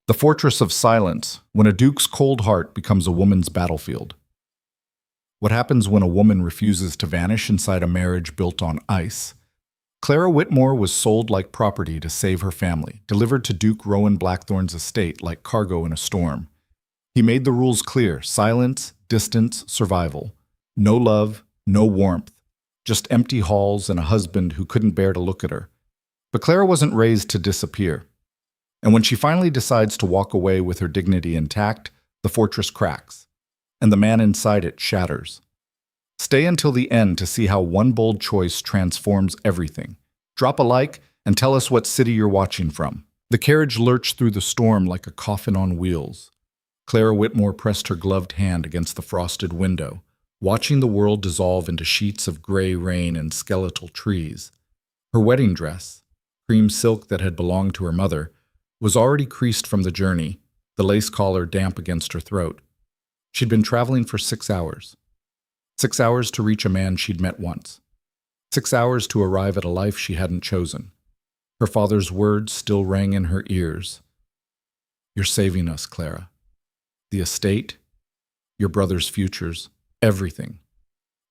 The Fortress of Silence, when a duke's cold heart becomes a woman's battlefield. What happens when a woman refuses to vanish inside a marriage built on ice? Clara Whitmore was sold like property to save her family, delivered to Duke Rowan Blackthorne's estate like cargo in a storm. He made the rules clear: silence, distance, survival. No love, no warmth, just empty halls and a husband who couldn't bear to look at her. But Clara wasn't raised to disappear. And when she finally decides to walk away with her dignity intact, the fortress cracks, and the man inside it shatters. Stay until the end to see how one bold choice transforms everything. Drop a like and tell us what city you're watching from. The carriage lurched through the storm like a coffin on wheels. Clara Whitmore pressed her gloved hand against the frosted window, watching the world dissolve into sheets of gray rain and skeletal trees. Her wedding dress, cream silk that had belonged to her mother, was already creased from the journey, the lace collar damp against her throat. She'd been traveling for 6 hours. 6 hours to reach a man she'd met once. 6 hours to arrive at a life she hadn't chosen. Her father's words still rang in her ears. "You're saving us, Clara. The estate, your brother's futures, everything.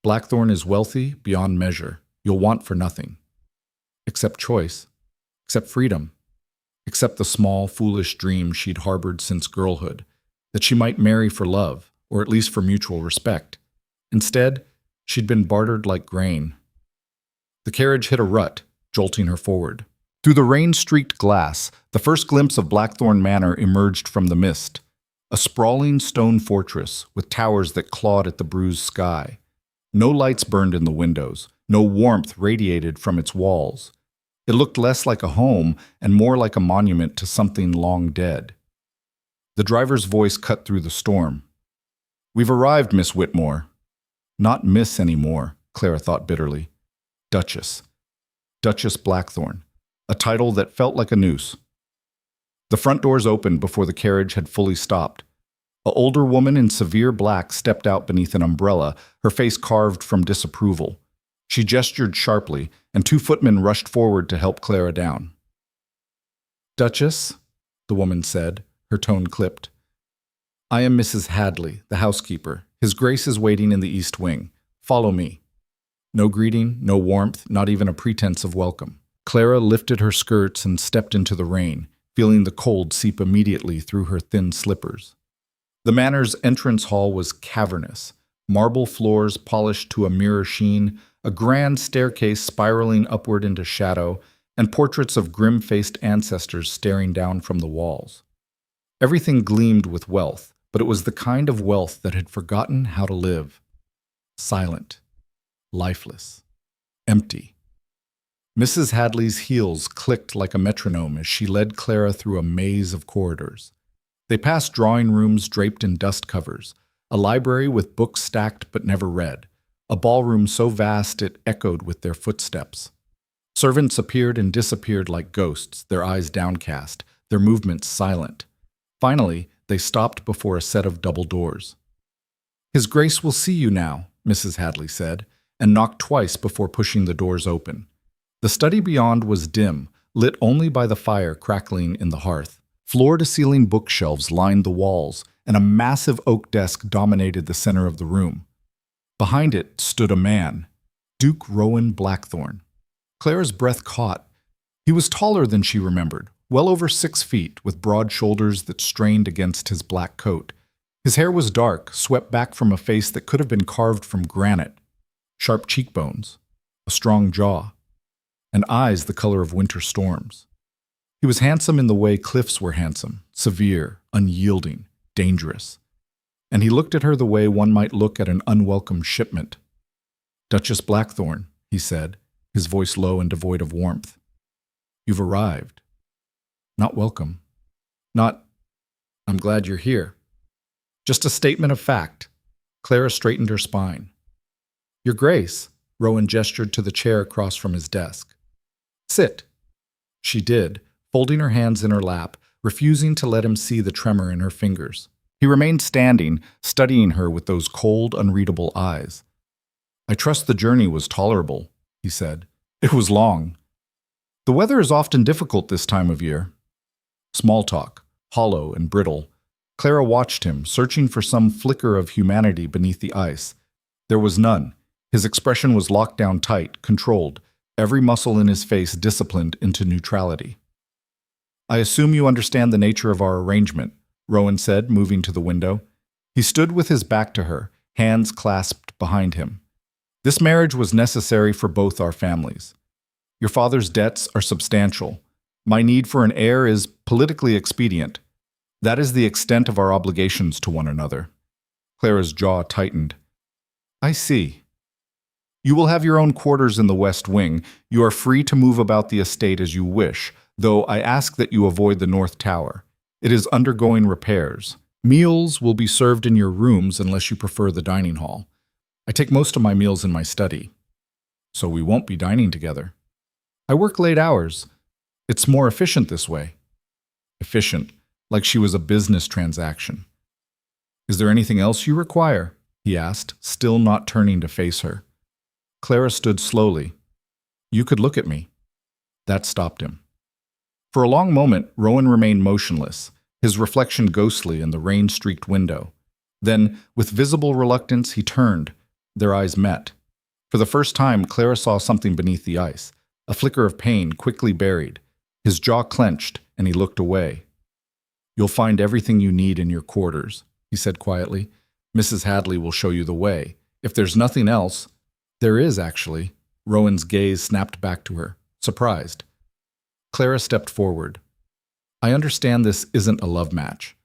Blackthorne is wealthy beyond measure. You'll want for nothing. Except choice. Except freedom. Except the small, foolish dream she'd harbored since girlhood, that she might marry for love, or at least for mutual respect. Instead, she'd been bartered like grain." The carriage hit a rut, jolting her forward. Through the rain-streaked glass, the first glimpse of Blackthorne Manor emerged from the mist. A sprawling stone fortress with towers that clawed at the bruised sky. No lights burned in the windows, no warmth radiated from its walls. It looked less like a home and more like a monument to something long dead. The driver's voice cut through the storm. "We've arrived, Miss Whitmore." Not Miss anymore, Clara thought bitterly. Duchess. Duchess Blackthorne. A title that felt like a noose. The front doors opened before the carriage had fully stopped. An older woman in severe black stepped out beneath an umbrella, her face carved from disapproval. She gestured sharply, and 2 footmen rushed forward to help Clara down. "Duchess," the woman said, her tone clipped. "I am Mrs. Hadley, the housekeeper. His Grace is waiting in the East Wing. Follow me." No greeting, no warmth, not even a pretense of welcome. Clara lifted her skirts and stepped into the rain, feeling the cold seep immediately through her thin slippers. The manor's entrance hall was cavernous, marble floors polished to a mirror sheen, a grand staircase spiraling upward into shadow, and portraits of grim-faced ancestors staring down from the walls. Everything gleamed with wealth, but it was the kind of wealth that had forgotten how to live. Silent, lifeless, empty. Mrs. Hadley's heels clicked like a metronome as she led Clara through a maze of corridors. They passed drawing rooms draped in dust covers, a library with books stacked but never read, a ballroom so vast it echoed with their footsteps. Servants appeared and disappeared like ghosts, their eyes downcast, their movements silent. Finally, they stopped before a set of double doors. "His Grace will see you now," Mrs. Hadley said, and knocked twice before pushing the doors open. The study beyond was dim, lit only by the fire crackling in the hearth. Floor-to-ceiling bookshelves lined the walls, and a massive oak desk dominated the center of the room. Behind it stood a man, Duke Rowan Blackthorne. Clara's breath caught. He was taller than she remembered, well over 6 feet, with broad shoulders that strained against his black coat. His hair was dark, swept back from a face that could have been carved from granite. Sharp cheekbones, a strong jaw, and eyes the color of winter storms. He was handsome in the way cliffs were handsome, severe, unyielding, dangerous. And he looked at her the way one might look at an unwelcome shipment. "Duchess Blackthorne," he said, his voice low and devoid of warmth. "You've arrived. Not welcome. Not, 'I'm glad you're here.' Just a statement of fact." Clara straightened her spine. "Your Grace," Rowan gestured to the chair across from his desk. "Sit." She did, folding her hands in her lap, refusing to let him see the tremor in her fingers. He remained standing, studying her with those cold, unreadable eyes. "I trust the journey was tolerable," he said. "It was long. The weather is often difficult this time of year." Small talk, hollow and brittle. Clara watched him, searching for some flicker of humanity beneath the ice. There was none. His expression was locked down tight, controlled, every muscle in his face disciplined into neutrality. "I assume you understand the nature of our arrangement," Rowan said, moving to the window. He stood with his back to her, hands clasped behind him. "This marriage was necessary for both our families. Your father's debts are substantial. My need for an heir is politically expedient. That is the extent of our obligations to one another." Clara's jaw tightened. "I see. You will have your own quarters in the West Wing. You are free to move about the estate as you wish, though I ask that you avoid the North Tower. It is undergoing repairs. Meals will be served in your rooms unless you prefer the dining hall. I take most of my meals in my study, so we won't be dining together. I work late hours. It's more efficient this way." Efficient, like she was a business transaction. "Is there anything else you require?" he asked, still not turning to face her. Clara stood slowly. "You could look at me." That stopped him. For a long moment, Rowan remained motionless, his reflection ghostly in the rain-streaked window. Then, with visible reluctance, he turned. Their eyes met. For the first time, Clara saw something beneath the ice, a flicker of pain quickly buried. His jaw clenched, and he looked away. "You'll find everything you need in your quarters," he said quietly. "Mrs. Hadley will show you the way. If there's nothing else—" "There is, actually." Rowan's gaze snapped back to her, surprised. Clara stepped forward. "I understand this isn't a love match.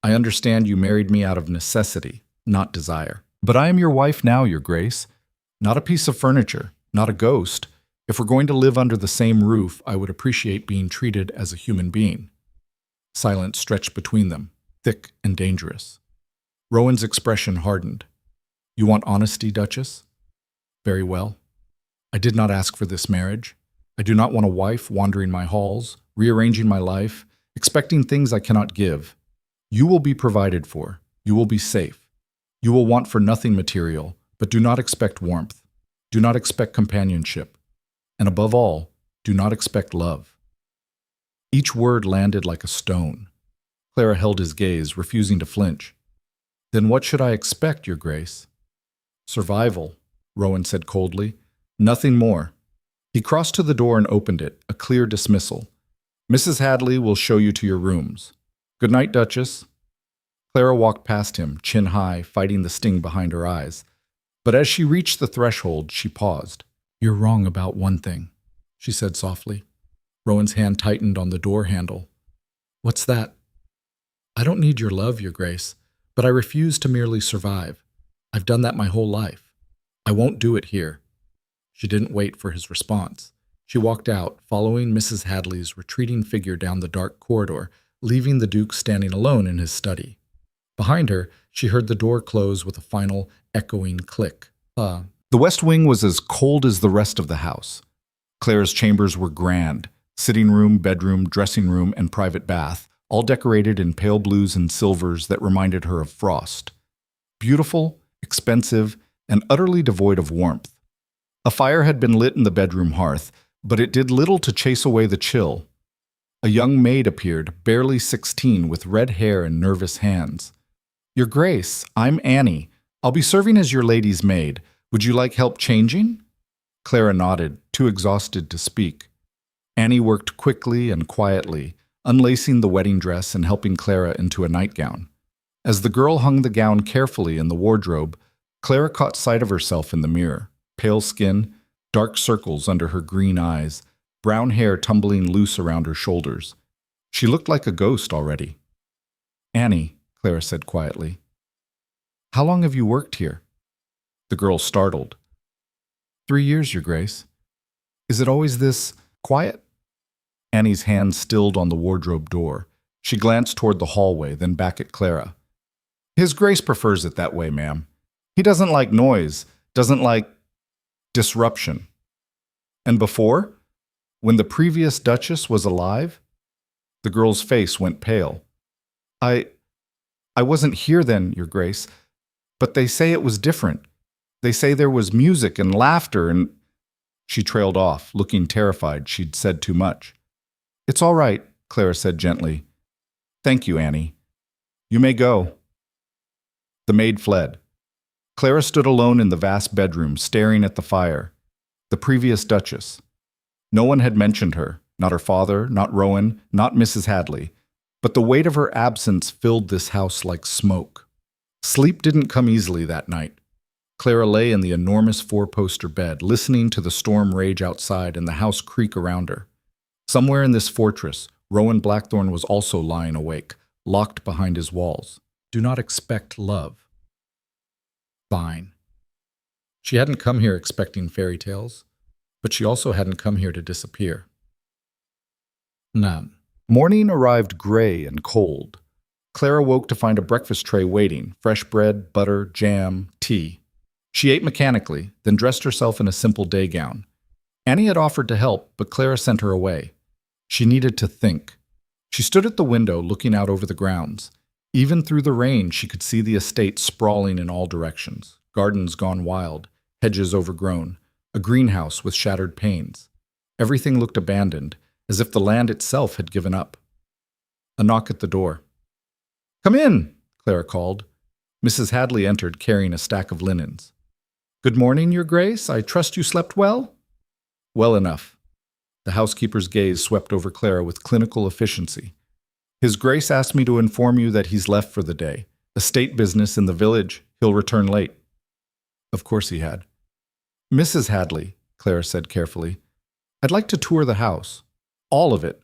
I understand you married me out of necessity, not desire. But I am your wife now, Your Grace. Not a piece of furniture, not a ghost. If we're going to live under the same roof, I would appreciate being treated as a human being." Silence stretched between them, thick and dangerous. Rowan's expression hardened. "You want honesty, Duchess? Very well. I did not ask for this marriage. I do not want a wife wandering my halls, rearranging my life, expecting things I cannot give. You will be provided for. You will be safe. You will want for nothing material, but do not expect warmth. Do not expect companionship. And above all, do not expect love." Each word landed like a stone. Clara held his gaze, refusing to flinch. "Then what should I expect, Your Grace?" "Survival," Rowan said coldly. "Nothing more." He crossed to the door and opened it, a clear dismissal. "Mrs. Hadley will show you to your rooms. Good night, Duchess." Clara walked past him, chin high, fighting the sting behind her eyes. But as she reached the threshold, she paused. "You're wrong about one thing," she said softly. Rowan's hand tightened on the door handle. "What's that?" "I don't need your love, Your Grace, but I refuse to merely survive. I've done that my whole life. I won't do it here." She didn't wait for his response. She walked out, following Mrs. Hadley's retreating figure down the dark corridor, leaving the Duke standing alone in his study. Behind her, she heard the door close with a final, echoing click. The West Wing was as cold as the rest of the house. Clara's chambers were grand. Sitting room, bedroom, dressing room, and private bath, all decorated in pale blues and silvers that reminded her of frost. Beautiful, expensive, and utterly devoid of warmth. A fire had been lit in the bedroom hearth, but it did little to chase away the chill. A young maid appeared, barely 16, with red hair and nervous hands. "Your Grace, I'm Annie. I'll be serving as your lady's maid. Would you like help changing?" Clara nodded, too exhausted to speak. Annie worked quickly and quietly, unlacing the wedding dress and helping Clara into a nightgown. As the girl hung the gown carefully in the wardrobe, Clara caught sight of herself in the mirror. Pale skin, dark circles under her green eyes, brown hair tumbling loose around her shoulders. She looked like a ghost already. "Annie," Clara said quietly, "how long have you worked here?" The girl startled. 3 years, Your Grace. Is it always this quiet?" Annie's hand stilled on the wardrobe door. She glanced toward the hallway, then back at Clara. "His Grace prefers it that way, ma'am. He doesn't like noise, doesn't like disruption." "And before? When the previous Duchess was alive?" The girl's face went pale. I wasn't here then, Your Grace, but they say it was different. They say there was music and laughter and—" She trailed off, looking terrified she'd said too much. "It's all right," Clara said gently. Thank you, Annie. You may go. The maid fled. Clara stood alone in the vast bedroom, staring at the fire. The previous Duchess. No one had mentioned her, not her father, not Rowan, not Mrs. Hadley. But the weight of her absence filled this house like smoke. Sleep didn't come easily that night. Clara lay in the enormous four-poster bed, listening to the storm rage outside and the house creak around her. Somewhere in this fortress, Rowan Blackthorne was also lying awake, locked behind his walls. Do not expect love. Fine. She hadn't come here expecting fairy tales, but she also hadn't come here to disappear. None. Morning arrived gray and cold. Clara woke to find a breakfast tray waiting, fresh bread, butter, jam, tea. She ate mechanically, then dressed herself in a simple day gown. Annie had offered to help, but Clara sent her away. She needed to think. She stood at the window looking out over the grounds. Even through the rain, she could see the estate sprawling in all directions, gardens gone wild, hedges overgrown, a greenhouse with shattered panes. Everything looked abandoned, as if the land itself had given up. A knock at the door. "Come in," Clara called. Mrs. Hadley entered carrying a stack of linens. "Good morning, Your Grace. I trust you slept well?" "Well enough." The housekeeper's gaze swept over Clara with clinical efficiency. "His Grace asked me to inform you that he's left for the day. Estate business in the village. He'll return late." Of course he had. "Mrs. Hadley," Clara said carefully, "I'd like to tour the house. All of it."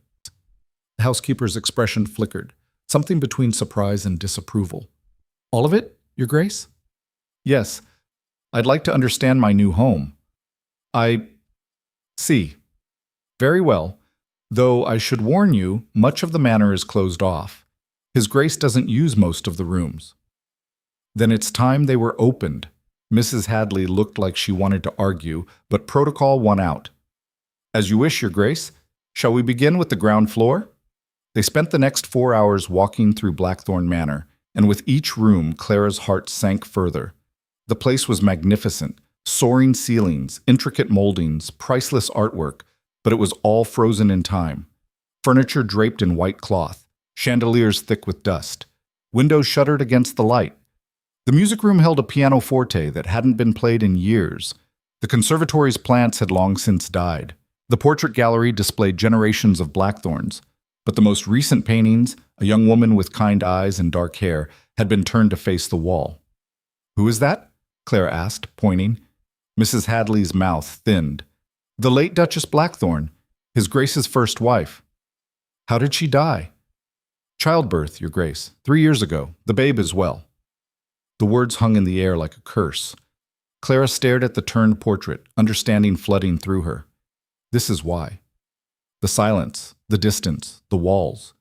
The housekeeper's expression flickered, something between surprise and disapproval. "All of it, Your Grace?" "Yes. I'd like to understand my new home." "I see. Very well. Though I should warn you, much of the manor is closed off. His Grace doesn't use most of the rooms." "Then it's time they were opened." Mrs. Hadley looked like she wanted to argue, but protocol won out. "As you wish, Your Grace. Shall we begin with the ground floor?" They spent the next 4 hours walking through Blackthorne Manor, and with each room, Clara's heart sank further. The place was magnificent, soaring ceilings, intricate moldings, priceless artwork, but it was all frozen in time. Furniture draped in white cloth, chandeliers thick with dust, windows shuttered against the light. The music room held a pianoforte that hadn't been played in years. The conservatory's plants had long since died. The portrait gallery displayed generations of Blackthorns, but the most recent paintings, a young woman with kind eyes and dark hair, had been turned to face the wall. "Who is that?" Clara asked, pointing. Mrs. Hadley's mouth thinned. "The late Duchess Blackthorne, His Grace's first wife." "How did she die?" "Childbirth, Your Grace, 3 years ago. The babe is well." The words hung in the air like a curse. Clara stared at the turned portrait, understanding flooding through her. This is why. The silence, the distance, the walls.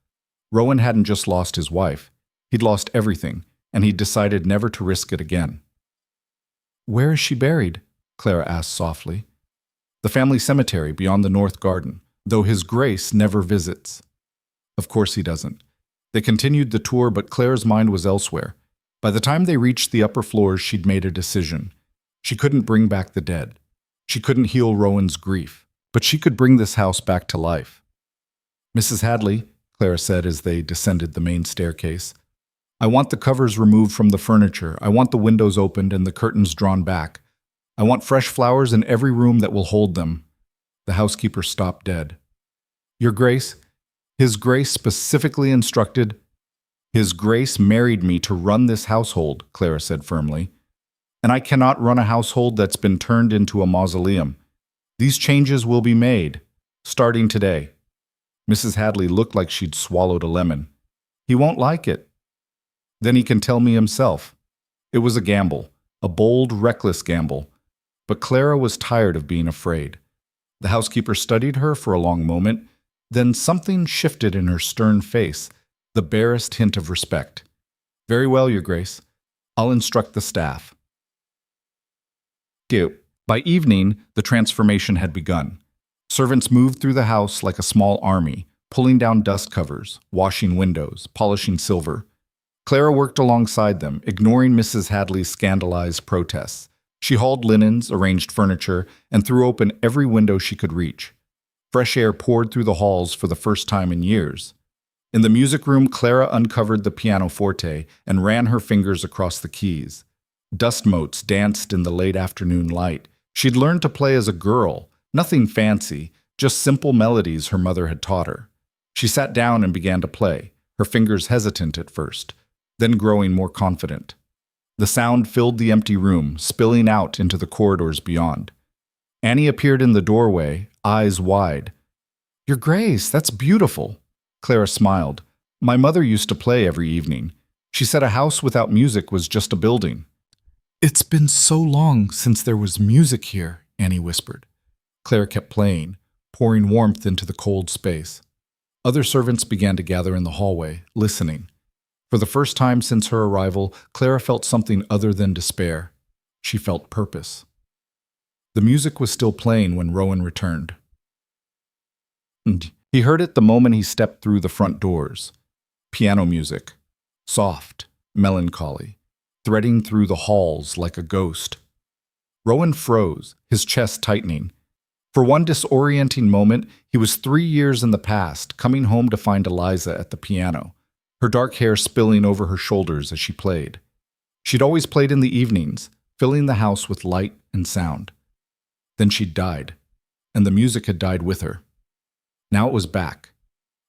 Rowan hadn't just lost his wife. He'd lost everything, and he'd decided never to risk it again. "Where is she buried?" Clara asked softly. "The family cemetery beyond the north garden, though His Grace never visits." Of course he doesn't. They continued the tour, but Clara's mind was elsewhere. By the time they reached the upper floors, she'd made a decision. She couldn't bring back the dead. She couldn't heal Rowan's grief, but she could bring this house back to life. "Mrs. Hadley," Clara said as they descended the main staircase, "I want the covers removed from the furniture. I want the windows opened and the curtains drawn back. I want fresh flowers in every room that will hold them." The housekeeper stopped dead. "Your Grace, His Grace specifically instructed—" "His Grace married me to run this household," Clara said firmly. "And I cannot run a household that's been turned into a mausoleum. These changes will be made, starting today." Mrs. Hadley looked like she'd swallowed a lemon. "He won't like it." "Then he can tell me himself." It was a gamble, a bold, reckless gamble. But Clara was tired of being afraid. The housekeeper studied her for a long moment, then something shifted in her stern face, the barest hint of respect. "Very well, Your Grace. I'll instruct the staff." By evening, the transformation had begun. Servants moved through the house like a small army, pulling down dust covers, washing windows, polishing silver. Clara worked alongside them, ignoring Mrs. Hadley's scandalized protests. She hauled linens, arranged furniture, and threw open every window she could reach. Fresh air poured through the halls for the first time in years. In the music room, Clara uncovered the pianoforte and ran her fingers across the keys. Dust motes danced in the late afternoon light. She'd learned to play as a girl, nothing fancy, just simple melodies her mother had taught her. She sat down and began to play, her fingers hesitant at first, then growing more confident. The sound filled the empty room, spilling out into the corridors beyond. Annie appeared in the doorway, eyes wide. "Your Grace, that's beautiful." Clara smiled. "My mother used to play every evening. She said a house without music was just a building." "It's been so long since there was music here," Annie whispered. Clara kept playing, pouring warmth into the cold space. Other servants began to gather in the hallway, listening. For the first time since her arrival, Clara felt something other than despair. She felt purpose. The music was still playing when Rowan returned. And he heard it the moment he stepped through the front doors. Piano music, soft, melancholy, threading through the halls like a ghost. Rowan froze, his chest tightening. For one disorienting moment, he was 3 years in the past, coming home to find Eliza at the piano, her dark hair spilling over her shoulders as she played. She'd always played in the evenings, filling the house with light and sound. Then she'd died, and the music had died with her. Now it was back.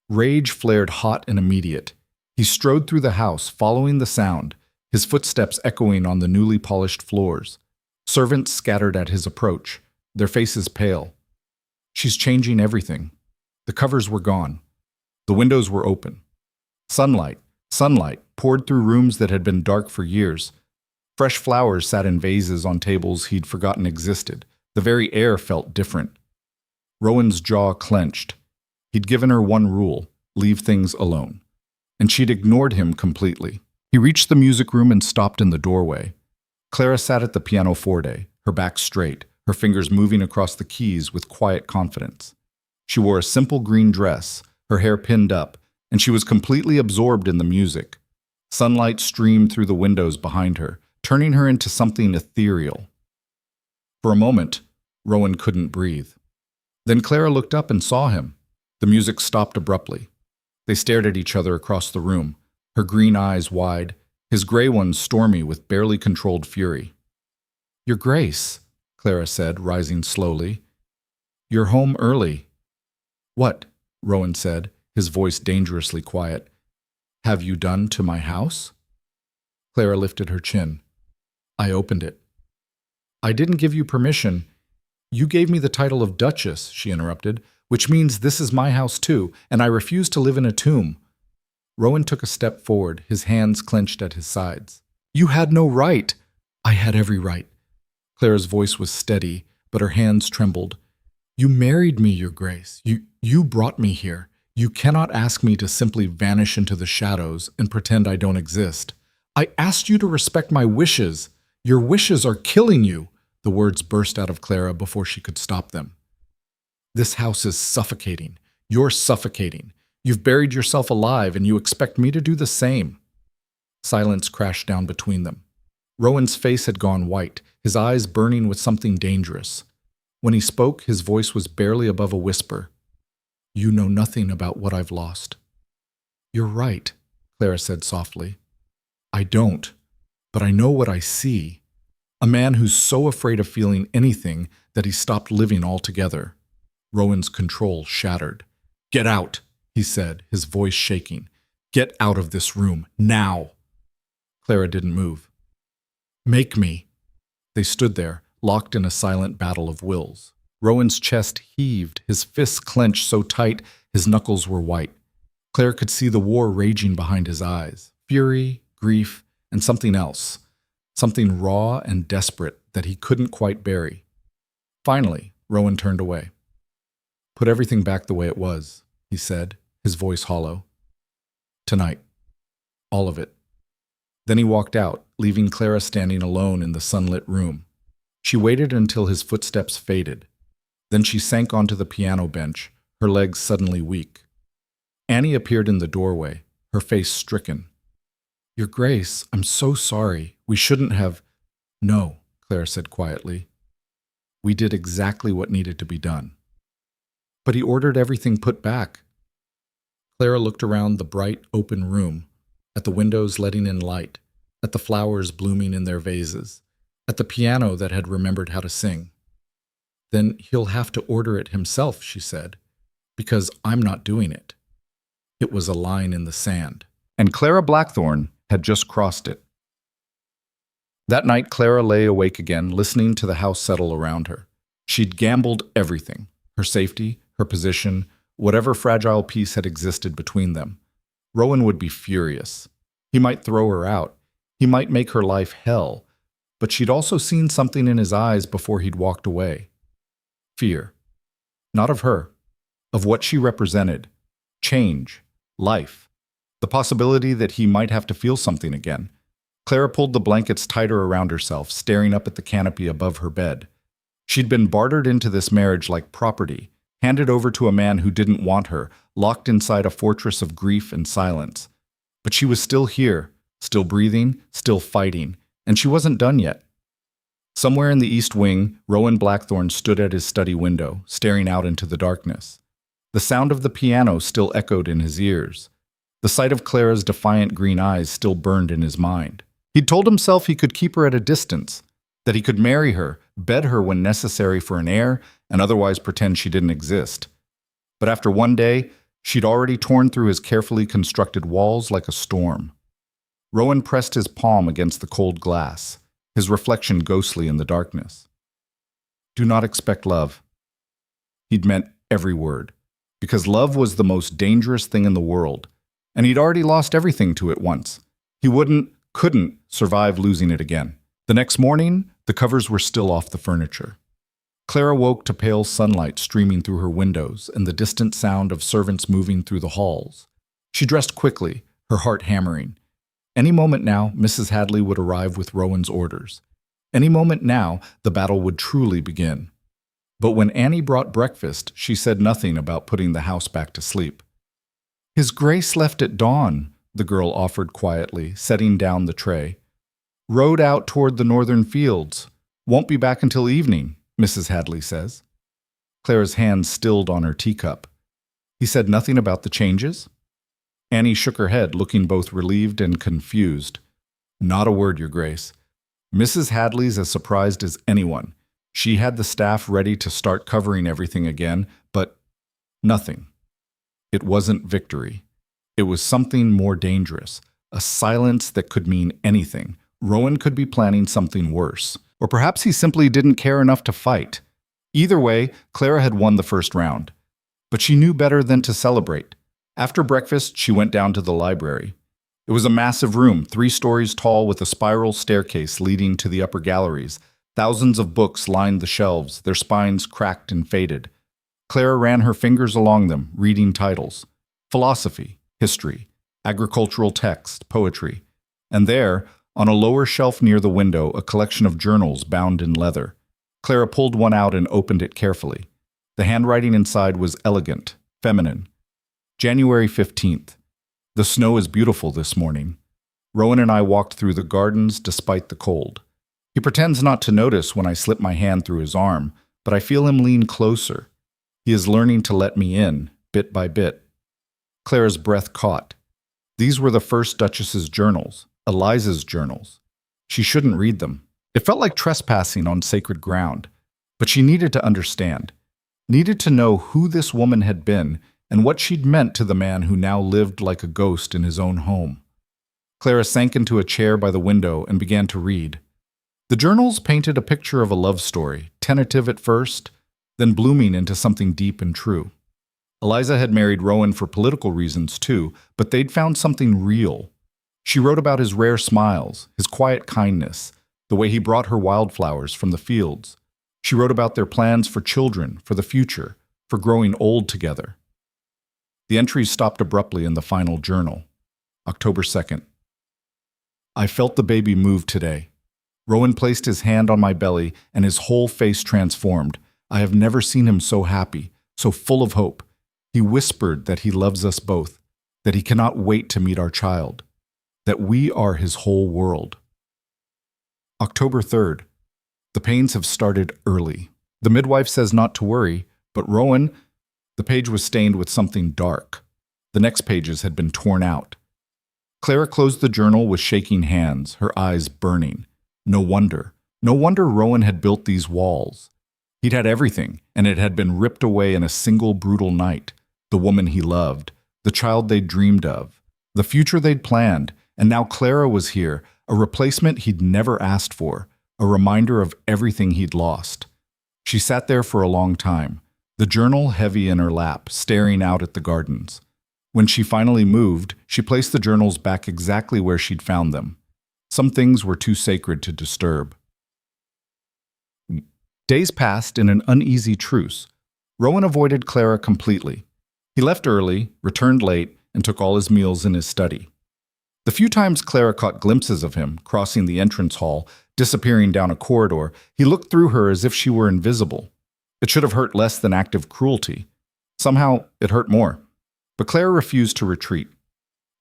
Rage flared hot and immediate. He strode through the house, following the sound, his footsteps echoing on the newly polished floors. Servants scattered at his approach, their faces pale. "She's changing everything." The covers were gone. The windows were open. Sunlight poured through rooms that had been dark for years. Fresh flowers sat in vases on tables he'd forgotten existed. The very air felt different. Rowan's jaw clenched. He'd given her one rule: leave things alone. And she'd ignored him completely. He reached the music room and stopped in the doorway. Clara sat at the pianoforte, her back straight, her fingers moving across the keys with quiet confidence. She wore a simple green dress, her hair pinned up, and she was completely absorbed in the music. Sunlight streamed through the windows behind her, turning her into something ethereal. For a moment, Rowan couldn't breathe. Then Clara looked up and saw him. The music stopped abruptly. They stared at each other across the room, her green eyes wide, his gray ones stormy with barely controlled fury. "Your Grace," Clara said, rising slowly. "You're home early." "What?" Rowan said, his voice dangerously quiet. "Have you done to my house?" Clara lifted her chin. "I opened it." "I didn't give you permission." "You gave me the title of Duchess," she interrupted, "which means this is my house too, and I refuse to live in a tomb." Rowan took a step forward, his hands clenched at his sides. "You had no right." "I had every right." Clara's voice was steady, but her hands trembled. "You married me, Your Grace. You brought me here. You cannot ask me to simply vanish into the shadows and pretend I don't exist. I asked you to respect my wishes. Your wishes are killing you." The words burst out of Clara before she could stop them. "This house is suffocating. You're suffocating. You've buried yourself alive, and you expect me to do the same." Silence crashed down between them. Rowan's face had gone white, his eyes burning with something dangerous. When he spoke, his voice was barely above a whisper. "You know nothing about what I've lost." "You're right," Clara said softly. "I don't, but I know what I see. A man who's so afraid of feeling anything that he stopped living altogether." Rowan's control shattered. "Get out," he said, his voice shaking. "Get out of this room, now." Clara didn't move. "Make me." They stood there, locked in a silent battle of wills. Rowan's chest heaved, his fists clenched so tight his knuckles were white. Clara could see the war raging behind his eyes. Fury, grief, and something else. Something raw and desperate that he couldn't quite bury. Finally, Rowan turned away. "Put everything back the way it was," he said, his voice hollow. "Tonight. All of it." Then he walked out, leaving Clara standing alone in the sunlit room. She waited until his footsteps faded. Then she sank onto the piano bench, her legs suddenly weak. Annie appeared in the doorway, her face stricken. "Your Grace, I'm so sorry. We shouldn't have—" "No," Clara said quietly. "We did exactly what needed to be done." "But he ordered everything put back." Clara looked around the bright, open room, at the windows letting in light, at the flowers blooming in their vases, at the piano that had remembered how to sing. Then he'll have to order it himself, she said, because I'm not doing it. It was a line in the sand, and Clara Blackthorne had just crossed it. That night, Clara lay awake again, listening to the house settle around her. She'd gambled everything, her safety, her position, whatever fragile piece had existed between them. Rowan would be furious. He might throw her out. He might make her life hell. But she'd also seen something in his eyes before he'd walked away. Fear. Not of her, of what she represented. Change. Life. The possibility that he might have to feel something again. Clara pulled the blankets tighter around herself, staring up at the canopy above her bed. She'd been bartered into this marriage like property, handed over to a man who didn't want her, locked inside a fortress of grief and silence. But she was still here, still breathing, still fighting, and she wasn't done yet. Somewhere in the east wing, Rowan Blackthorne stood at his study window, staring out into the darkness. The sound of the piano still echoed in his ears. The sight of Clara's defiant green eyes still burned in his mind. He'd told himself he could keep her at a distance, that he could marry her, bed her when necessary for an heir, and otherwise pretend she didn't exist. But after one day, she'd already torn through his carefully constructed walls like a storm. Rowan pressed his palm against the cold glass, his reflection ghostly in the darkness. Do not expect love. He'd meant every word, because love was the most dangerous thing in the world, and he'd already lost everything to it once. He couldn't survive losing it again. The next morning, the covers were still off the furniture. Clara woke to pale sunlight streaming through her windows and the distant sound of servants moving through the halls. She dressed quickly, her heart hammering. Any moment now, Mrs. Hadley would arrive with Rowan's orders. Any moment now, the battle would truly begin. But when Annie brought breakfast, she said nothing about putting the house back to sleep. His Grace left at dawn, the girl offered quietly, setting down the tray. Rode out toward the northern fields. Won't be back until evening, Mrs. Hadley says. Clara's hand stilled on her teacup. He said nothing about the changes? Annie shook her head, looking both relieved and confused. Not a word, Your Grace. Mrs. Hadley's as surprised as anyone. She had the staff ready to start covering everything again, but nothing. It wasn't victory. It was something more dangerous, a silence that could mean anything. Rowan could be planning something worse, or perhaps he simply didn't care enough to fight. Either way, Clara had won the first round. But she knew better than to celebrate. After breakfast, she went down to the library. It was a massive room, 3 stories tall with a spiral staircase leading to the upper galleries. Thousands of books lined the shelves, their spines cracked and faded. Clara ran her fingers along them, reading titles. Philosophy, history, agricultural text, poetry. And there, on a lower shelf near the window, a collection of journals bound in leather. Clara pulled one out and opened it carefully. The handwriting inside was elegant, feminine. January 15th. The snow is beautiful this morning. Rowan and I walked through the gardens despite the cold. He pretends not to notice when I slip my hand through his arm, but I feel him lean closer. He is learning to let me in, bit by bit. Clara's breath caught. These were the first Duchess's journals, Eliza's journals. She shouldn't read them. It felt like trespassing on sacred ground. But she needed to understand, needed to know who this woman had been and what she'd meant to the man who now lived like a ghost in his own home. Clara sank into a chair by the window and began to read. The journals painted a picture of a love story, tentative at first, then blooming into something deep and true. Eliza had married Rowan for political reasons too, but they'd found something real. She wrote about his rare smiles, his quiet kindness, the way he brought her wildflowers from the fields. She wrote about their plans for children, for the future, for growing old together. The entries stopped abruptly in the final journal. October 2nd. I felt the baby move today. Rowan placed his hand on my belly and his whole face transformed. I have never seen him so happy, so full of hope. He whispered that he loves us both, that he cannot wait to meet our child, that we are his whole world. October 3rd. The pains have started early. The midwife says not to worry, but Rowan, the page was stained with something dark. The next pages had been torn out. Clara closed the journal with shaking hands, her eyes burning. No wonder. No wonder Rowan had built these walls. He'd had everything, and it had been ripped away in a single brutal night. The woman he loved, the child they'd dreamed of, the future they'd planned, and now Clara was here, a replacement he'd never asked for, a reminder of everything he'd lost. She sat there for a long time, the journal heavy in her lap, staring out at the gardens. When she finally moved, she placed the journals back exactly where she'd found them. Some things were too sacred to disturb. Days passed in an uneasy truce. Rowan avoided Clara completely. He left early, returned late, and took all his meals in his study. The few times Clara caught glimpses of him, crossing the entrance hall, disappearing down a corridor, he looked through her as if she were invisible. It should have hurt less than active cruelty. Somehow, it hurt more. But Clara refused to retreat.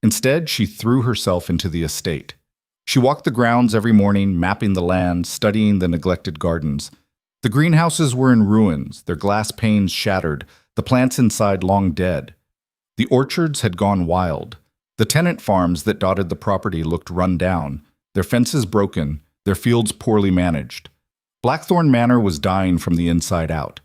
Instead, she threw herself into the estate. She walked the grounds every morning, mapping the land, studying the neglected gardens. The greenhouses were in ruins, their glass panes shattered, the plants inside long dead. The orchards had gone wild. The tenant farms that dotted the property looked run down, their fences broken, their fields poorly managed. Blackthorn Manor was dying from the inside out.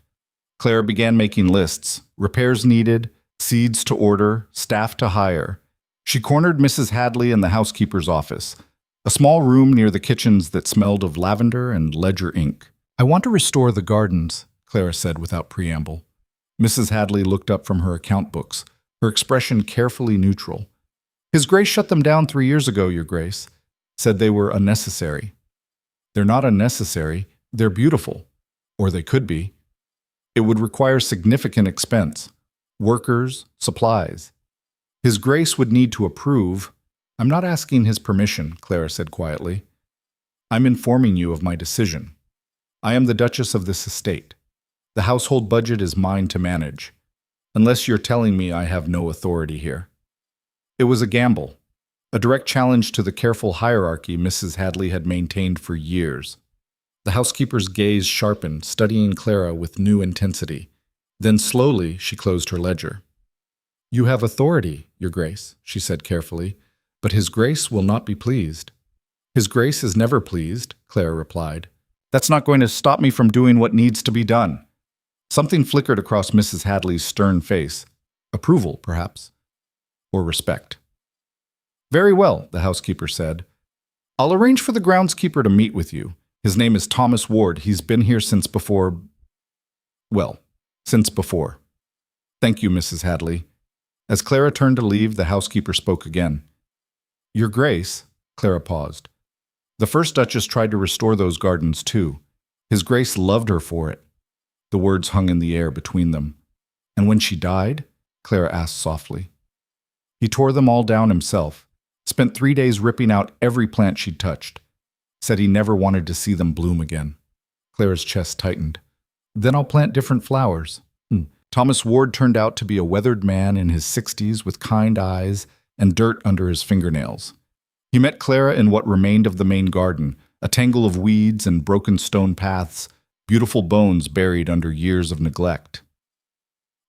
Clara began making lists, repairs needed, seeds to order, staff to hire. She cornered Mrs. Hadley in the housekeeper's office, a small room near the kitchens that smelled of lavender and ledger ink. "I want to restore the gardens," Clara said without preamble. Mrs. Hadley looked up from her account books, her expression carefully neutral. "His Grace shut them down 3 years ago, Your Grace. Said they were unnecessary." "They're not unnecessary. They're beautiful. Or they could be. It would require significant expense. Workers, supplies. His Grace would need to approve." "I'm not asking his permission," Clara said quietly. "I'm informing you of my decision. I am the Duchess of this estate. The household budget is mine to manage, unless you're telling me I have no authority here." It was a gamble, a direct challenge to the careful hierarchy Mrs. Hadley had maintained for years. The housekeeper's gaze sharpened, studying Clara with new intensity. Then slowly she closed her ledger. "You have authority, Your Grace," she said carefully, "but His Grace will not be pleased." "His Grace is never pleased," Clara replied. "That's not going to stop me from doing what needs to be done." Something flickered across Mrs. Hadley's stern face. Approval, perhaps. Or respect. "Very well," the housekeeper said. "I'll arrange for the groundskeeper to meet with you. His name is Thomas Ward. He's been here since before... since before." "Thank you, Mrs. Hadley." As Clara turned to leave, the housekeeper spoke again. "Your Grace," Clara paused. "The first Duchess tried to restore those gardens too. His Grace loved her for it." The words hung in the air between them. "And when she died?" Clara asked softly. "He tore them all down himself, spent 3 days ripping out every plant she'd touched. Said he never wanted to see them bloom again." Clara's chest tightened. "Then I'll plant different flowers." Thomas Ward turned out to be a weathered man in his 60s with kind eyes and dirt under his fingernails. He met Clara in what remained of the main garden, a tangle of weeds and broken stone paths, beautiful bones buried under years of neglect.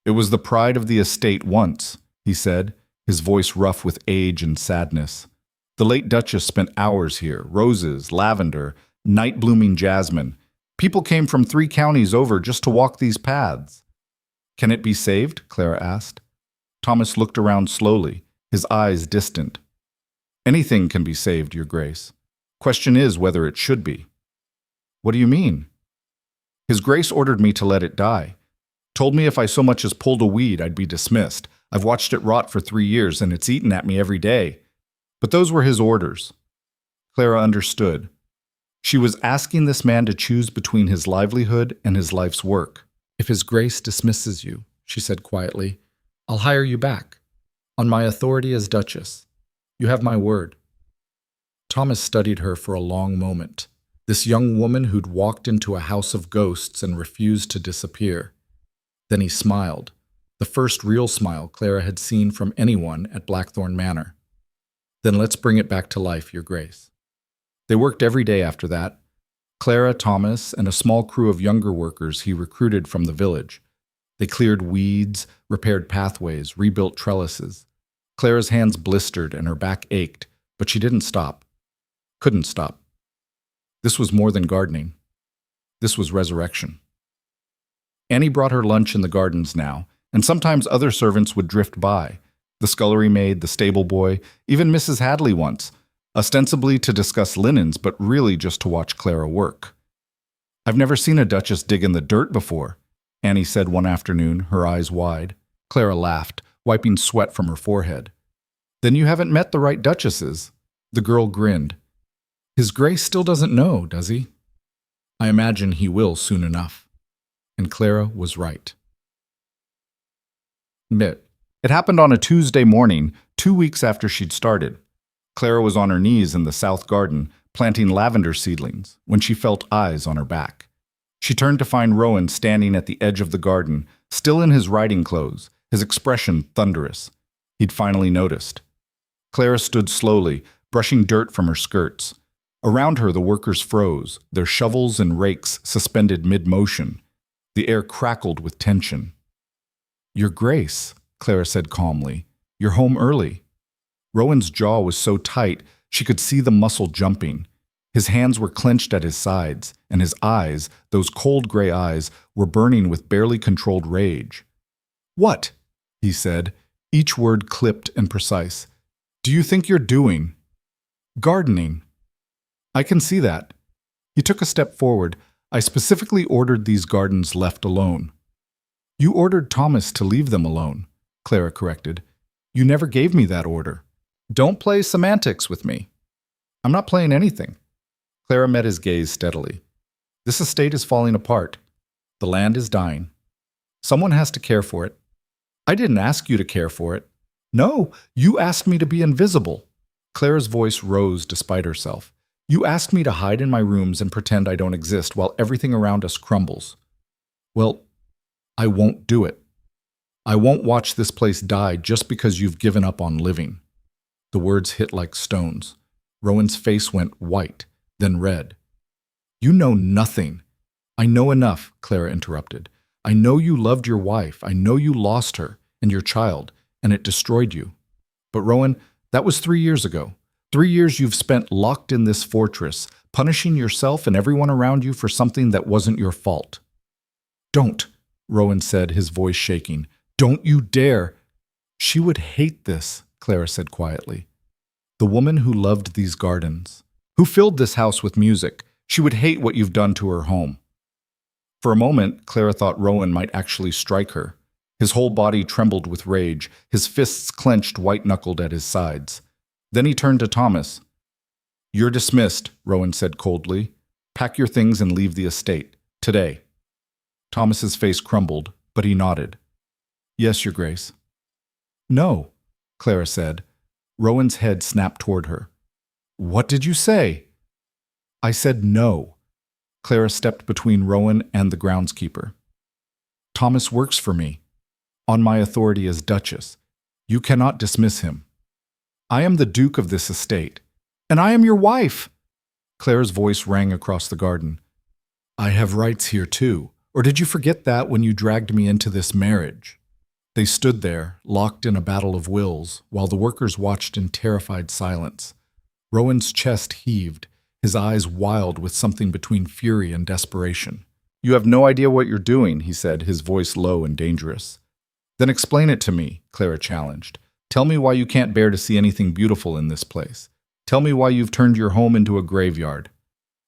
"It was the pride of the estate once," he said, his voice rough with age and sadness. "The late Duchess spent hours here, roses, lavender, night-blooming jasmine. People came from 3 counties over just to walk these paths." "Can it be saved?" Clara asked. Thomas looked around slowly, his eyes distant. "Anything can be saved, Your Grace. Question is whether it should be." "What do you mean?" "His Grace ordered me to let it die. Told me if I so much as pulled a weed, I'd be dismissed. I've watched it rot for 3 years, and it's eaten at me every day. But those were his orders." Clara understood. She was asking this man to choose between his livelihood and his life's work. "If His Grace dismisses you," she said quietly, "I'll hire you back. On my authority as Duchess. You have my word." Thomas studied her for a long moment. This young woman who'd walked into a house of ghosts and refused to disappear. Then he smiled, the first real smile Clara had seen from anyone at Blackthorn Manor. "Then let's bring it back to life, Your Grace." They worked every day after that. Clara, Thomas, and a small crew of younger workers he recruited from the village. They cleared weeds, repaired pathways, rebuilt trellises. Clara's hands blistered and her back ached, but she didn't stop. Couldn't stop. This was more than gardening. This was resurrection. Annie brought her lunch in the gardens now, and sometimes other servants would drift by. The scullery maid, the stable boy, even Mrs. Hadley once, ostensibly to discuss linens, but really just to watch Clara work. "I've never seen a duchess dig in the dirt before," Annie said one afternoon, her eyes wide. Clara laughed, wiping sweat from her forehead. "Then you haven't met the right duchesses." The girl grinned. "His Grace still doesn't know, does he?" "I imagine he will soon enough." And Clara was right. It happened on a Tuesday morning, 2 weeks after she'd started. Clara was on her knees in the south garden, planting lavender seedlings, when she felt eyes on her back. She turned to find Rowan standing at the edge of the garden, still in his riding clothes, his expression thunderous. He'd finally noticed. Clara stood slowly, brushing dirt from her skirts. Around her the workers froze, their shovels and rakes suspended mid-motion. The air crackled with tension. "Your Grace," Clara said calmly, "you're home early." Rowan's jaw was so tight she could see the muscle jumping. His hands were clenched at his sides, and his eyes, those cold gray eyes, were burning with barely controlled rage. "What?" he said, each word clipped and precise. "Do you think you're doing?" "Gardening." "I can see that." He took a step forward. "I specifically ordered these gardens left alone." "You ordered Thomas to leave them alone," Clara corrected. "You never gave me that order." "Don't play semantics with me." "I'm not playing anything." Clara met his gaze steadily. "This estate is falling apart. The land is dying. Someone has to care for it. I didn't ask you to care for it." "No, you asked me to be invisible." Clara's voice rose despite herself. "You asked me to hide in my rooms and pretend I don't exist while everything around us crumbles. Well, I won't do it. I won't watch this place die just because you've given up on living." The words hit like stones. Rowan's face went white, then red. "You know nothing." "I know enough," Clara interrupted. "I know you loved your wife. I know you lost her and your child, and it destroyed you. But Rowan, that was 3 years ago. 3 years you've spent locked in this fortress, punishing yourself and everyone around you for something that wasn't your fault." "Don't," Rowan said, his voice shaking. "Don't you dare." "She would hate this," Clara said quietly. "The woman who loved these gardens, who filled this house with music, she would hate what you've done to her home." For a moment, Clara thought Rowan might actually strike her. His whole body trembled with rage, his fists clenched white-knuckled at his sides. Then he turned to Thomas. "You're dismissed," Rowan said coldly. "Pack your things and leave the estate. Today." Thomas's face crumbled, but he nodded. "Yes, Your Grace." "No," Clara said. Rowan's head snapped toward her. "What did you say?" "I said no." Clara stepped between Rowan and the groundskeeper. "Thomas works for me, on my authority as Duchess. You cannot dismiss him. I am the Duke of this estate, and I am your wife." Clara's voice rang across the garden. "I have rights here too, or did you forget that when you dragged me into this marriage?" They stood there, locked in a battle of wills, while the workers watched in terrified silence. Rowan's chest heaved, his eyes wild with something between fury and desperation. "You have no idea what you're doing," he said, his voice low and dangerous. "Then explain it to me," Clara challenged. "Tell me why you can't bear to see anything beautiful in this place. Tell me why you've turned your home into a graveyard."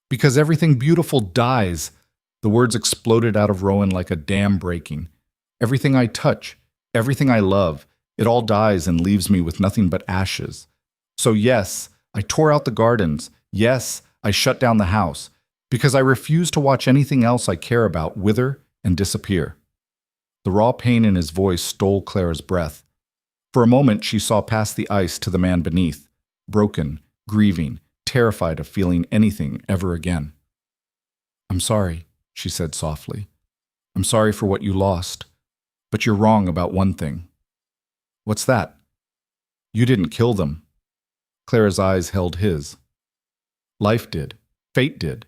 "Because everything beautiful dies." The words exploded out of Rowan like a dam breaking. "Everything I touch, everything I love, it all dies and leaves me with nothing but ashes. So yes, I tore out the gardens. Yes, I shut down the house, because I refuse to watch anything else I care about wither and disappear." The raw pain in his voice stole Clara's breath. For a moment, she saw past the ice to the man beneath, broken, grieving, terrified of feeling anything ever again. "I'm sorry," she said softly. "I'm sorry for what you lost. But you're wrong about one thing." "What's that?" "You didn't kill them." Clara's eyes held his. "Life did. Fate did.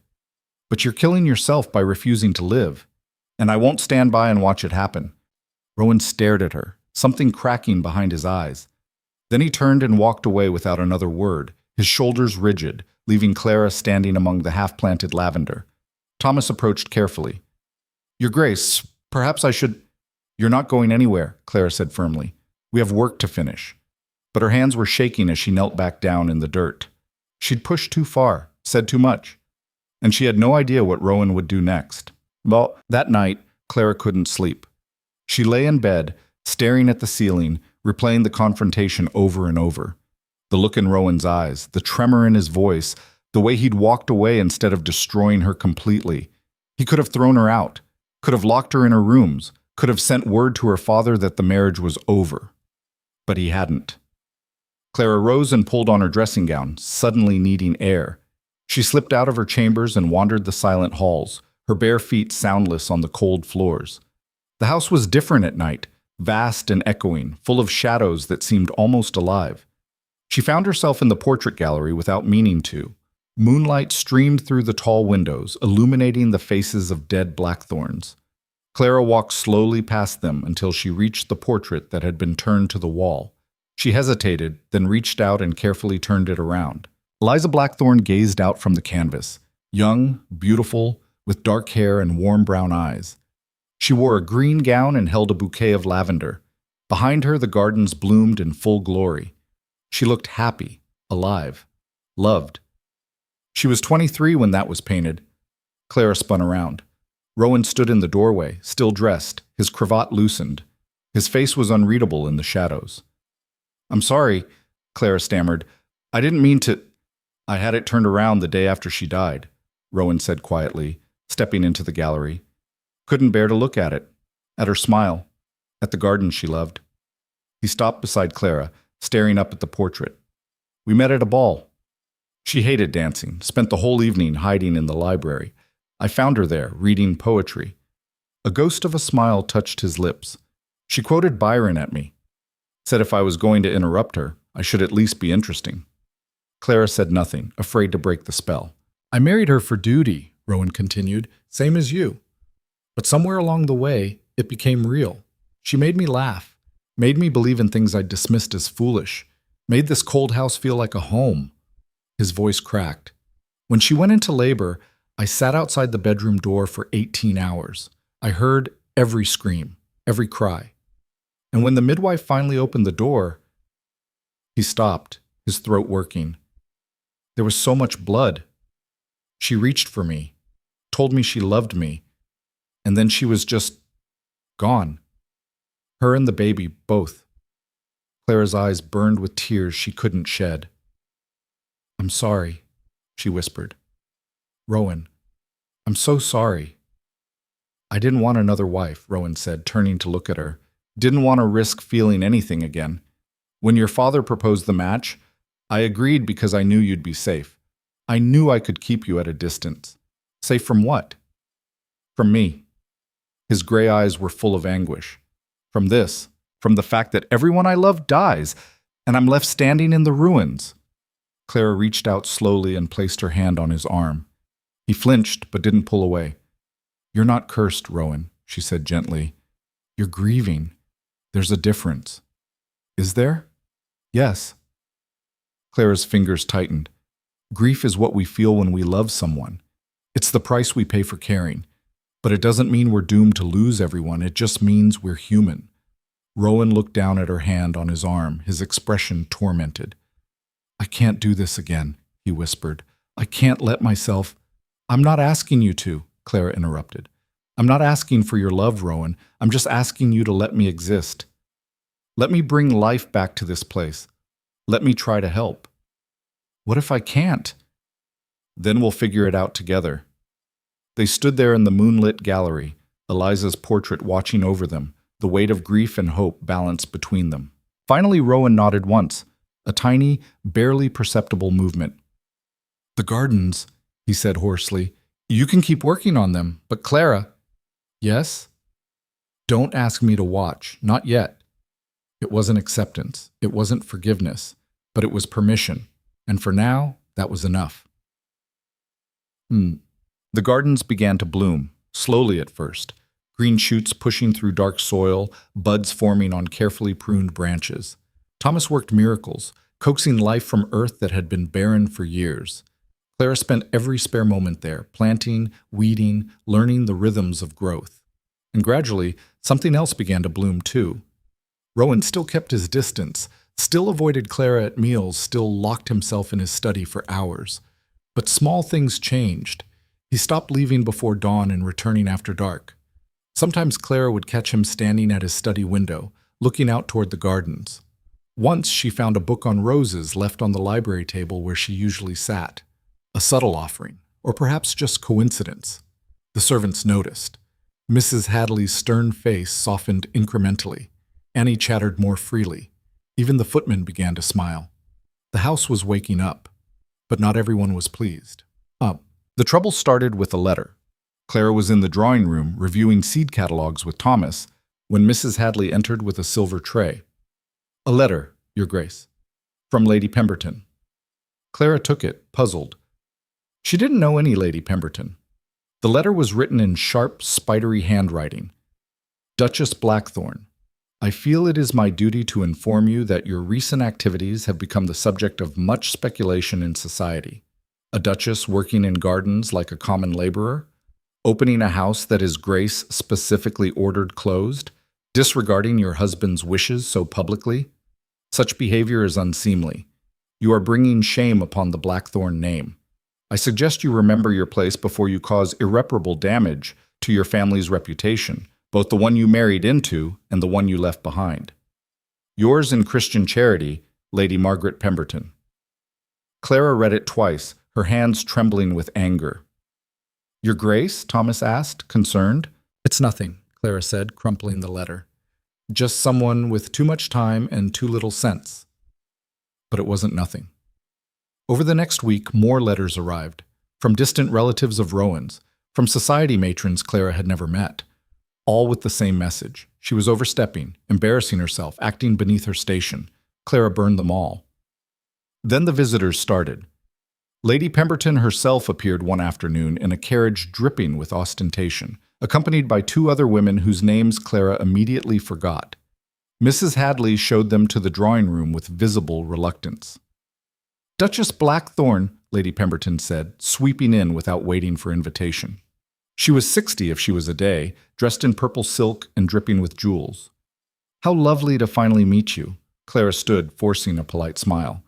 But you're killing yourself by refusing to live. And I won't stand by and watch it happen." Rowan stared at her, something cracking behind his eyes. Then he turned and walked away without another word, his shoulders rigid, leaving Clara standing among the half-planted lavender. Thomas approached carefully. Your Grace, perhaps I should— You're not going anywhere, Clara said firmly. We have work to finish. But her hands were shaking as she knelt back down in the dirt. She'd pushed too far, said too much, and she had no idea what Rowan would do next. Well, that night, Clara couldn't sleep. She lay in bed, staring at the ceiling, replaying the confrontation over and over. The look in Rowan's eyes, the tremor in his voice, the way he'd walked away instead of destroying her completely. He could have thrown her out, could have locked her in her rooms, could have sent word to her father that the marriage was over. But he hadn't. Clara rose and pulled on her dressing gown, suddenly needing air. She slipped out of her chambers and wandered the silent halls, her bare feet soundless on the cold floors. The house was different at night, vast and echoing, full of shadows that seemed almost alive. She found herself in the portrait gallery without meaning to. Moonlight streamed through the tall windows, illuminating the faces of dead blackthorns. Clara walked slowly past them until she reached the portrait that had been turned to the wall. She hesitated, then reached out and carefully turned it around. Eliza Blackthorne gazed out from the canvas, young, beautiful, with dark hair and warm brown eyes. She wore a green gown and held a bouquet of lavender. Behind her, the gardens bloomed in full glory. She looked happy, alive, loved. She was 23 when that was painted. Clara spun around. Rowan stood in the doorway, still dressed, his cravat loosened. His face was unreadable in the shadows. I'm sorry, Clara stammered. I didn't mean to— I had it turned around the day after she died, Rowan said quietly, stepping into the gallery. Couldn't bear to look at it, at her smile, at the garden she loved. He stopped beside Clara, staring up at the portrait. We met at a ball. She hated dancing, spent the whole evening hiding in the library. I found her there, reading poetry. A ghost of a smile touched his lips. She quoted Byron at me. Said if I was going to interrupt her, I should at least be interesting. Clara said nothing, afraid to break the spell. I married her for duty, Rowan continued, same as you. But somewhere along the way, it became real. She made me laugh, made me believe in things I'd dismissed as foolish, made this cold house feel like a home. His voice cracked. When she went into labor, I sat outside the bedroom door for 18 hours. I heard every scream, every cry. And when the midwife finally opened the door, he stopped, his throat working. There was so much blood. She reached for me, told me she loved me, and then she was just gone. Her and the baby, both. Clara's eyes burned with tears she couldn't shed. I'm sorry, she whispered. Rowan, I'm so sorry. I didn't want another wife, Rowan said, turning to look at her. Didn't want to risk feeling anything again. When your father proposed the match, I agreed because I knew you'd be safe. I knew I could keep you at a distance. Safe from what? From me. His gray eyes were full of anguish. From this, from the fact that everyone I love dies, and I'm left standing in the ruins. Clara reached out slowly and placed her hand on his arm. He flinched, but didn't pull away. You're not cursed, Rowan, she said gently. You're grieving. There's a difference. Is there? Yes. Clara's fingers tightened. Grief is what we feel when we love someone. It's the price we pay for caring. But it doesn't mean we're doomed to lose everyone. It just means we're human. Rowan looked down at her hand on his arm, his expression tormented. I can't do this again, he whispered. I can't let myself— I'm not asking you to, Clara interrupted. I'm not asking for your love, Rowan. I'm just asking you to let me exist. Let me bring life back to this place. Let me try to help. What if I can't? Then we'll figure it out together. They stood there in the moonlit gallery, Eliza's portrait watching over them, the weight of grief and hope balanced between them. Finally, Rowan nodded once, a tiny, barely perceptible movement. The gardens, he said hoarsely. You can keep working on them, but Clara— Yes? Don't ask me to watch, not yet. It wasn't acceptance, it wasn't forgiveness, but it was permission, and for now, that was enough. The gardens began to bloom, slowly at first, green shoots pushing through dark soil, buds forming on carefully pruned branches. Thomas worked miracles, coaxing life from earth that had been barren for years. Clara spent every spare moment there, planting, weeding, learning the rhythms of growth. And gradually, something else began to bloom too. Rowan still kept his distance, still avoided Clara at meals, still locked himself in his study for hours. But small things changed. He stopped leaving before dawn and returning after dark. Sometimes Clara would catch him standing at his study window, looking out toward the gardens. Once she found a book on roses left on the library table where she usually sat. A subtle offering, or perhaps just coincidence. The servants noticed. Mrs. Hadley's stern face softened incrementally. Annie chattered more freely. Even the footman began to smile. The house was waking up, but not everyone was pleased. The trouble started with a letter. Clara was in the drawing room reviewing seed catalogs with Thomas when Mrs. Hadley entered with a silver tray. "A letter, Your Grace, from Lady Pemberton." Clara took it, puzzled. She didn't know any Lady Pemberton. The letter was written in sharp, spidery handwriting. "Duchess Blackthorne, I feel it is my duty to inform you that your recent activities have become the subject of much speculation in society. A duchess working in gardens like a common laborer, opening a house that His Grace specifically ordered closed, disregarding your husband's wishes so publicly. Such behavior is unseemly. You are bringing shame upon the Blackthorne name. I suggest you remember your place before you cause irreparable damage to your family's reputation, both the one you married into and the one you left behind. Yours in Christian charity, Lady Margaret Pemberton." Clara read it twice, her hands trembling with anger. "Your Grace?" Thomas asked, concerned. "It's nothing," Clara said, crumpling the letter. "Just someone with too much time and too little sense." But it wasn't nothing. Over the next week, more letters arrived, from distant relatives of Rowan's, from society matrons Clara had never met, all with the same message. She was overstepping, embarrassing herself, acting beneath her station. Clara burned them all. Then the visitors started. Lady Pemberton herself appeared one afternoon in a carriage dripping with ostentation, accompanied by two other women whose names Clara immediately forgot. Mrs. Hadley showed them to the drawing room with visible reluctance. "Duchess Blackthorne," Lady Pemberton said, sweeping in without waiting for invitation. She was 60 if she was a day, dressed in purple silk and dripping with jewels. "How lovely to finally meet you." Clara stood, forcing a polite smile.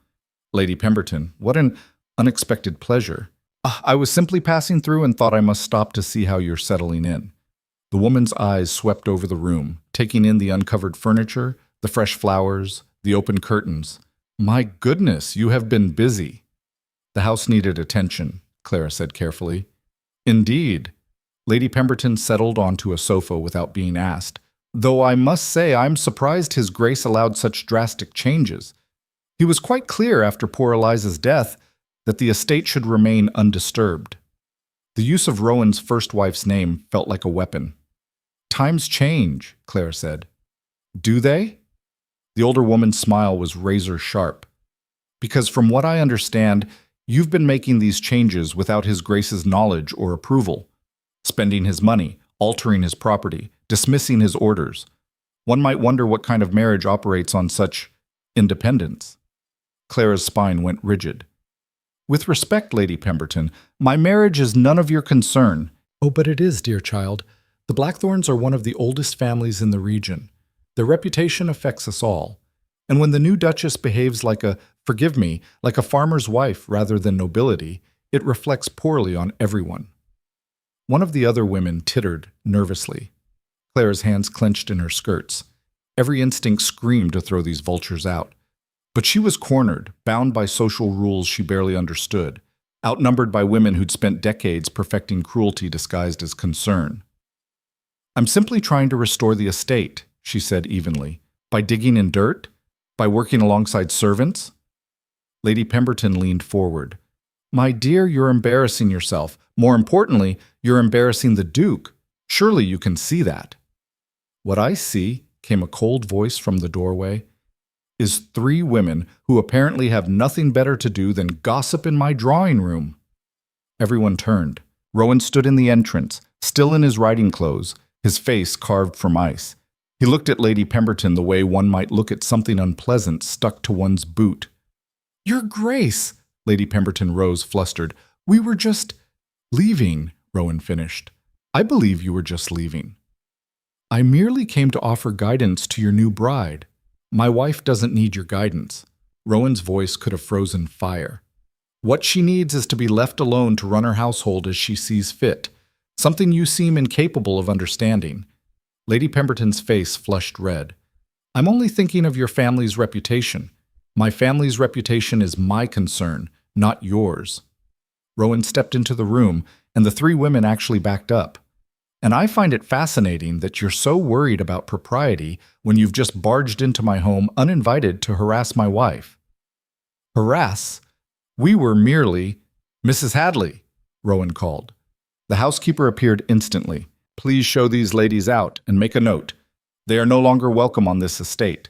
"Lady Pemberton, what an unexpected pleasure. I was simply passing through and thought I must stop to see how you're settling in." The woman's eyes swept over the room, taking in the uncovered furniture, the fresh flowers, the open curtains. "My goodness, you have been busy." "The house needed attention," Clara said carefully. "Indeed." Lady Pemberton settled onto a sofa without being asked, "though I must say I'm surprised His Grace allowed such drastic changes. He was quite clear after poor Eliza's death that the estate should remain undisturbed." The use of Rowan's first wife's name felt like a weapon. "Times change," Clara said. "Do they?" The older woman's smile was razor sharp. "Because from what I understand, you've been making these changes without His Grace's knowledge or approval. Spending his money, altering his property, dismissing his orders. One might wonder what kind of marriage operates on such independence." Clara's spine went rigid. "With respect, Lady Pemberton, my marriage is none of your concern." "Oh, but it is, dear child. The Blackthornes are one of the oldest families in the region. Their reputation affects us all. And when the new Duchess behaves like like a farmer's wife rather than nobility, it reflects poorly on everyone." One of the other women tittered nervously. Clara's hands clenched in her skirts. Every instinct screamed to throw these vultures out. But she was cornered, bound by social rules she barely understood, outnumbered by women who'd spent decades perfecting cruelty disguised as concern. "I'm simply trying to restore the estate," she said evenly. "By digging in dirt? By working alongside servants?" Lady Pemberton leaned forward. "My dear, you're embarrassing yourself. More importantly, you're embarrassing the Duke. Surely you can see that." "What I see," came a cold voice from the doorway, "is 3 women who apparently have nothing better to do than gossip in my drawing room." Everyone turned. Rowan stood in the entrance, still in his riding clothes, his face carved from ice. He looked at Lady Pemberton the way one might look at something unpleasant stuck to one's boot. "Your Grace!" Lady Pemberton rose, flustered. "We were just—" "Leaving," Rowan finished. "I believe you were just leaving. I merely came to offer guidance to your new bride. My wife doesn't need your guidance." Rowan's voice could have frozen fire. "What she needs is to be left alone to run her household as she sees fit, something you seem incapable of understanding." Lady Pemberton's face flushed red. "I'm only thinking of your family's reputation. My family's reputation is my concern, not yours." Rowan stepped into the room, and the three women actually backed up. "And I find it fascinating that you're so worried about propriety when you've just barged into my home uninvited to harass my wife." "Harass? We were merely—" "Mrs. Hadley," Rowan called. The housekeeper appeared instantly. "Please show these ladies out and make a note. They are no longer welcome on this estate."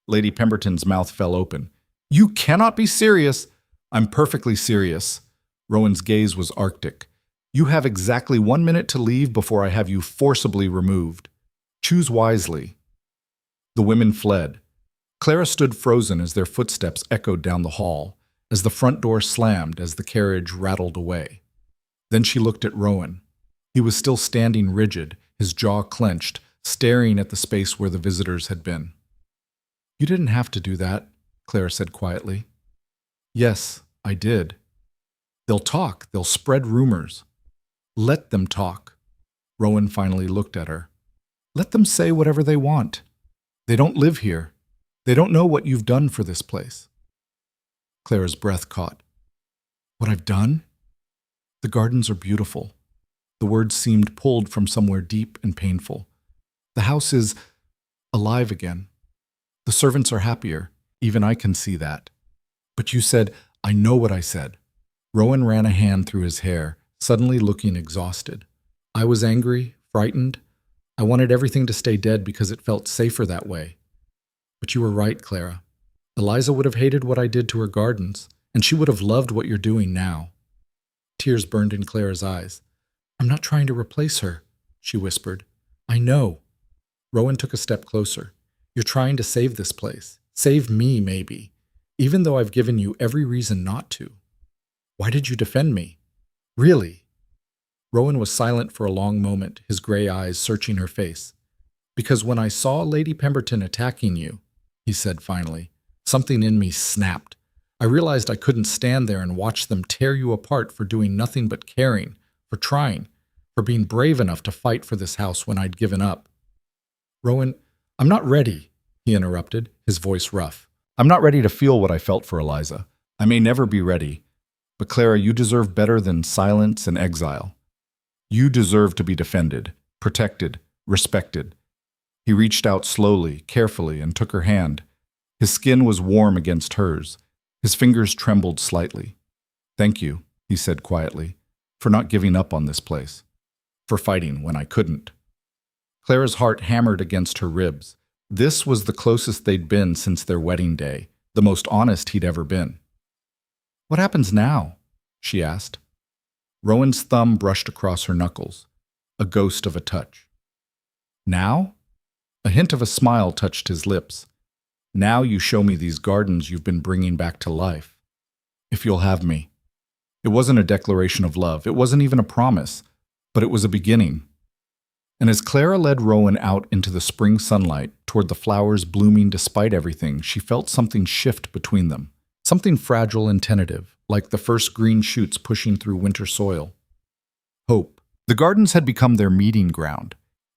Lady Pemberton's mouth fell open. "You cannot be serious." "I'm perfectly serious." Rowan's gaze was arctic. "You have exactly 1 minute to leave before I have you forcibly removed. Choose wisely." The women fled. Clara stood frozen as their footsteps echoed down the hall, as the front door slammed as the carriage rattled away. Then she looked at Rowan. He was still standing rigid, his jaw clenched, staring at the space where the visitors had been. "You didn't have to do that," Clara said quietly. "Yes, I did. They'll talk, they'll spread rumors. Let them talk." Rowan finally looked at her. "Let them say whatever they want. They don't live here. They don't know what you've done for this place." Clara's breath caught. "What I've done? The gardens are beautiful." The words seemed pulled from somewhere deep and painful. "The house is alive again. The servants are happier. Even I can see that." "But you said—" "I know what I said." Rowan ran a hand through his hair, suddenly looking exhausted. "I was angry, frightened. I wanted everything to stay dead because it felt safer that way. But you were right, Clara. Eliza would have hated what I did to her gardens, and she would have loved what you're doing now." Tears burned in Clara's eyes. "I'm not trying to replace her," she whispered. "I know." Rowan took a step closer. "You're trying to save this place. Save me, maybe. Even though I've given you every reason not to. Why did you defend me? Really?" Rowan was silent for a long moment, his gray eyes searching her face. "Because when I saw Lady Pemberton attacking you," he said finally, "something in me snapped. I realized I couldn't stand there and watch them tear you apart for doing nothing but caring, for trying, for being brave enough to fight for this house when I'd given up." "Rowan, I'm not ready," he interrupted, his voice rough. "I'm not ready to feel what I felt for Eliza. I may never be ready. But Clara, you deserve better than silence and exile. You deserve to be defended, protected, respected." He reached out slowly, carefully, and took her hand. His skin was warm against hers. His fingers trembled slightly. "Thank you," he said quietly, "for not giving up on this place. For fighting when I couldn't." Clara's heart hammered against her ribs. This was the closest they'd been since their wedding day, the most honest he'd ever been. "What happens now?" she asked. Rowan's thumb brushed across her knuckles, a ghost of a touch. "Now?" A hint of a smile touched his lips. "Now you show me these gardens you've been bringing back to life. If you'll have me." It wasn't a declaration of love. It wasn't even a promise. But it was a beginning. And as Clara led Rowan out into the spring sunlight, toward the flowers blooming despite everything, she felt something shift between them. Something fragile and tentative, like the first green shoots pushing through winter soil. Hope. The gardens had become their meeting ground.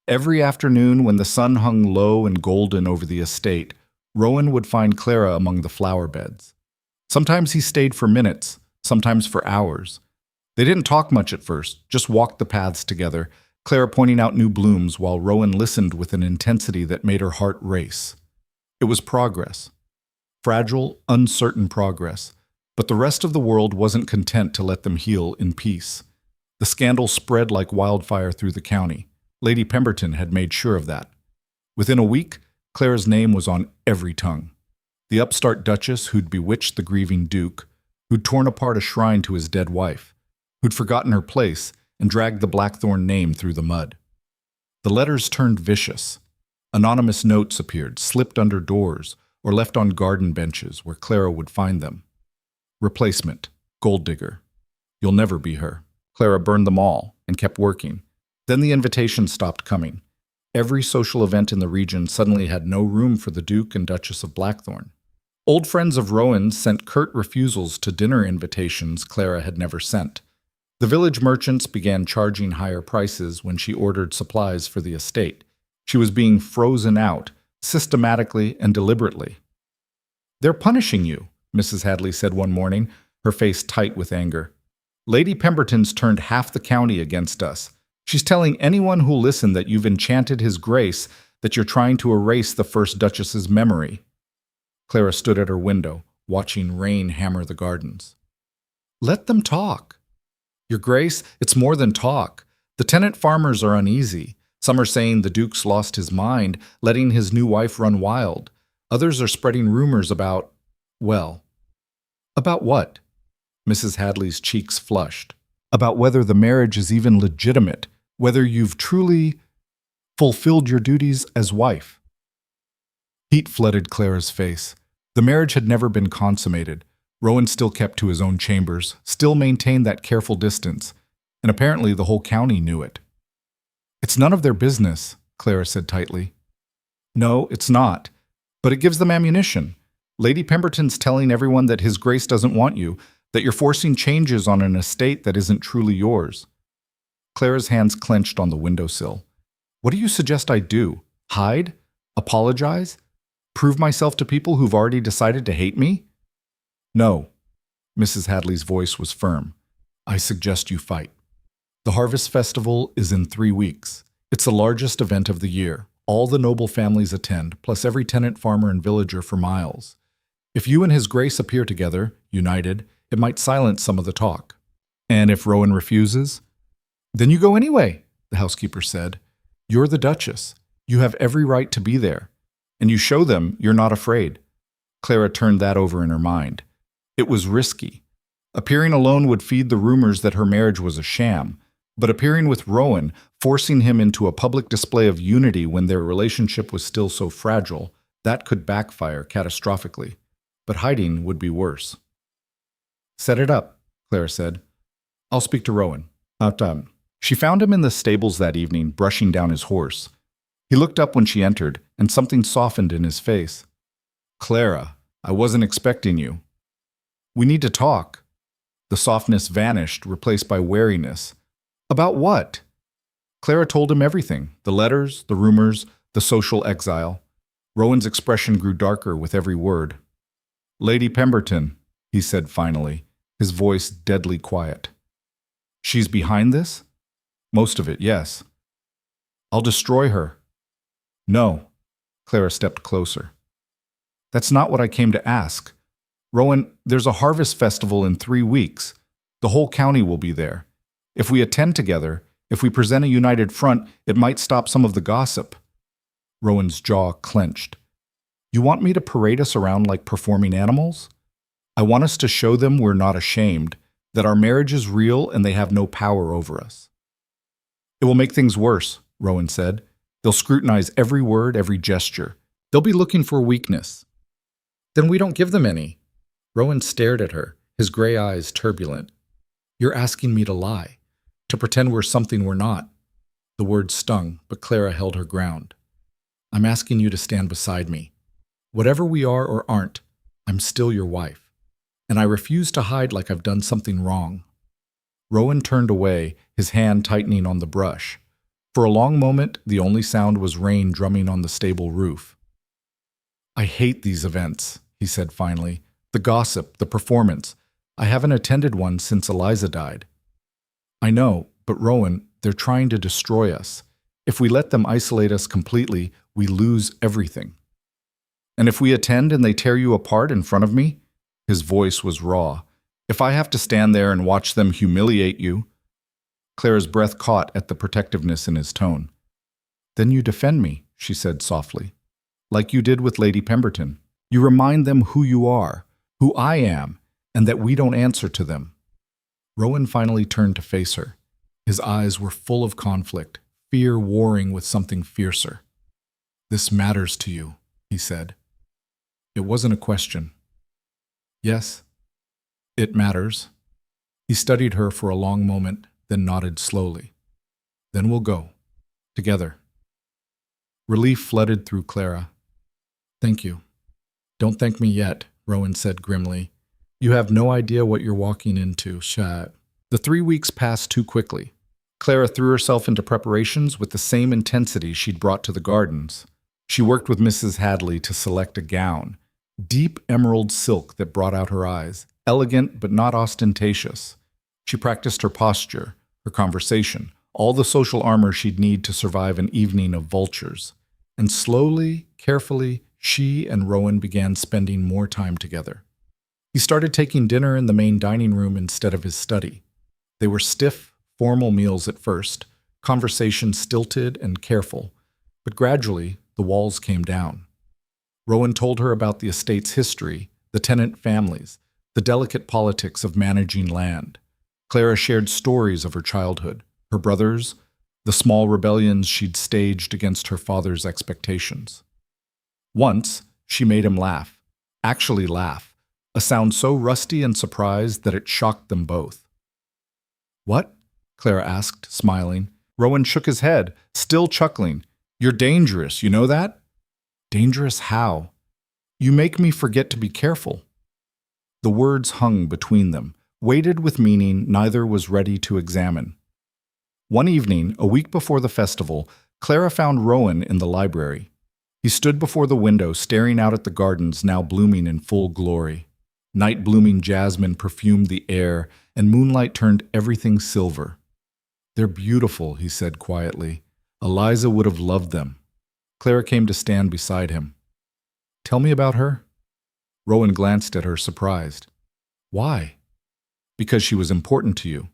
Every afternoon, when the sun hung low and golden over the estate, Rowan would find Clara among the flower beds. Sometimes he stayed for minutes, sometimes for hours. They didn't talk much at first, just walked the paths together, Clara pointing out new blooms while Rowan listened with an intensity that made her heart race. It was progress. Fragile, uncertain progress. But the rest of the world wasn't content to let them heal in peace. The scandal spread like wildfire through the county. Lady Pemberton had made sure of that. Within a week, Clara's name was on every tongue. The upstart duchess who'd bewitched the grieving duke, who'd torn apart a shrine to his dead wife, who'd forgotten her place and dragged the Blackthorn name through the mud. The letters turned vicious. Anonymous notes appeared, slipped under doors, or left on garden benches where Clara would find them. Replacement, gold digger. You'll never be her. Clara burned them all and kept working. Then the invitations stopped coming. Every social event in the region suddenly had no room for the Duke and Duchess of Blackthorn. Old friends of Rowan's sent curt refusals to dinner invitations Clara had never sent. The village merchants began charging higher prices when she ordered supplies for the estate. She was being frozen out, systematically and deliberately. "They're punishing you," Mrs. Hadley said one morning, her face tight with anger. "Lady Pemberton's turned half the county against us. She's telling anyone who'll listen that you've enchanted his grace, that you're trying to erase the first Duchess's memory." Clara stood at her window, watching rain hammer the gardens. "Let them talk." "Your Grace, it's more than talk. The tenant farmers are uneasy. Some are saying the Duke's lost his mind, letting his new wife run wild. Others are spreading rumors about, well, about what?" Mrs. Hadley's cheeks flushed. "About whether the marriage is even legitimate, whether you've truly fulfilled your duties as wife." Heat flooded Clara's face. The marriage had never been consummated. Rowan still kept to his own chambers, still maintained that careful distance, and apparently the whole county knew it. "It's none of their business," Clara said tightly. "No, it's not. But it gives them ammunition. Lady Pemberton's telling everyone that his Grace doesn't want you, that you're forcing changes on an estate that isn't truly yours." Clara's hands clenched on the windowsill. "What do you suggest I do? Hide? Apologize? Prove myself to people who've already decided to hate me?" "No." Mrs. Hadley's voice was firm. "I suggest you fight. The Harvest Festival is in 3 weeks. It's the largest event of the year. All the noble families attend, plus every tenant farmer and villager for miles. If you and his Grace appear together, united, it might silence some of the talk. And if Rowan refuses, then you go anyway," the housekeeper said. "You're the Duchess. You have every right to be there. And you show them you're not afraid." Clara turned that over in her mind. It was risky. Appearing alone would feed the rumors that her marriage was a sham, but appearing with Rowan, forcing him into a public display of unity when their relationship was still so fragile, that could backfire catastrophically. But hiding would be worse. "Set it up," Clara said. "I'll speak to Rowan." She found him in the stables that evening, brushing down his horse. He looked up when she entered, and something softened in his face. "Clara, I wasn't expecting you." "We need to talk." The softness vanished, replaced by wariness. "About what?" Clara told him everything, the letters, the rumors, the social exile. Rowan's expression grew darker with every word. "Lady Pemberton," he said finally, his voice deadly quiet. "She's behind this?" "Most of it, yes." "I'll destroy her." "No." Clara stepped closer. "That's not what I came to ask. Rowan, there's a harvest festival in 3 weeks. The whole county will be there. If we attend together, if we present a united front, it might stop some of the gossip." Rowan's jaw clenched. "You want me to parade us around like performing animals? I want us to show them we're not ashamed, that our marriage is real and they have no power over us." "It will make things worse," Rowan said. "They'll scrutinize every word, every gesture. They'll be looking for weakness." "Then we don't give them any." Rowan stared at her, his gray eyes turbulent. "You're asking me to lie, to pretend we're something we're not." The words stung, but Clara held her ground. "I'm asking you to stand beside me. Whatever we are or aren't, I'm still your wife. And I refuse to hide like I've done something wrong." Rowan turned away, his hand tightening on the brush. For a long moment, the only sound was rain drumming on the stable roof. "I hate these events," he said finally. "The gossip, the performance. I haven't attended one since Eliza died." "I know, but Rowan, they're trying to destroy us. If we let them isolate us completely, we lose everything." "And if we attend and they tear you apart in front of me?" His voice was raw. "If I have to stand there and watch them humiliate you?" Clara's breath caught at the protectiveness in his tone. "Then you defend me," she said softly. "Like you did with Lady Pemberton. You remind them who you are, who I am, and that we don't answer to them." Rowan finally turned to face her. His eyes were full of conflict, fear warring with something fiercer. "This matters to you," he said. It wasn't a question. "Yes, it matters." He studied her for a long moment, then nodded slowly. "Then we'll go. Together." Relief flooded through Clara. "Thank you." "Don't thank me yet," Rowan said grimly. "You have no idea what you're walking into, Shat." The 3 weeks passed too quickly. Clara threw herself into preparations with the same intensity she'd brought to the gardens. She worked with Mrs. Hadley to select a gown, deep emerald silk that brought out her eyes, elegant but not ostentatious. She practiced her posture, her conversation, all the social armor she'd need to survive an evening of vultures. And slowly, carefully, she and Rowan began spending more time together. He started taking dinner in the main dining room instead of his study. They were stiff, formal meals at first, conversation stilted and careful, but gradually the walls came down. Rowan told her about the estate's history, the tenant families, the delicate politics of managing land. Clara shared stories of her childhood, her brothers, the small rebellions she'd staged against her father's expectations. Once, she made him laugh, actually laugh, a sound so rusty and surprised that it shocked them both. "What?" Clara asked, smiling. Rowan shook his head, still chuckling. "You're dangerous, you know that?" "Dangerous how?" "You make me forget to be careful." The words hung between them, weighted with meaning neither was ready to examine. One evening, a week before the festival, Clara found Rowan in the library. He stood before the window, staring out at the gardens now blooming in full glory. Night-blooming jasmine perfumed the air, and moonlight turned everything silver. "They're beautiful," he said quietly. "Eliza would have loved them." Clara came to stand beside him. "Tell me about her." Rowan glanced at her, surprised. "Why?" "Because she was important to you.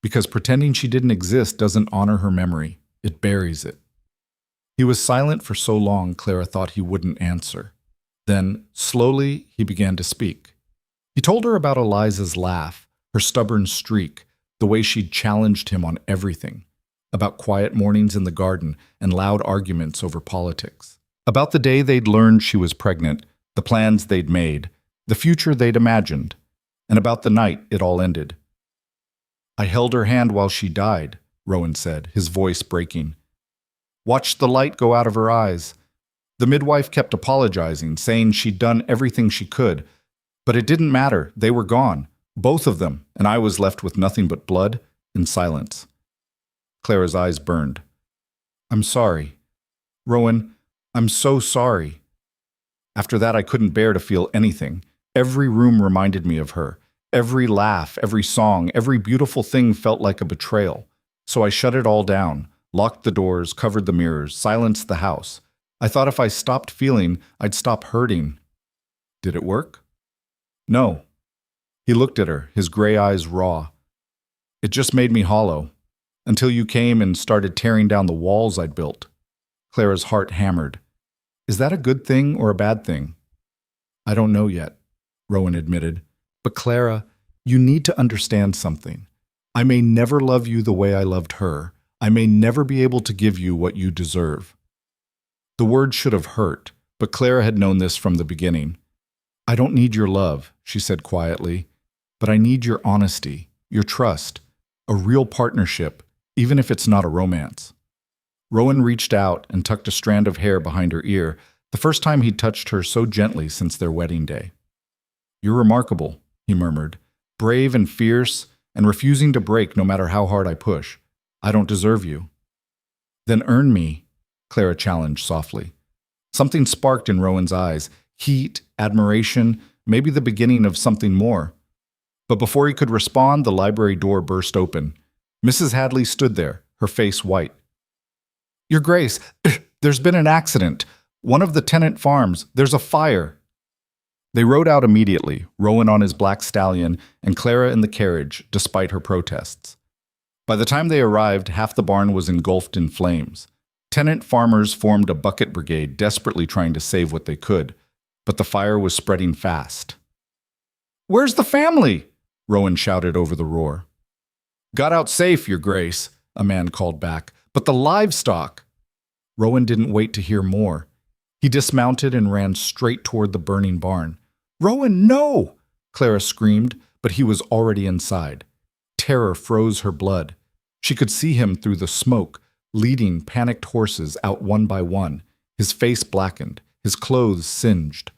Because pretending she didn't exist doesn't honor her memory. It buries it." He was silent for so long Clara thought he wouldn't answer. Then, slowly, he began to speak. He told her about Eliza's laugh, her stubborn streak, the way she'd challenged him on everything, about quiet mornings in the garden and loud arguments over politics, about the day they'd learned she was pregnant, the plans they'd made, the future they'd imagined, and about the night it all ended. "I held her hand while she died," Rowan said, his voice breaking. "Watched the light go out of her eyes. The midwife kept apologizing, saying she'd done everything she could. But it didn't matter. They were gone, both of them, and I was left with nothing but blood and silence." Clara's eyes burned. "I'm sorry. Rowan, I'm so sorry." After that, I couldn't bear to feel anything. Every room reminded me of her. Every laugh, every song, every beautiful thing felt like a betrayal. So I shut it all down, locked the doors, covered the mirrors, silenced the house. I thought if I stopped feeling, I'd stop hurting. Did it work? No. He looked at her, his gray eyes raw. It just made me hollow, until you came and started tearing down the walls I'd built. Clara's heart hammered. Is that a good thing or a bad thing? I don't know yet, Rowan admitted. But Clara, you need to understand something. I may never love you the way I loved her. I may never be able to give you what you deserve. The word should have hurt, but Clara had known this from the beginning. I don't need your love, she said quietly, but I need your honesty, your trust, a real partnership, even if it's not a romance. Rowan reached out and tucked a strand of hair behind her ear, the first time he'd touched her so gently since their wedding day. You're remarkable, he murmured, brave and fierce, and refusing to break no matter how hard I push. I don't deserve you. Then earn me, Clara challenged softly. Something sparked in Rowan's eyes, heat, admiration, maybe the beginning of something more. But before he could respond, the library door burst open. Mrs. Hadley stood there, her face white. Your Grace, there's been an accident. One of the tenant farms. There's a fire. They rode out immediately, Rowan on his black stallion and Clara in the carriage, despite her protests. By the time they arrived, half the barn was engulfed in flames. Tenant farmers formed a bucket brigade, desperately trying to save what they could, but the fire was spreading fast. Where's the family? Rowan shouted over the roar. Got out safe, Your Grace, a man called back. But the livestock! Rowan didn't wait to hear more. He dismounted and ran straight toward the burning barn. "Rowan, no!" Clara screamed, but he was already inside. Terror froze her blood. She could see him through the smoke, leading panicked horses out one by one, his face blackened, his clothes singed.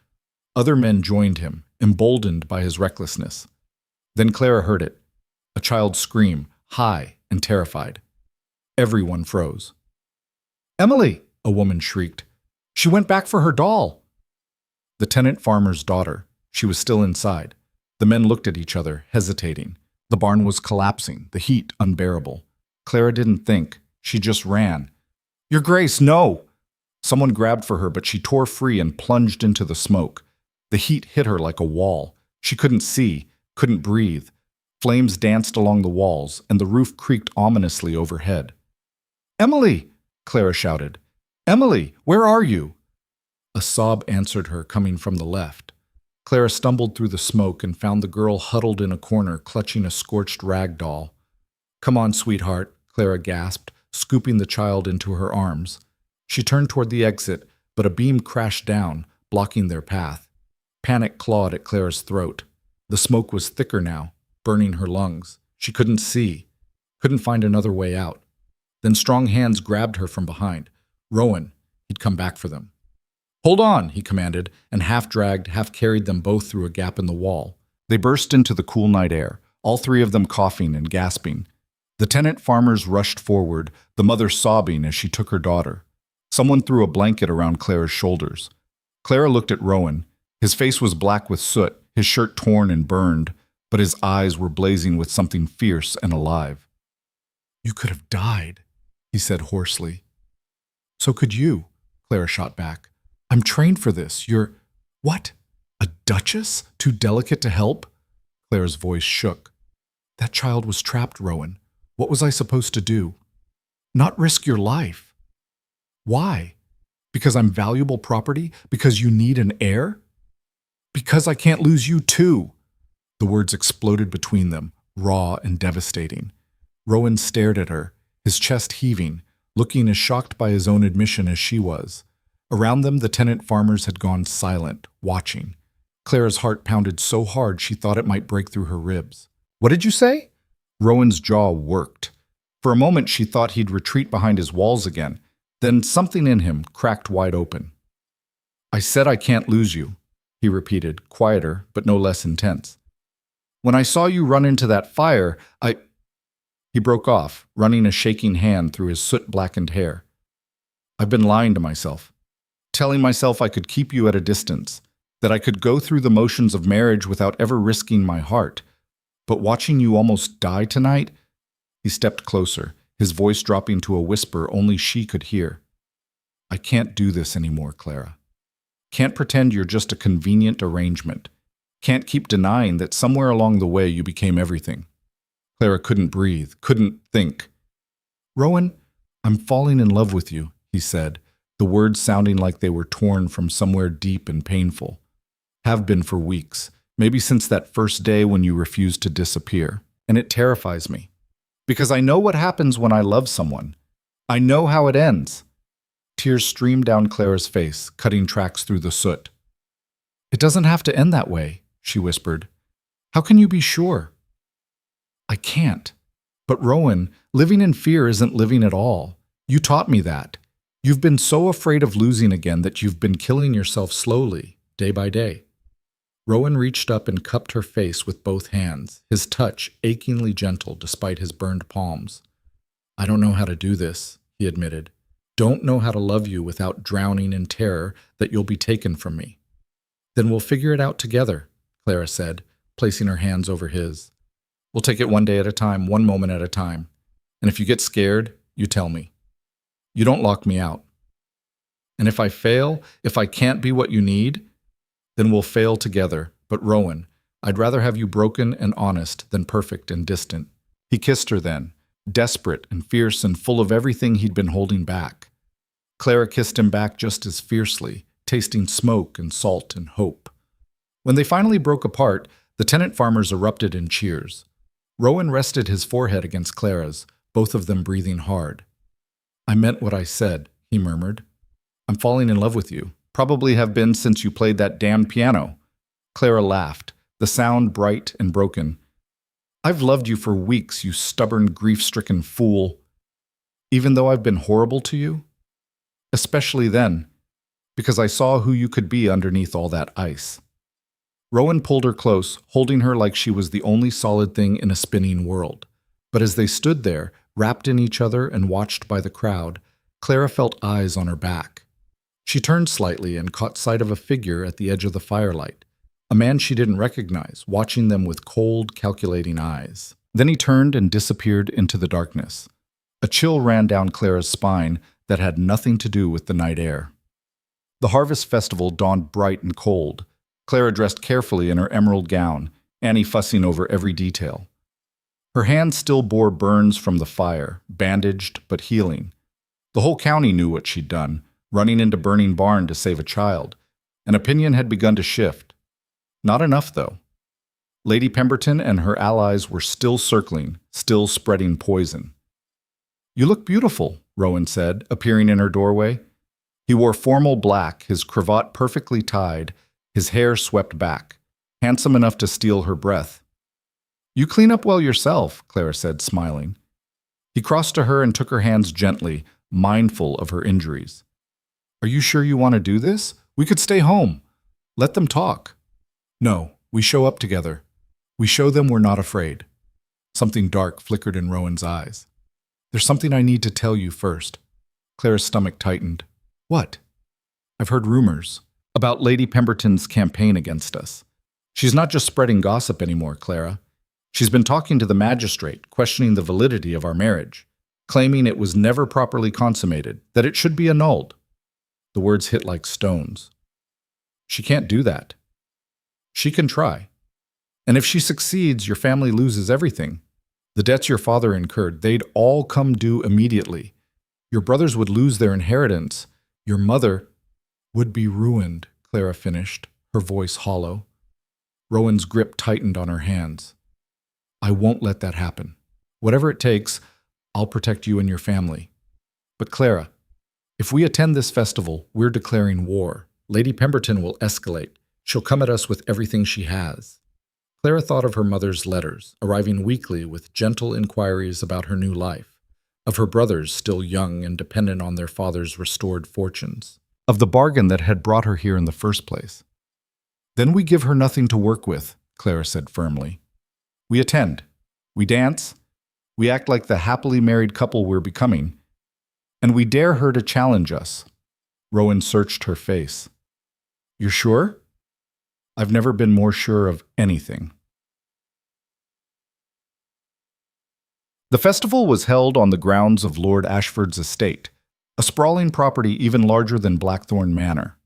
Other men joined him, emboldened by his recklessness. Then Clara heard it, a child's scream, high and terrified. Everyone froze. "Emily!" a woman shrieked. "She went back for her doll." The tenant farmer's daughter. She was still inside. The men looked at each other, hesitating. The barn was collapsing, the heat unbearable. Clara didn't think. She just ran. "Your Grace, no!" Someone grabbed for her, but she tore free and plunged into the smoke. The heat hit her like a wall. She couldn't see, couldn't breathe. Flames danced along the walls, and the roof creaked ominously overhead. "Emily!" Clara shouted. "Emily, where are you?" A sob answered her, coming from the left. Clara stumbled through the smoke and found the girl huddled in a corner, clutching a scorched rag doll. "Come on, sweetheart," Clara gasped, scooping the child into her arms. She turned toward the exit, but a beam crashed down, blocking their path. Panic clawed at Clara's throat. The smoke was thicker now, burning her lungs. She couldn't see, couldn't find another way out. Then strong hands grabbed her from behind. Rowan, he'd come back for them. "Hold on," he commanded, and half-dragged, half-carried them both through a gap in the wall. They burst into the cool night air, all three of them coughing and gasping. The tenant farmers rushed forward, the mother sobbing as she took her daughter. Someone threw a blanket around Clara's shoulders. Clara looked at Rowan. His face was black with soot, his shirt torn and burned, but his eyes were blazing with something fierce and alive. "You could have died," he said hoarsely. "So could you," Clara shot back. "I'm trained for this. You're... What? A duchess? Too delicate to help?" Clara's voice shook. "That child was trapped, Rowan. What was I supposed to do? Not risk your life. Why? Because I'm valuable property? Because you need an heir? Because I can't lose you too." The words exploded between them, raw and devastating. Rowan stared at her, his chest heaving, looking as shocked by his own admission as she was. Around them, the tenant farmers had gone silent, watching. Clara's heart pounded so hard she thought it might break through her ribs. "What did you say?" Rowan's jaw worked. For a moment, she thought he'd retreat behind his walls again. Then something in him cracked wide open. "I said I can't lose you," he repeated, quieter but no less intense. "When I saw you run into that fire, He broke off, running a shaking hand through his soot-blackened hair. "I've been lying to myself, telling myself I could keep you at a distance, that I could go through the motions of marriage without ever risking my heart. But watching you almost die tonight..." He stepped closer, his voice dropping to a whisper only she could hear. "I can't do this anymore, Clara. Can't pretend you're just a convenient arrangement. Can't keep denying that somewhere along the way you became everything." Clara couldn't breathe, couldn't think. "Rowan, I'm falling in love with you," he said, the words sounding like they were torn from somewhere deep and painful. "Have been for weeks, maybe since that first day when you refused to disappear. And it terrifies me. Because I know what happens when I love someone. I know how it ends." Tears streamed down Clara's face, cutting tracks through the soot. "It doesn't have to end that way," she whispered. "How can you be sure?" "I can't. But Rowan, living in fear isn't living at all. You taught me that. You've been so afraid of losing again that you've been killing yourself slowly, day by day." Rowan reached up and cupped her face with both hands, his touch achingly gentle despite his burned palms. "I don't know how to do this," he admitted. "Don't know how to love you without drowning in terror that you'll be taken from me." "Then we'll figure it out together," Clara said, placing her hands over his. "We'll take it one day at a time, one moment at a time. And if you get scared, you tell me. You don't lock me out. And if I fail, if I can't be what you need, then we'll fail together. But Rowan, I'd rather have you broken and honest than perfect and distant." He kissed her then, desperate and fierce and full of everything he'd been holding back. Clara kissed him back just as fiercely, tasting smoke and salt and hope. When they finally broke apart, the tenant farmers erupted in cheers. Rowan rested his forehead against Clara's, both of them breathing hard. "I meant what I said," he murmured. "I'm falling in love with you, Probably have been since you played that damned piano. Clara laughed, the sound bright and broken. I've loved you for weeks, you stubborn, grief-stricken fool. Even though I've been horrible to you? Especially then, because I saw who you could be underneath all that ice. Rowan pulled her close, holding her like she was the only solid thing in a spinning world. But as they stood there, wrapped in each other and watched by the crowd, Clara felt eyes on her back. She turned slightly and caught sight of a figure at the edge of the firelight, a man she didn't recognize, watching them with cold, calculating eyes. Then he turned and disappeared into the darkness. A chill ran down Clara's spine that had nothing to do with the night air. The harvest festival dawned bright and cold. Clara dressed carefully in her emerald gown, Annie fussing over every detail. Her hand still bore burns from the fire, bandaged but healing. The whole county knew what she'd done, running into burning barn to save a child. An opinion had begun to shift. Not enough, though. Lady Pemberton and her allies were still circling, still spreading poison. "You look beautiful," Rowan said, appearing in her doorway. He wore formal black, his cravat perfectly tied, his hair swept back, handsome enough to steal her breath. "You clean up well yourself," Clara said, smiling. He crossed to her and took her hands gently, mindful of her injuries. "Are you sure you want to do this? We could stay home. Let them talk." "No, we show up together. We show them we're not afraid." Something dark flickered in Rowan's eyes. "There's something I need to tell you first." Clara's stomach tightened. "What?" "I've heard rumors about Lady Pemberton's campaign against us. She's not just spreading gossip anymore, Clara. She's been talking to the magistrate, questioning the validity of our marriage, claiming it was never properly consummated, that it should be annulled." The words hit like stones. "She can't do that." "She can try. And if she succeeds, your family loses everything. The debts your father incurred, they'd all come due immediately. Your brothers would lose their inheritance. Your mother would be ruined," Clara finished, her voice hollow. Rowan's grip tightened on her hands. "I won't let that happen. Whatever it takes, I'll protect you and your family. But Clara, if we attend this festival, we're declaring war. Lady Pemberton will escalate. She'll come at us with everything she has." Clara thought of her mother's letters, arriving weekly with gentle inquiries about her new life, of her brothers still young and dependent on their father's restored fortunes, of the bargain that had brought her here in the first place. "Then we give her nothing to work with," Clara said firmly. "We attend. We dance. We act like the happily married couple we're becoming. And we dare her to challenge us." Rowan searched her face. "You're sure?" "I've never been more sure of anything." The festival was held on the grounds of Lord Ashford's estate, a sprawling property even larger than Blackthorn Manor.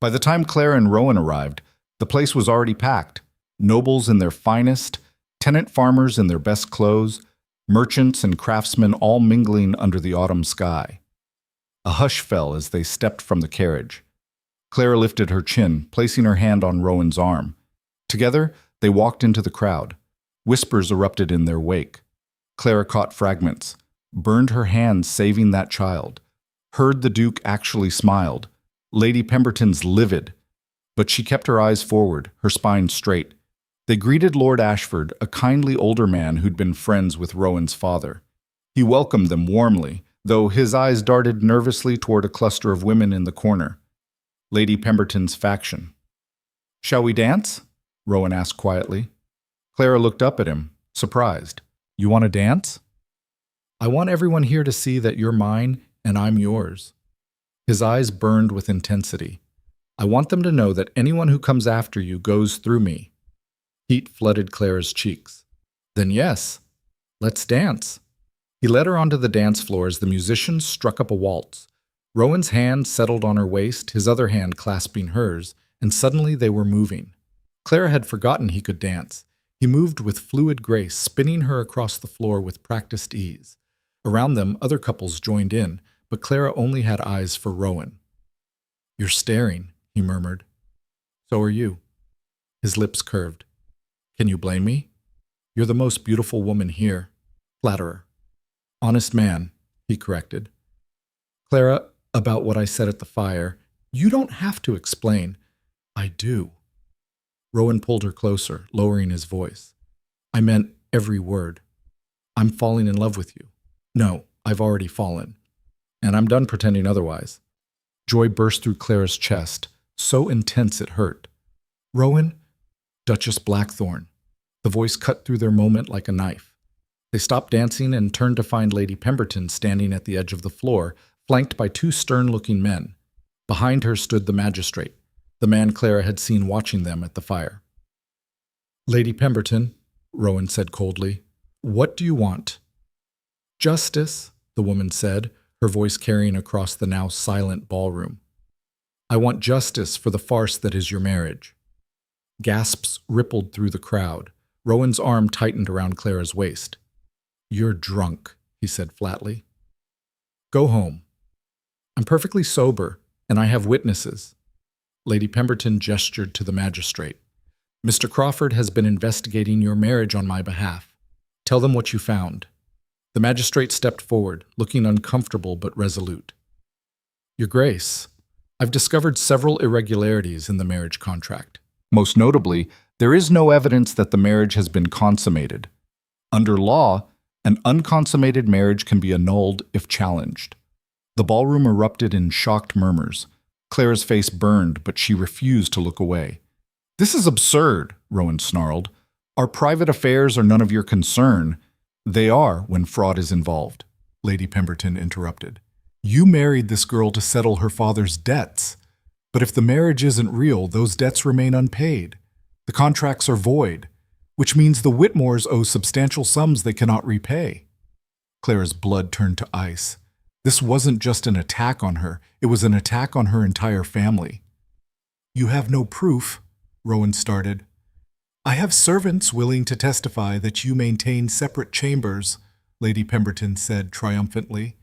By the time Clara and Rowan arrived, the place was already packed. Nobles in their finest, tenant farmers in their best clothes, merchants and craftsmen all mingling under the autumn sky. A hush fell as they stepped from the carriage. Clara lifted her chin, placing her hand on Rowan's arm. Together, they walked into the crowd. Whispers erupted in their wake. Clara caught fragments, burned her hand saving that child, heard the Duke actually smiled. Lady Pemberton's livid, but she kept her eyes forward, her spine straight. They greeted Lord Ashford, a kindly older man who'd been friends with Rowan's father. He welcomed them warmly, though his eyes darted nervously toward a cluster of women in the corner. Lady Pemberton's faction. "Shall we dance?" Rowan asked quietly. Clara looked up at him, surprised. "You want to dance?" "I want everyone here to see that you're mine and I'm yours." His eyes burned with intensity. "I want them to know that anyone who comes after you goes through me." Heat flooded Clara's cheeks. "Then yes, let's dance." He led her onto the dance floor as the musicians struck up a waltz. Rowan's hand settled on her waist, his other hand clasping hers, and suddenly they were moving. Clara had forgotten he could dance. He moved with fluid grace, spinning her across the floor with practiced ease. Around them, other couples joined in, but Clara only had eyes for Rowan. "You're staring," he murmured. "So are you." His lips curved. "Can you blame me? You're the most beautiful woman here." Flatterer. "Honest man," he corrected. "Clara, about what I said at the fire, You don't have to explain. I do. Rowan pulled her closer, lowering his voice. I meant every word. I'm falling in love with you. No, I've already fallen. And I'm done pretending otherwise. Joy burst through Clara's chest, so intense it hurt. Rowan, Duchess Blackthorn. The voice cut through their moment like a knife. They stopped dancing and turned to find Lady Pemberton standing at the edge of the floor, flanked by two stern-looking men. Behind her stood the magistrate, the man Clara had seen watching them at the fire. Lady Pemberton, Rowan said coldly, what do you want? Justice, the woman said, her voice carrying across the now silent ballroom. I want justice for the farce that is your marriage. Gasps rippled through the crowd. Rowan's arm tightened around Clara's waist. You're drunk, he said flatly. Go home. I'm perfectly sober, and I have witnesses. Lady Pemberton gestured to the magistrate. Mr. Crawford has been investigating your marriage on my behalf. Tell them what you found. The magistrate stepped forward, looking uncomfortable but resolute. Your Grace, I've discovered several irregularities in the marriage contract. Most notably, there is no evidence that the marriage has been consummated. Under law, an unconsummated marriage can be annulled if challenged. The ballroom erupted in shocked murmurs. Clara's face burned, but she refused to look away. This is absurd, Rowan snarled. Our private affairs are none of your concern. They are when fraud is involved, Lady Pemberton interrupted. You married this girl to settle her father's debts. But if the marriage isn't real, those debts remain unpaid. The contracts are void, which means the Whitmores owe substantial sums they cannot repay. Clara's blood turned to ice. This wasn't just an attack on her, it was an attack on her entire family. You have no proof, Rowan started. I have servants willing to testify that you maintain separate chambers, Lady Pemberton said triumphantly.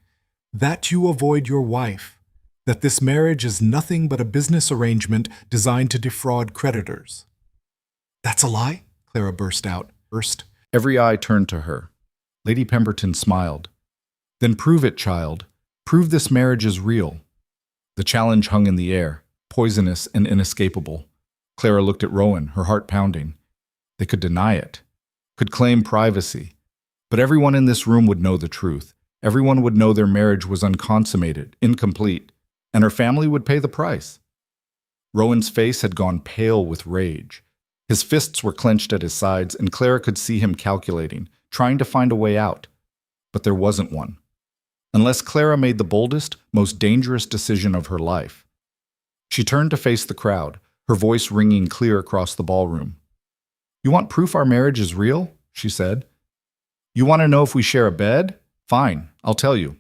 That you avoid your wife. That this marriage is nothing but a business arrangement designed to defraud creditors. That's a lie? Clara burst out. Every eye turned to her. Lady Pemberton smiled. Then prove it, child. Prove this marriage is real. The challenge hung in the air, poisonous and inescapable. Clara looked at Rowan, her heart pounding. They could deny it, could claim privacy, but everyone in this room would know the truth. Everyone would know their marriage was unconsummated, incomplete, and her family would pay the price. Rowan's face had gone pale with rage. His fists were clenched at his sides, and Clara could see him calculating, trying to find a way out. But there wasn't one. Unless Clara made the boldest, most dangerous decision of her life. She turned to face the crowd, her voice ringing clear across the ballroom. You want proof our marriage is real? She said. You want to know if we share a bed? Fine, I'll tell you.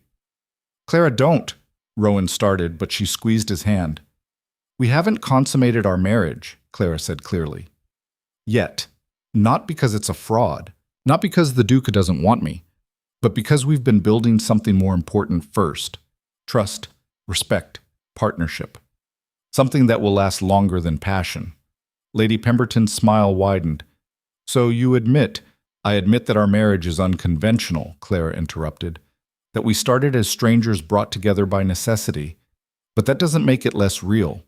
Clara, don't, Rowan started, but she squeezed his hand. We haven't consummated our marriage, Clara said clearly. Yet. Not because it's a fraud, not because the Duke doesn't want me, but because we've been building something more important first. Trust, respect, partnership. Something that will last longer than passion. Lady Pemberton's smile widened. So you admit, I admit that our marriage is unconventional, Clara interrupted. That we started as strangers brought together by necessity. But that doesn't make it less real.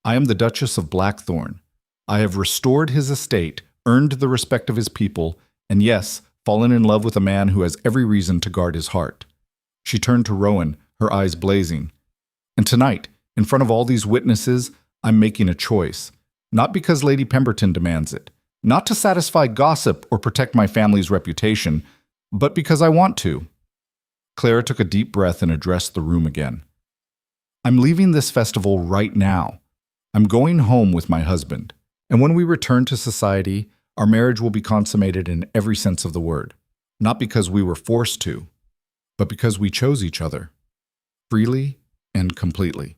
I am the Duchess of Blackthorn. I have restored his estate, earned the respect of his people, and yes, fallen in love with a man who has every reason to guard his heart. She turned to Rowan, her eyes blazing. And tonight, in front of all these witnesses, I'm making a choice. Not because Lady Pemberton demands it. Not to satisfy gossip or protect my family's reputation, but because I want to. Clara took a deep breath and addressed the room again. I'm leaving this festival right now. I'm going home with my husband. And when we return to society, our marriage will be consummated in every sense of the word. Not because we were forced to, but because we chose each other. Freely and completely.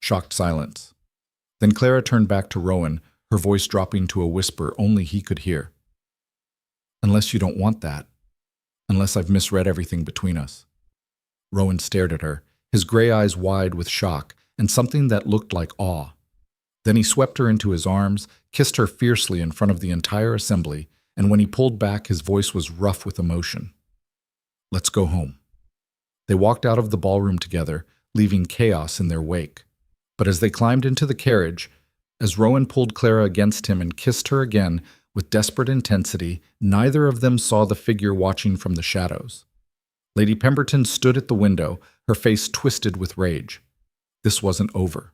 Shocked silence. Then Clara turned back to Rowan, her voice dropping to a whisper only he could hear. Unless you don't want that. Unless I've misread everything between us. Rowan stared at her, his gray eyes wide with shock and something that looked like awe. Then he swept her into his arms, kissed her fiercely in front of the entire assembly, and when he pulled back, his voice was rough with emotion. Let's go home. They walked out of the ballroom together, leaving chaos in their wake. But as they climbed into the carriage, as Rowan pulled Clara against him and kissed her again with desperate intensity, neither of them saw the figure watching from the shadows. Lady Pemberton stood at the window, her face twisted with rage. This wasn't over.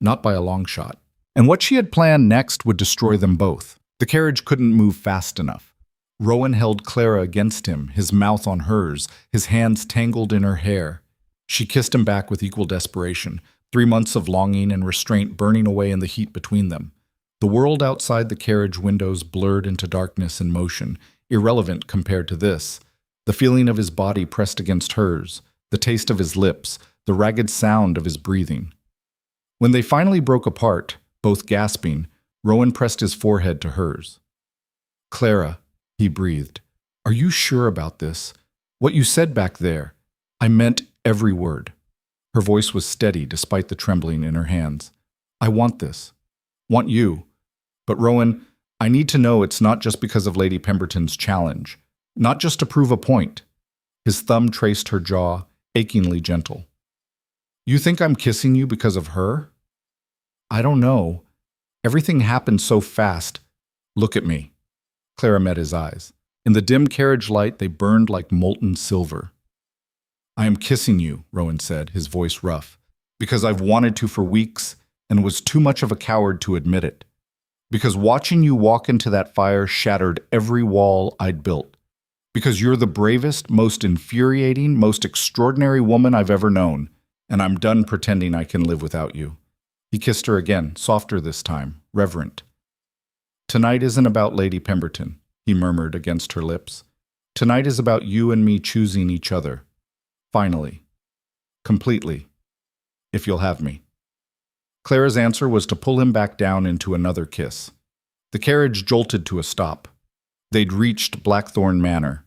Not by a long shot. And what she had planned next would destroy them both. The carriage couldn't move fast enough. Rowan held Clara against him, his mouth on hers, his hands tangled in her hair. She kissed him back with equal desperation, 3 months of longing and restraint burning away in the heat between them. The world outside the carriage windows blurred into darkness and motion, irrelevant compared to this. The feeling of his body pressed against hers, the taste of his lips, the ragged sound of his breathing. When they finally broke apart, both gasping, Rowan pressed his forehead to hers. "Clara," he breathed, "are you sure about this? What you said back there, I meant every word." Her voice was steady despite the trembling in her hands. "I want this. Want you. But Rowan, I need to know it's not just because of Lady Pemberton's challenge. Not just to prove a point." His thumb traced her jaw, achingly gentle. "You think I'm kissing you because of her?" "I don't know. Everything happened so fast. Look at me." Clara met his eyes. In the dim carriage light, they burned like molten silver. "I am kissing you," Rowan said, his voice rough, "because I've wanted to for weeks and was too much of a coward to admit it. Because watching you walk into that fire shattered every wall I'd built. Because you're the bravest, most infuriating, most extraordinary woman I've ever known, and I'm done pretending I can live without you." He kissed her again, softer this time, reverent. "Tonight isn't about Lady Pemberton," he murmured against her lips. "Tonight is about you and me choosing each other. Finally. Completely. If you'll have me." Clara's answer was to pull him back down into another kiss. The carriage jolted to a stop. They'd reached Blackthorn Manor.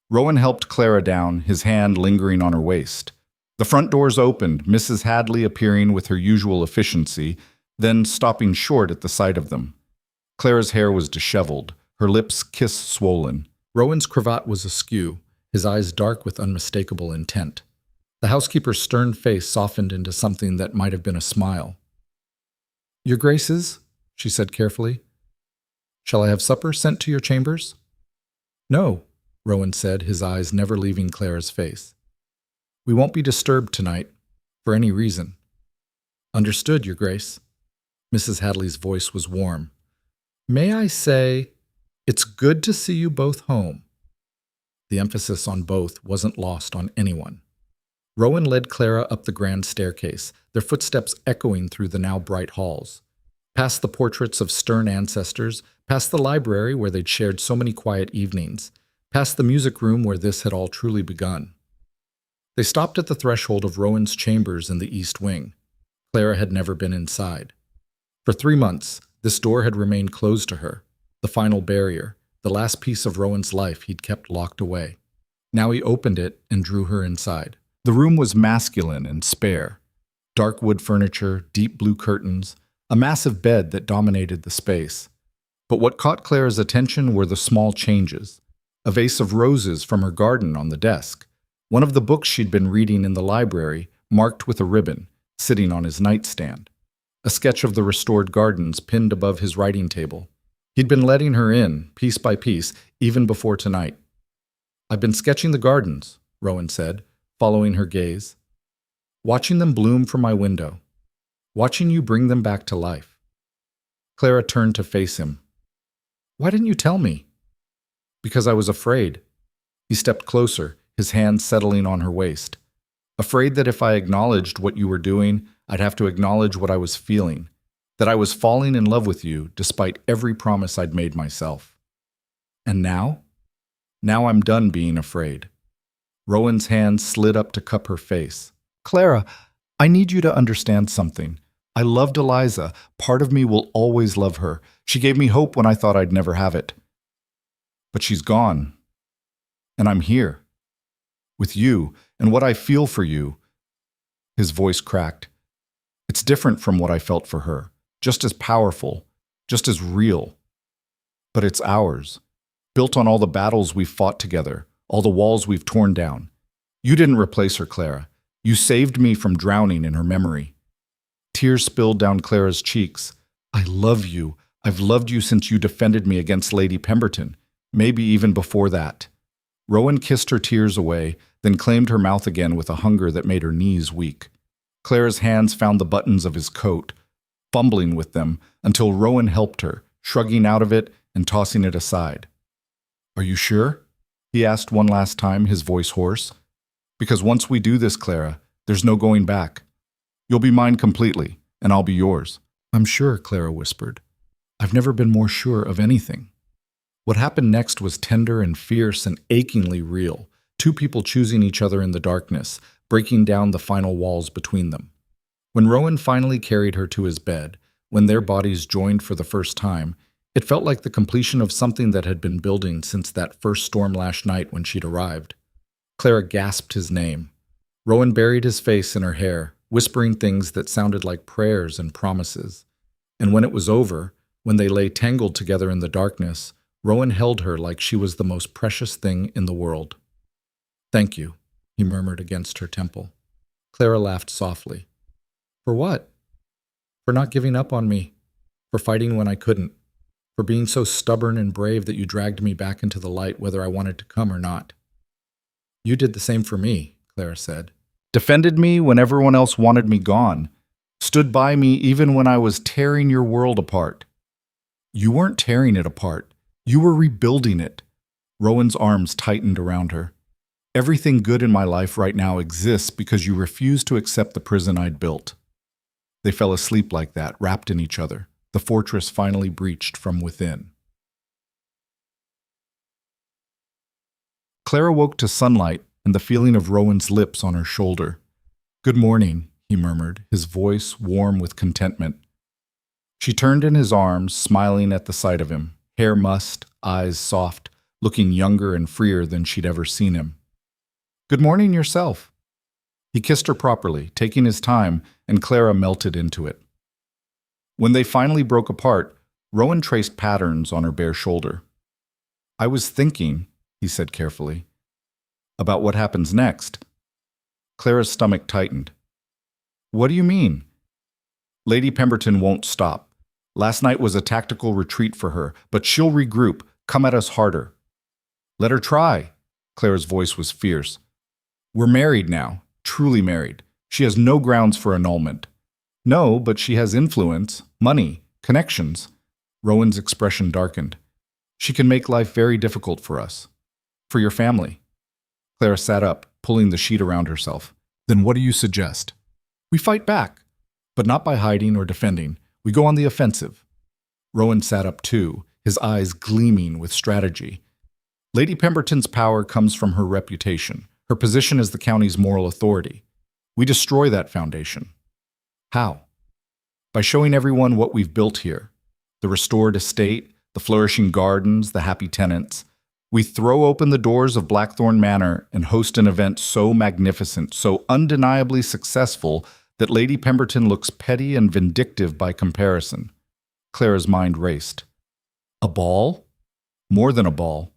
Rowan helped Clara down, his hand lingering on her waist. The front doors opened, Mrs. Hadley appearing with her usual efficiency, then stopping short at the sight of them. Clara's hair was disheveled, her lips kiss-swollen. Rowan's cravat was askew, his eyes dark with unmistakable intent. The housekeeper's stern face softened into something that might have been a smile. "Your Graces," she said carefully, "shall I have supper sent to your chambers?" "No," Rowan said, his eyes never leaving Clara's face. "We won't be disturbed tonight, for any reason." "Understood, Your Grace." Mrs. Hadley's voice was warm. "May I say, it's good to see you both home." The emphasis on both wasn't lost on anyone. Rowan led Clara up the grand staircase, their footsteps echoing through the now bright halls. Past the portraits of stern ancestors, past the library where they'd shared so many quiet evenings, past the music room where this had all truly begun. They stopped at the threshold of Rowan's chambers in the East Wing. Clara had never been inside. For 3 months, this door had remained closed to her, the final barrier, the last piece of Rowan's life he'd kept locked away. Now he opened it and drew her inside. The room was masculine and spare. Dark wood furniture, deep blue curtains, a massive bed that dominated the space. But what caught Clara's attention were the small changes. A vase of roses from her garden on the desk. One of the books she'd been reading in the library, marked with a ribbon, sitting on his nightstand. A sketch of the restored gardens pinned above his writing table. He'd been letting her in, piece by piece, even before tonight. "I've been sketching the gardens," Rowan said, following her gaze. "Watching them bloom from my window. Watching you bring them back to life." Clara turned to face him. "Why didn't you tell me?" "Because I was afraid." He stepped closer, his hand settling on her waist. "Afraid that if I acknowledged what you were doing, I'd have to acknowledge what I was feeling. That I was falling in love with you despite every promise I'd made myself. And now? Now I'm done being afraid." Rowan's hand slid up to cup her face. "Clara, I need you to understand something. I loved Eliza. Part of me will always love her. She gave me hope when I thought I'd never have it. But she's gone. And I'm here. With you, and what I feel for you." His voice cracked. "It's different from what I felt for her. Just as powerful. Just as real. But it's ours. Built on all the battles we've fought together. All the walls we've torn down. You didn't replace her, Clara. You saved me from drowning in her memory. Tears spilled down Clara's cheeks. I love you. I've loved you since you defended me against Lady Pemberton, maybe even before that. Rowan kissed her tears away, then claimed her mouth again with a hunger that made her knees weak. Clara's hands found the buttons of his coat, fumbling with them until Rowan helped her, shrugging out of it and tossing it aside. Are you sure? He asked one last time, his voice hoarse. Because once we do this, Clara, there's no going back. You'll be mine completely, and I'll be yours. I'm sure, Clara whispered. I've never been more sure of anything. What happened next was tender and fierce and achingly real, two people choosing each other in the darkness, breaking down the final walls between them. When Rowan finally carried her to his bed, when their bodies joined for the first time, it felt like the completion of something that had been building since that first storm last night when she'd arrived. Clara gasped his name. Rowan buried his face in her hair, whispering things that sounded like prayers and promises. And when it was over, when they lay tangled together in the darkness, Rowan held her like she was the most precious thing in the world. Thank you, he murmured against her temple. Clara laughed softly. For what? For not giving up on me, for fighting when I couldn't, for being so stubborn and brave that you dragged me back into the light whether I wanted to come or not. You did the same for me, Clara said. Defended me when everyone else wanted me gone. Stood by me even when I was tearing your world apart. You weren't tearing it apart. You were rebuilding it. Rowan's arms tightened around her. Everything good in my life right now exists because you refused to accept the prison I'd built. They fell asleep like that, wrapped in each other. The fortress finally breached from within. Clara woke to sunlight and the feeling of Rowan's lips on her shoulder. Good morning, he murmured, his voice warm with contentment. She turned in his arms, smiling at the sight of him, hair mussed, eyes soft, looking younger and freer than she'd ever seen him. Good morning yourself. He kissed her properly, taking his time, and Clara melted into it. When they finally broke apart, Rowan traced patterns on her bare shoulder. I was thinking, he said carefully, about what happens next. Clara's stomach tightened. What do you mean? Lady Pemberton won't stop. Last night was a tactical retreat for her, but she'll regroup, come at us harder. Let her try. Clara's voice was fierce. We're married now, truly married. She has no grounds for annulment. No, but she has influence, money, connections. Rowan's expression darkened. She can make life very difficult for us. For your family. Clara sat up, pulling the sheet around herself. Then what do you suggest? We fight back, but not by hiding or defending. We go on the offensive. Rowan sat up too, his eyes gleaming with strategy. Lady Pemberton's power comes from her reputation, her position as the county's moral authority. We destroy that foundation. How? By showing everyone what we've built here. The restored estate, the flourishing gardens, the happy tenants. We throw open the doors of Blackthorn Manor and host an event so magnificent, so undeniably successful, that Lady Pemberton looks petty and vindictive by comparison. Clara's mind raced. A ball? More than a ball.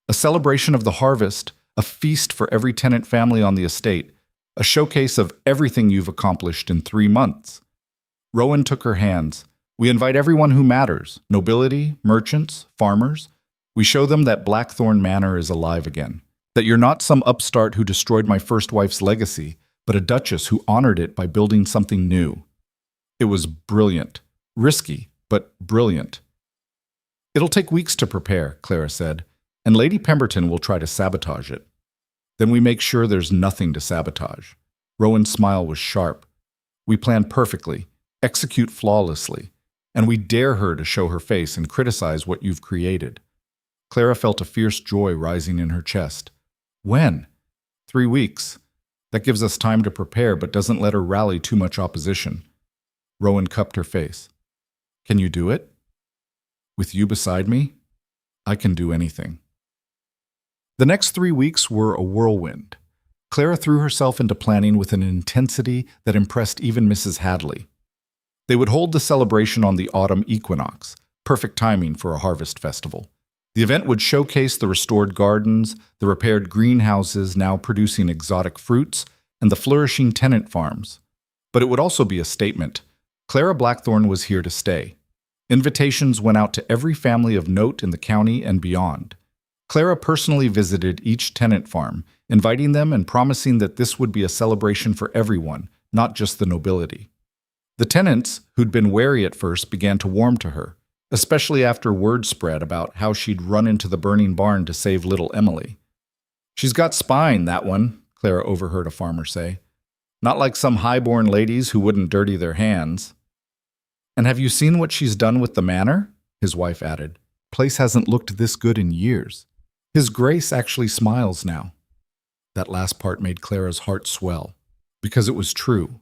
A celebration of the harvest, a feast for every tenant family on the estate, a showcase of everything you've accomplished in 3 months. Rowan took her hands. We invite everyone who matters, nobility, merchants, farmers. We show them that Blackthorn Manor is alive again, that you're not some upstart who destroyed my first wife's legacy, but a duchess who honored it by building something new. It was brilliant, risky, but brilliant. It'll take weeks to prepare, Clara said, and Lady Pemberton will try to sabotage it. Then we make sure there's nothing to sabotage. Rowan's smile was sharp. We plan perfectly, execute flawlessly, and we dare her to show her face and criticize what you've created. Clara felt a fierce joy rising in her chest. When? 3 weeks. That gives us time to prepare, but doesn't let her rally too much opposition. Rowan cupped her face. Can you do it? With you beside me? I can do anything. The next 3 weeks were a whirlwind. Clara threw herself into planning with an intensity that impressed even Mrs. Hadley. They would hold the celebration on the autumn equinox, perfect timing for a harvest festival. The event would showcase the restored gardens, the repaired greenhouses now producing exotic fruits, and the flourishing tenant farms. But it would also be a statement, Clara Blackthorne was here to stay. Invitations went out to every family of note in the county and beyond. Clara personally visited each tenant farm, inviting them and promising that this would be a celebration for everyone, not just the nobility. The tenants, who'd been wary at first, began to warm to her, especially after word spread about how she'd run into the burning barn to save little Emily. "She's got spine, that one," Clara overheard a farmer say. "Not like some high-born ladies who wouldn't dirty their hands." "And have you seen what she's done with the manor?" his wife added. "Place hasn't looked this good in years. His Grace actually smiles now." That last part made Clara's heart swell, because it was true.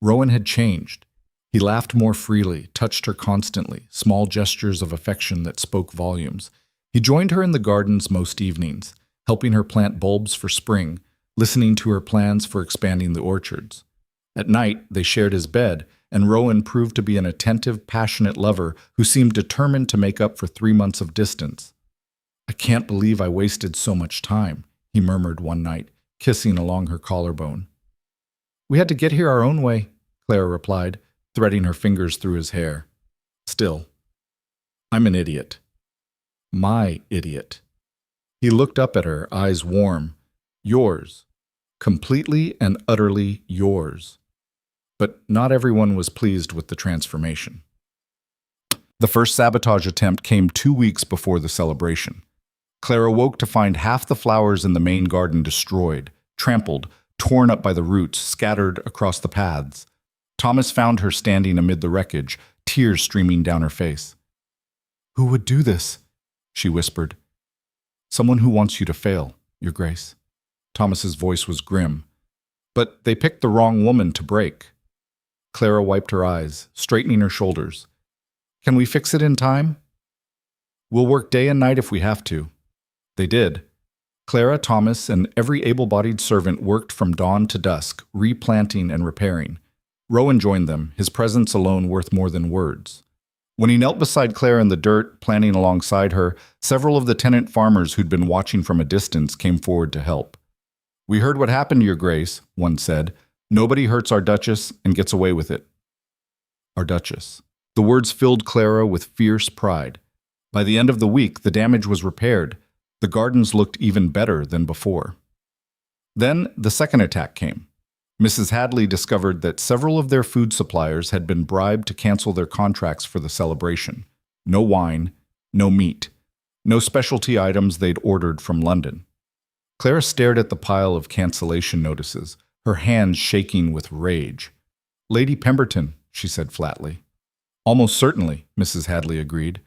Rowan had changed. He laughed more freely, touched her constantly, small gestures of affection that spoke volumes. He joined her in the gardens most evenings, helping her plant bulbs for spring, listening to her plans for expanding the orchards. At night, they shared his bed, and Rowan proved to be an attentive, passionate lover who seemed determined to make up for 3 months of distance. "I can't believe I wasted so much time," he murmured one night, kissing along her collarbone. "We had to get here our own way," Clara replied, threading her fingers through his hair. "Still, I'm an idiot. My idiot." He looked up at her, eyes warm. "Yours. Completely and utterly yours." But not everyone was pleased with the transformation. The first sabotage attempt came 2 weeks before the celebration. Clara woke to find half the flowers in the main garden destroyed, trampled, torn up by the roots, scattered across the paths. Thomas found her standing amid the wreckage, tears streaming down her face. "Who would do this?" she whispered. "Someone who wants you to fail, Your Grace." Thomas's voice was grim. "But they picked the wrong woman to break." Clara wiped her eyes, straightening her shoulders. "Can we fix it in time?" "We'll work day and night if we have to." They did. Clara, Thomas, and every able-bodied servant worked from dawn to dusk, replanting and repairing. Rowan joined them, his presence alone worth more than words. When he knelt beside Clara in the dirt, planting alongside her, several of the tenant farmers who'd been watching from a distance came forward to help. "We heard what happened, Your Grace," one said. "Nobody hurts our Duchess and gets away with it." Our Duchess. The words filled Clara with fierce pride. By the end of the week, the damage was repaired. The gardens looked even better than before. Then the second attack came. Mrs. Hadley discovered that several of their food suppliers had been bribed to cancel their contracts for the celebration. No wine, no meat, no specialty items they'd ordered from London. Clara stared at the pile of cancellation notices, her hands shaking with rage. "Lady Pemberton," she said flatly. "Almost certainly," Mrs. Hadley agreed.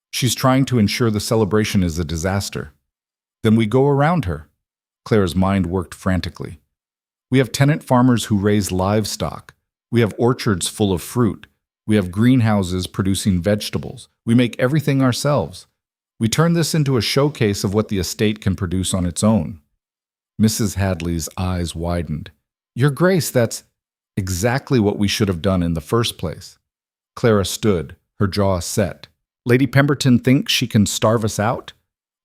"She's trying to ensure the celebration is a disaster." "Then we go around her." Clara's mind worked frantically. "We have tenant farmers who raise livestock. We have orchards full of fruit. We have greenhouses producing vegetables. We make everything ourselves. We turn this into a showcase of what the estate can produce on its own." Mrs. Hadley's eyes widened. "Your Grace, that's exactly what we should have done in the first place." Clara stood, her jaw set. "Lady Pemberton thinks she can starve us out?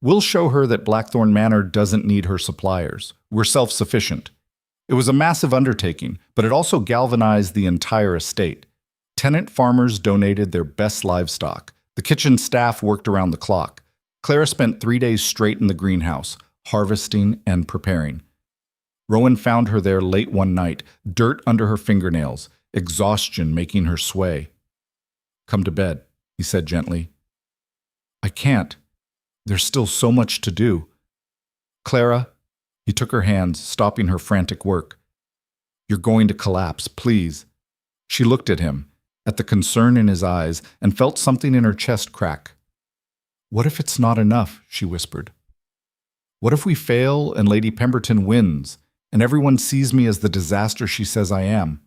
We'll show her that Blackthorne Manor doesn't need her suppliers. We're self-sufficient." It was a massive undertaking, but it also galvanized the entire estate. Tenant farmers donated their best livestock. The kitchen staff worked around the clock. Clara spent 3 days straight in the greenhouse, harvesting and preparing. Rowan found her there late one night, dirt under her fingernails, exhaustion making her sway. "Come to bed," he said gently. "I can't. There's still so much to do." "Clara," he took her hands, stopping her frantic work. "You're going to collapse, please." She looked at him, at the concern in his eyes, and felt something in her chest crack. "What if it's not enough?" she whispered. "What if we fail and Lady Pemberton wins, and everyone sees me as the disaster she says I am?"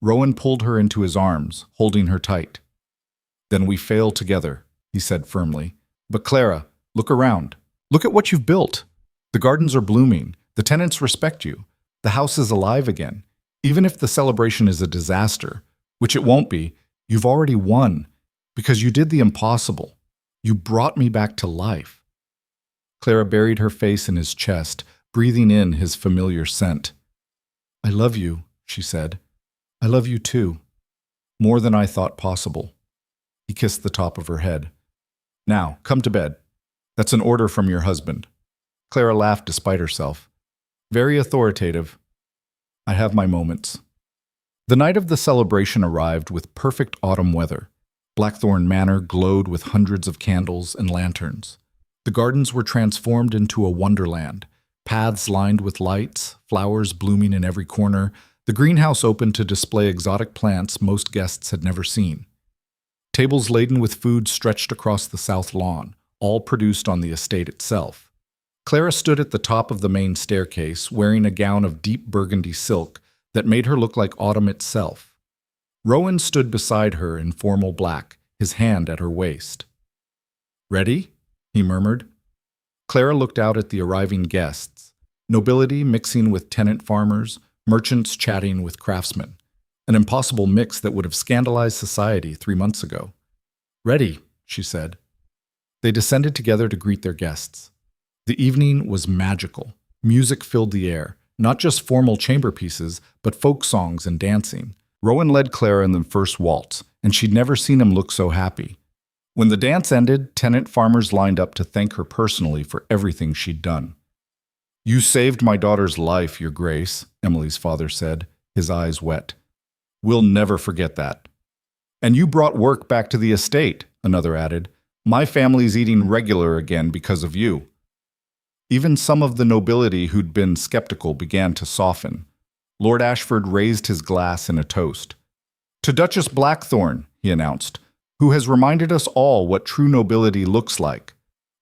Rowan pulled her into his arms, holding her tight. "Then we fail together," he said firmly. "But Clara, look around. Look at what you've built. The gardens are blooming. The tenants respect you. The house is alive again. Even if the celebration is a disaster, which it won't be, you've already won, because you did the impossible. You brought me back to life." Clara buried her face in his chest, breathing in his familiar scent. "I love you," she said. "I love you too." More than I thought possible. He kissed the top of her head. Now, come to bed. That's an order from your husband. Clara laughed despite herself. Very authoritative. I have my moments. The night of the celebration arrived with perfect autumn weather. Blackthorn Manor glowed with hundreds of candles and lanterns. The gardens were transformed into a wonderland, paths lined with lights, flowers blooming in every corner, the greenhouse open to display exotic plants most guests had never seen. Tables laden with food stretched across the south lawn, all produced on the estate itself. Clara stood at the top of the main staircase, wearing a gown of deep burgundy silk that made her look like autumn itself. Rowan stood beside her in formal black, his hand at her waist. Ready? He murmured. Clara looked out at the arriving guests, nobility mixing with tenant farmers, merchants chatting with craftsmen, an impossible mix that would have scandalized society 3 months ago. Ready, she said. They descended together to greet their guests. The evening was magical. Music filled the air, not just formal chamber pieces, but folk songs and dancing. Rowan led Clara in the first waltz, and she'd never seen him look so happy. When the dance ended, tenant farmers lined up to thank her personally for everything she'd done. You saved my daughter's life, Your Grace, Emily's father said, his eyes wet. We'll never forget that. And you brought work back to the estate, another added. My family's eating regular again because of you. Even some of the nobility who'd been skeptical began to soften. Lord Ashford raised his glass in a toast. To Duchess Blackthorn, he announced, who has reminded us all what true nobility looks like,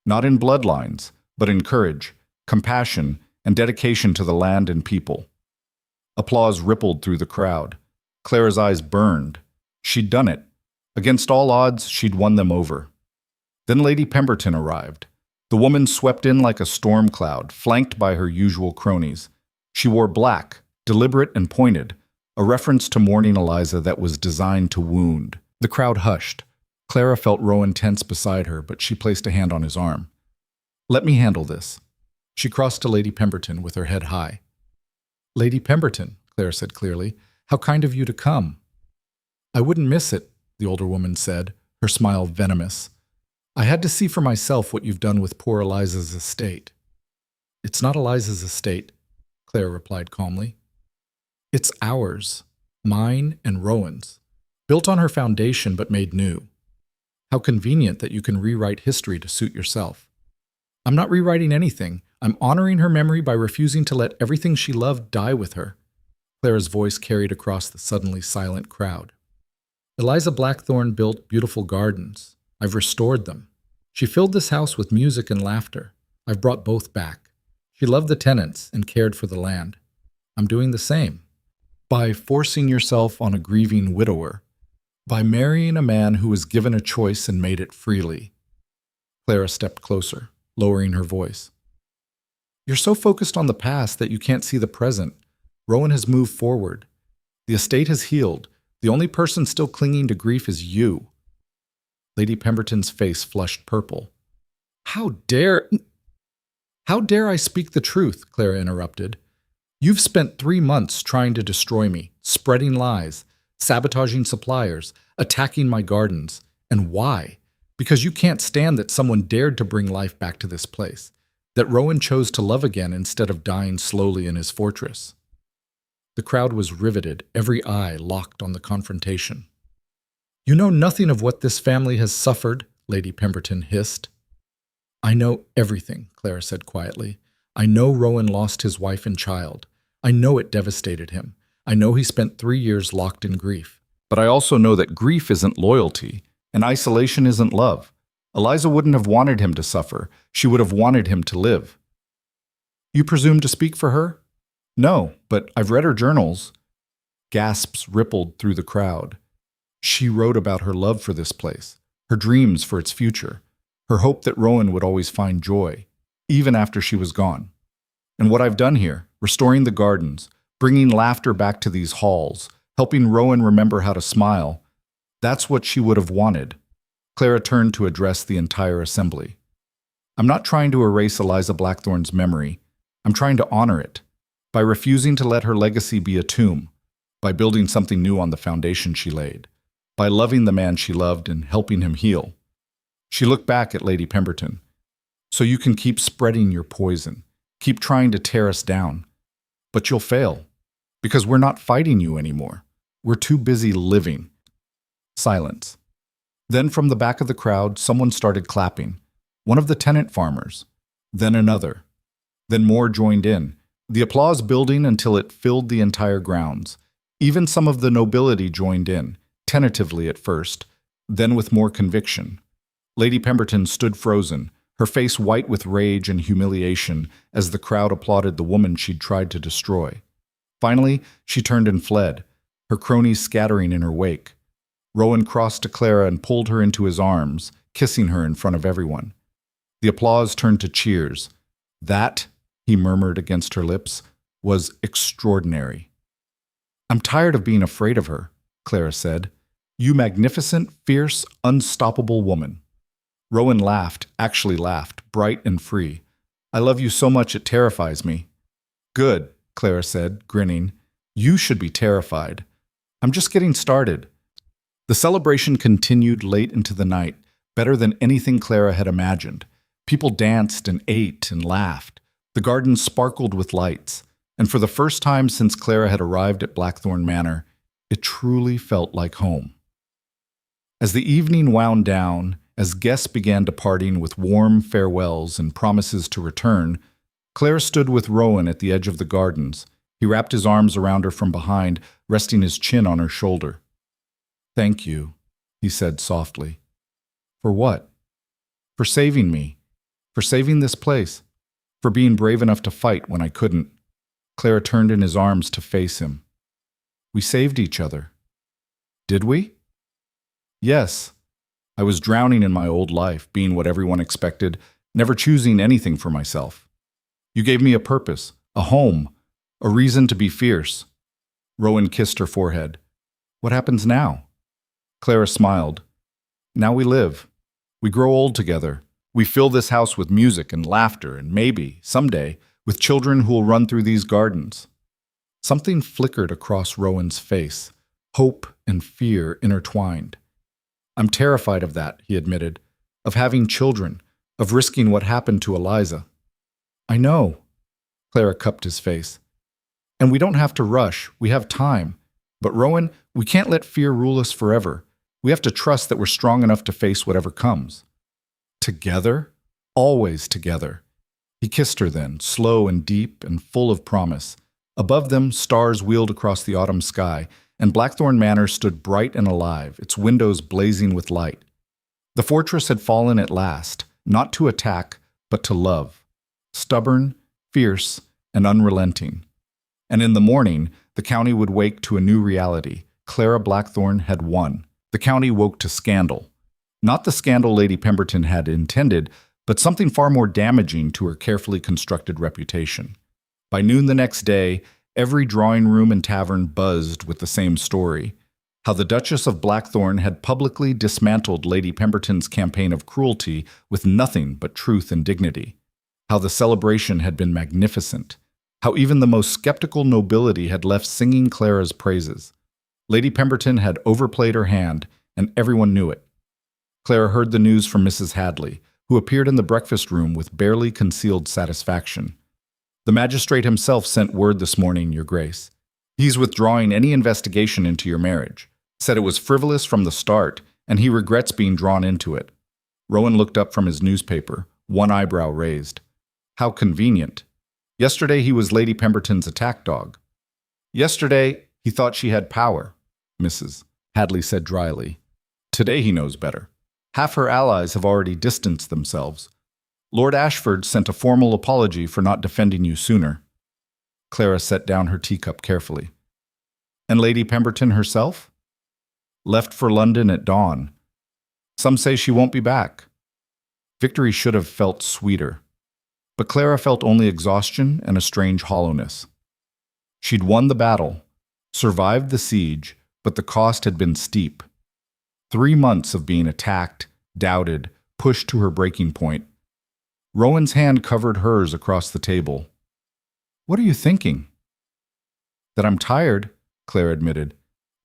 not in bloodlines, but in courage, compassion, and dedication to the land and people. Applause rippled through the crowd. Clara's eyes burned. She'd done it. Against all odds, she'd won them over. Then Lady Pemberton arrived. The woman swept in like a storm cloud, flanked by her usual cronies. She wore black, deliberate and pointed, a reference to mourning Eliza that was designed to wound. The crowd hushed. Clara felt Rowan tense beside her, but she placed a hand on his arm. Let me handle this. She crossed to Lady Pemberton with her head high. Lady Pemberton, Clara said clearly, how kind of you to come. I wouldn't miss it, the older woman said, her smile venomous. I had to see for myself what you've done with poor Eliza's estate. It's not Eliza's estate, Clara replied calmly. It's ours, mine and Rowan's, built on her foundation but made new. How convenient that you can rewrite history to suit yourself. I'm not rewriting anything. I'm honoring her memory by refusing to let everything she loved die with her. Clara's voice carried across the suddenly silent crowd. Eliza Blackthorn built beautiful gardens. I've restored them. She filled this house with music and laughter. I've brought both back. She loved the tenants and cared for the land. I'm doing the same. By forcing yourself on a grieving widower. By marrying a man who was given a choice and made it freely. Clara stepped closer, lowering her voice. You're so focused on the past that you can't see the present. Rowan has moved forward. The estate has healed. The only person still clinging to grief is you. Lady Pemberton's face flushed purple. How dare I speak the truth, Clara interrupted. You've spent 3 months trying to destroy me, spreading lies, sabotaging suppliers, attacking my gardens. And why? Because you can't stand that someone dared to bring life back to this place, that Rowan chose to love again instead of dying slowly in his fortress. The crowd was riveted, every eye locked on the confrontation. You know nothing of what this family has suffered, Lady Pemberton hissed. I know everything, Clara said quietly. I know Rowan lost his wife and child. I know it devastated him. I know he spent 3 years locked in grief. But I also know that grief isn't loyalty, and isolation isn't love. Eliza wouldn't have wanted him to suffer. She would have wanted him to live. You presume to speak for her? No, but I've read her journals. Gasps rippled through the crowd. She wrote about her love for this place, her dreams for its future, her hope that Rowan would always find joy, even after she was gone. And what I've done here, restoring the gardens, bringing laughter back to these halls, helping Rowan remember how to smile, that's what she would have wanted. Clara turned to address the entire assembly. I'm not trying to erase Eliza Blackthorn's memory. I'm trying to honor it, by refusing to let her legacy be a tomb, by building something new on the foundation she laid. by loving the man she loved and helping him heal. She looked back at Lady Pemberton. So you can keep spreading your poison, keep trying to tear us down. But you'll fail, because we're not fighting you anymore. We're too busy living. Silence. Then from the back of the crowd, someone started clapping. One of the tenant farmers. Then another. Then more joined in, the applause building until it filled the entire grounds. Even some of the nobility joined in, tentatively at first, then with more conviction. Lady Pemberton stood frozen, her face white with rage and humiliation as the crowd applauded the woman she'd tried to destroy. Finally, she turned and fled, her cronies scattering in her wake. Rowan crossed to Clara and pulled her into his arms, kissing her in front of everyone. The applause turned to cheers. That, he murmured against her lips, was extraordinary. "I'm tired of being afraid of her," Clara said. "You magnificent, fierce, unstoppable woman." Rowan laughed, actually laughed, bright and free. "I love you so much it terrifies me." "Good," Clara said, grinning. "You should be terrified. I'm just getting started." The celebration continued late into the night, better than anything Clara had imagined. People danced and ate and laughed. The garden sparkled with lights, and for the first time since Clara had arrived at Blackthorn Manor, it truly felt like home. As the evening wound down, as guests began departing with warm farewells and promises to return, Clara stood with Rowan at the edge of the gardens. He wrapped his arms around her from behind, resting his chin on her shoulder. "Thank you," he said softly. "For what?" "For saving me. For saving this place. For being brave enough to fight when I couldn't." Clara turned in his arms to face him. "We saved each other." "Did we?" "Yes. I was drowning in my old life, being what everyone expected, never choosing anything for myself. You gave me a purpose, a home, a reason to be fierce." Rowan kissed her forehead. "What happens now?" Clara smiled. "Now we live. We grow old together. We fill this house with music and laughter and maybe, someday, with children who will run through these gardens." Something flickered across Rowan's face, hope and fear intertwined. "I'm terrified of that," he admitted, "of having children, of risking what happened to Eliza." "I know." Clara cupped his face. "And we don't have to rush. We have time. But Rowan, we can't let fear rule us forever. We have to trust that we're strong enough to face whatever comes." "Together? Always together." He kissed her then, slow and deep and full of promise. Above them, stars wheeled across the autumn sky, and Blackthorn Manor stood bright and alive, its windows blazing with light. The fortress had fallen at last, not to attack, but to love. Stubborn, fierce, and unrelenting. And in the morning, the county would wake to a new reality. Clara Blackthorn had won. The county woke to scandal. Not the scandal Lady Pemberton had intended, but something far more damaging to her carefully constructed reputation. By noon the next day, every drawing room and tavern buzzed with the same story. How the Duchess of Blackthorn had publicly dismantled Lady Pemberton's campaign of cruelty with nothing but truth and dignity. How the celebration had been magnificent. How even the most skeptical nobility had left singing Clara's praises. Lady Pemberton had overplayed her hand, and everyone knew it. Clara heard the news from Mrs. Hadley, who appeared in the breakfast room with barely concealed satisfaction. "The magistrate himself sent word this morning, Your Grace. He's withdrawing any investigation into your marriage. Said it was frivolous from the start, and he regrets being drawn into it." Rowan looked up from his newspaper, one eyebrow raised. "How convenient. Yesterday he was Lady Pemberton's attack dog." "Yesterday he thought she had power," Mrs. Hadley said dryly. "Today he knows better. Half her allies have already distanced themselves. Lord Ashford sent a formal apology for not defending you sooner." Clara set down her teacup carefully. "And Lady Pemberton herself?" "Left for London at dawn. Some say she won't be back." Victory should have felt sweeter. But Clara felt only exhaustion and a strange hollowness. She'd won the battle, survived the siege, but the cost had been steep. 3 months of being attacked, doubted, pushed to her breaking point. Rowan's hand covered hers across the table. "What are you thinking?" "That I'm tired," Clara admitted.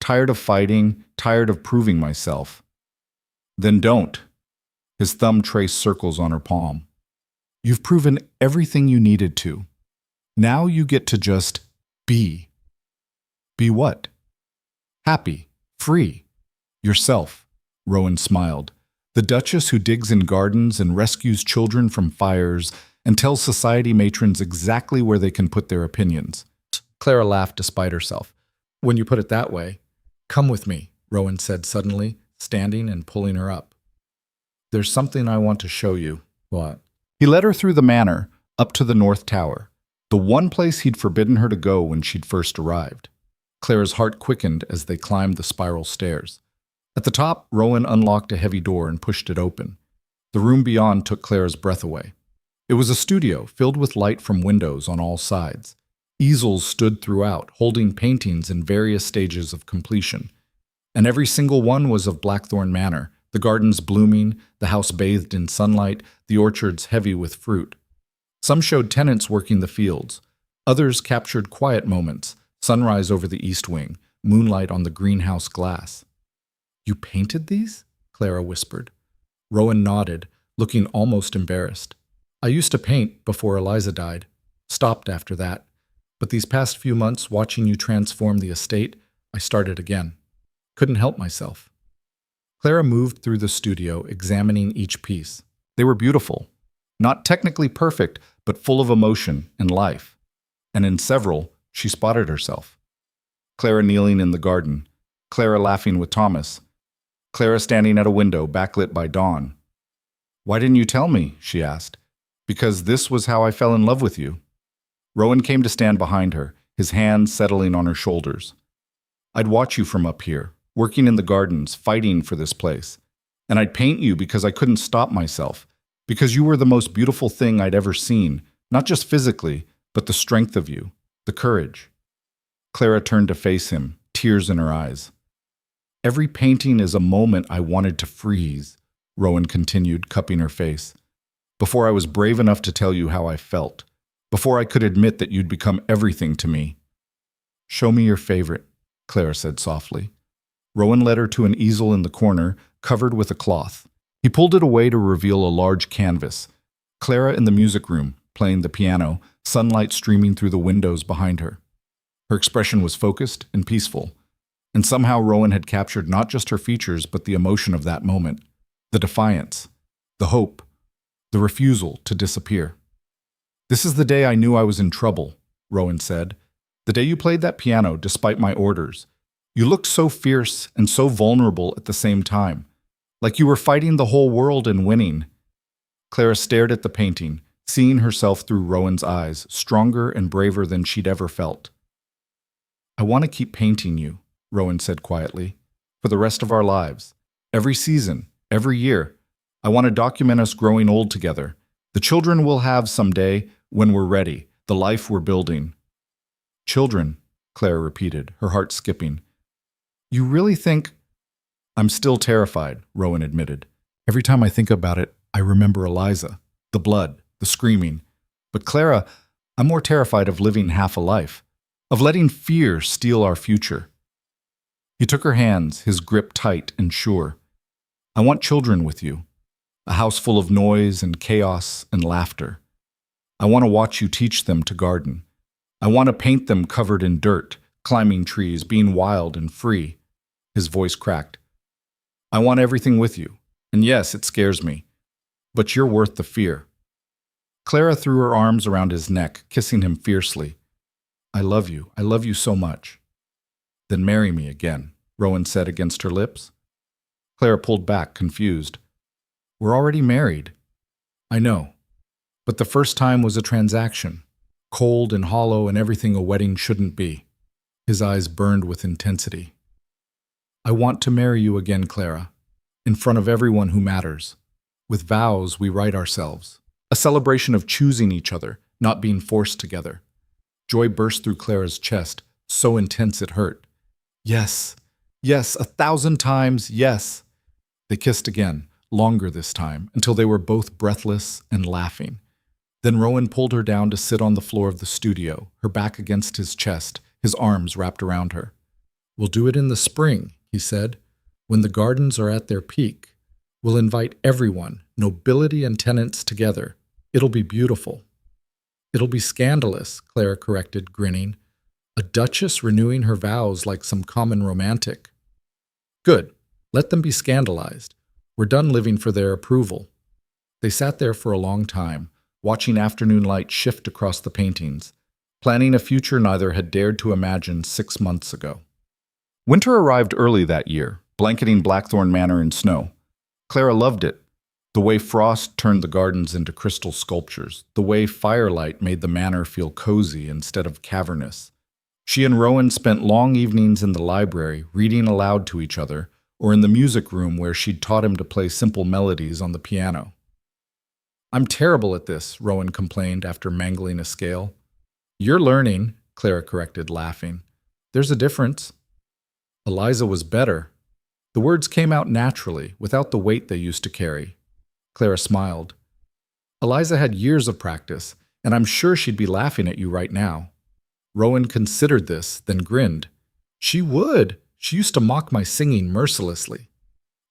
Tired of fighting, tired of proving myself. Then don't. His thumb traced circles on her palm. You've proven everything you needed to. Now you get to just be. Be what? Happy, free, yourself, Rowan smiled. The Duchess who digs in gardens and rescues children from fires and tells society matrons exactly where they can put their opinions. Clara laughed despite herself. When you put it that way. Come with me, Rowan said suddenly, standing and pulling her up. There's something I want to show you. What? He led her through the manor, up to the North Tower, the one place he'd forbidden her to go when she'd first arrived. Clara's heart quickened as they climbed the spiral stairs. At the top, Rowan unlocked a heavy door and pushed it open. The room beyond took Clara's breath away. It was a studio filled with light from windows on all sides. Easels stood throughout, holding paintings in various stages of completion. And every single one was of Blackthorn Manor, the gardens blooming, the house bathed in sunlight, the orchards heavy with fruit. Some showed tenants working the fields. Others captured quiet moments, sunrise over the east wing, moonlight on the greenhouse glass. You painted these? Clara whispered. Rowan nodded, looking almost embarrassed. I used to paint before Eliza died. Stopped after that. But these past few months, watching you transform the estate, I started again. Couldn't help myself. Clara moved through the studio, examining each piece. They were beautiful. Not technically perfect, but full of emotion and life. And in several, she spotted herself. Clara kneeling in the garden. Clara laughing with Thomas. Clara standing at a window, backlit by dawn. Why didn't you tell me? She asked. Because this was how I fell in love with you. Rowan came to stand behind her, his hands settling on her shoulders. I'd watch you from up here, working in the gardens, fighting for this place. And I'd paint you because I couldn't stop myself, because you were the most beautiful thing I'd ever seen, not just physically, but the strength of you, the courage. Clara turned to face him, tears in her eyes. Every painting is a moment I wanted to freeze, Rowan continued, cupping her face. Before I was brave enough to tell you how I felt. Before I could admit that you'd become everything to me. Show me your favorite, Clara said softly. Rowan led her to an easel in the corner, covered with a cloth. He pulled it away to reveal a large canvas. Clara in the music room, playing the piano, sunlight streaming through the windows behind her. Her expression was focused and peaceful, and somehow Rowan had captured not just her features but the emotion of that moment, the defiance, the hope, the refusal to disappear. This is the day I knew I was in trouble, Rowan said. The day you played that piano despite my orders. You looked so fierce and so vulnerable at the same time, like you were fighting the whole world and winning. Clara stared at the painting, seeing herself through Rowan's eyes, stronger and braver than she'd ever felt. I want to keep painting you, Rowan said quietly, for the rest of our lives. Every season, every year. I want to document us growing old together. The children we'll have someday when we're ready, the life we're building. Children, Clara repeated, her heart skipping. You really think... I'm still terrified, Rowan admitted. Every time I think about it, I remember Eliza, the blood, the screaming. But Clara, I'm more terrified of living half a life, of letting fear steal our future. He took her hands, his grip tight and sure. I want children with you, a house full of noise and chaos and laughter. I want to watch you teach them to garden. I want to paint them covered in dirt, climbing trees, being wild and free. His voice cracked. I want everything with you. And yes, it scares me. But you're worth the fear. Clara threw her arms around his neck, kissing him fiercely. I love you so much. Then marry me again, Rowan said against her lips. Clara pulled back, confused. We're already married. I know. But the first time was a transaction, cold and hollow and everything a wedding shouldn't be. His eyes burned with intensity. I want to marry you again, Clara, in front of everyone who matters. With vows we write ourselves. A celebration of choosing each other, not being forced together. Joy burst through Clara's chest, so intense it hurt. Yes, yes, 1,000 times, yes. They kissed again, longer this time, until they were both breathless and laughing. Then Rowan pulled her down to sit on the floor of the studio, her back against his chest, his arms wrapped around her. We'll do it in the spring, he said, when the gardens are at their peak. We'll invite everyone, nobility and tenants together. It'll be beautiful. It'll be scandalous, Clara corrected, grinning. A duchess renewing her vows like some common romantic. Good. Let them be scandalized. We're done living for their approval. They sat there for a long time, watching afternoon light shift across the paintings, planning a future neither had dared to imagine 6 months ago. Winter arrived early that year, blanketing Blackthorn Manor in snow. Clara loved it. The way frost turned the gardens into crystal sculptures, the way firelight made the manor feel cozy instead of cavernous. She and Rowan spent long evenings in the library, reading aloud to each other, or in the music room where she'd taught him to play simple melodies on the piano. I'm terrible at this, Rowan complained after mangling a scale. You're learning, Clara corrected, laughing. There's a difference. Eliza was better. The words came out naturally, without the weight they used to carry. Clara smiled. Eliza had years of practice, and I'm sure she'd be laughing at you right now. Rowan considered this, then grinned. She would. She used to mock my singing mercilessly.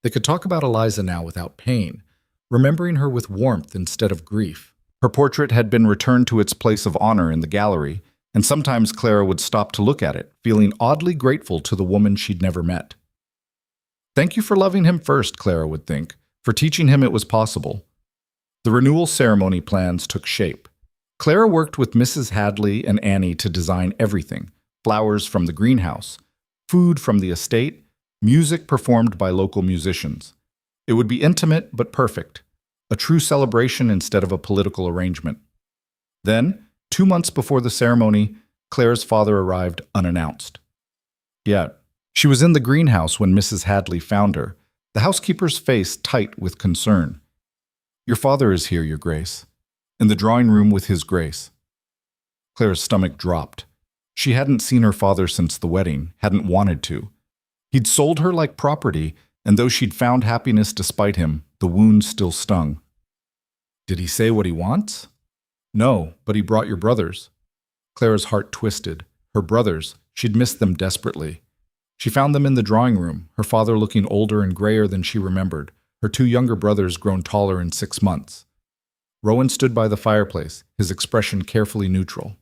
They could talk about Eliza now without pain, remembering her with warmth instead of grief. Her portrait had been returned to its place of honor in the gallery, and sometimes Clara would stop to look at it, feeling oddly grateful to the woman she'd never met. Thank you for loving him first, Clara would think, for teaching him it was possible. The renewal ceremony plans took shape. Clara worked with Mrs. Hadley and Annie to design everything: flowers from the greenhouse, food from the estate, music performed by local musicians. It would be intimate but perfect, a true celebration instead of a political arrangement. Then, 2 months before the ceremony, Clara's father arrived unannounced. She was in the greenhouse when Mrs. Hadley found her, the housekeeper's face tight with concern. Your father is here, Your Grace. In the drawing room with His Grace. Clara's stomach dropped. She hadn't seen her father since the wedding, hadn't wanted to. He'd sold her like property, and though she'd found happiness despite him, the wound still stung. Did he say what he wants? No, but he brought your brothers. Clara's heart twisted. Her brothers, she'd missed them desperately. She found them in the drawing room, her father looking older and grayer than she remembered, her 2 younger brothers grown taller in 6 months. Rowan stood by the fireplace, his expression carefully neutral.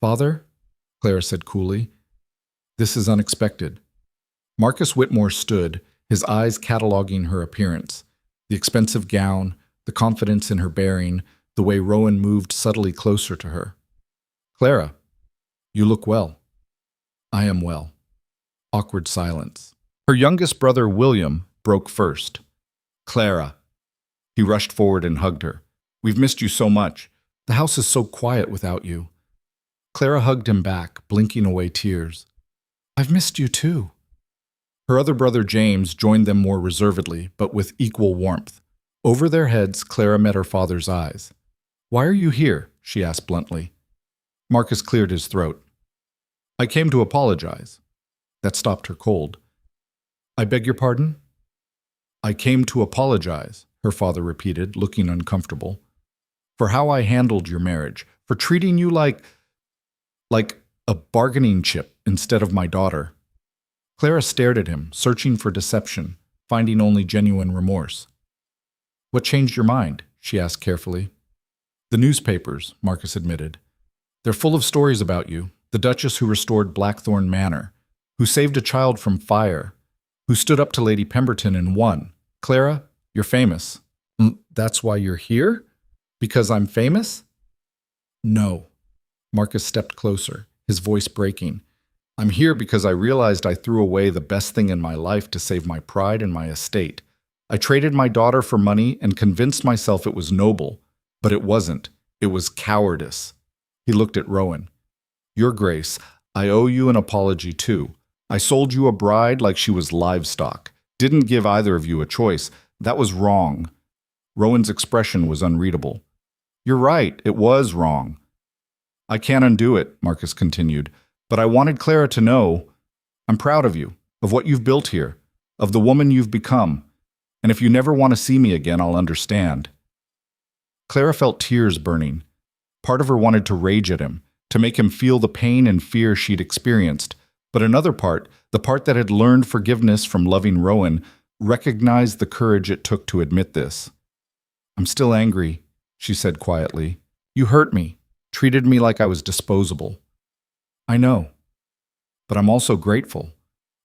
Father, Clara said coolly, this is unexpected. Marcus Whitmore stood, his eyes cataloging her appearance, the expensive gown, the confidence in her bearing, the way Rowan moved subtly closer to her. Clara, you look well. I am well. Awkward silence. Her youngest brother, William, broke first. Clara. He rushed forward and hugged her. We've missed you so much. The house is so quiet without you. Clara hugged him back, blinking away tears. I've missed you too. Her other brother, James, joined them more reservedly, but with equal warmth. Over their heads, Clara met her father's eyes. Why are you here? She asked bluntly. Marcus cleared his throat. I came to apologize. That stopped her cold. I beg your pardon? I came to apologize, her father repeated, looking uncomfortable. For how I handled your marriage, for treating you like a bargaining chip instead of my daughter. Clara stared at him, searching for deception, finding only genuine remorse. What changed your mind? She asked carefully. The newspapers, Marcus admitted. They're full of stories about you, the Duchess who restored Blackthorn Manor, who saved a child from fire, who stood up to Lady Pemberton and won. Clara, you're famous. That's why you're here? Because I'm famous? No. Marcus stepped closer, his voice breaking. I'm here because I realized I threw away the best thing in my life to save my pride and my estate. I traded my daughter for money and convinced myself it was noble, but it wasn't. It was cowardice. He looked at Rowan. Your Grace, I owe you an apology too. I sold you a bride like she was livestock. Didn't give either of you a choice. That was wrong. Rowan's expression was unreadable. You're right, it was wrong. I can't undo it, Marcus continued, but I wanted Clara to know I'm proud of you, of what you've built here, of the woman you've become, and if you never want to see me again, I'll understand. Clara felt tears burning. Part of her wanted to rage at him, to make him feel the pain and fear she'd experienced, but another part, The part that had learned forgiveness from loving Rowan recognized the courage it took to admit this. "I'm still angry," she said quietly. "You hurt me, treated me like I was disposable." "I know, but I'm also grateful."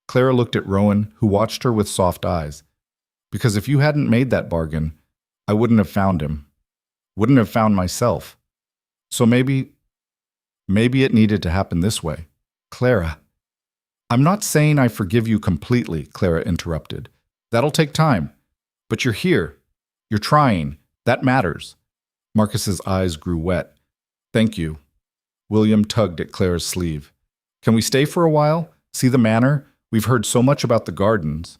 Clara looked at Rowan, who watched her with soft eyes. "Because if you hadn't made that bargain, I wouldn't have found him. Wouldn't have found myself. So maybe it needed to happen this way." "Clara." "I'm not saying I forgive you completely," Clara interrupted. "That'll take time. But you're here. You're trying. That matters." Marcus's eyes grew wet. "Thank you." William tugged at Clara's sleeve. "Can we stay for a while? See the manor? We've heard so much about the gardens."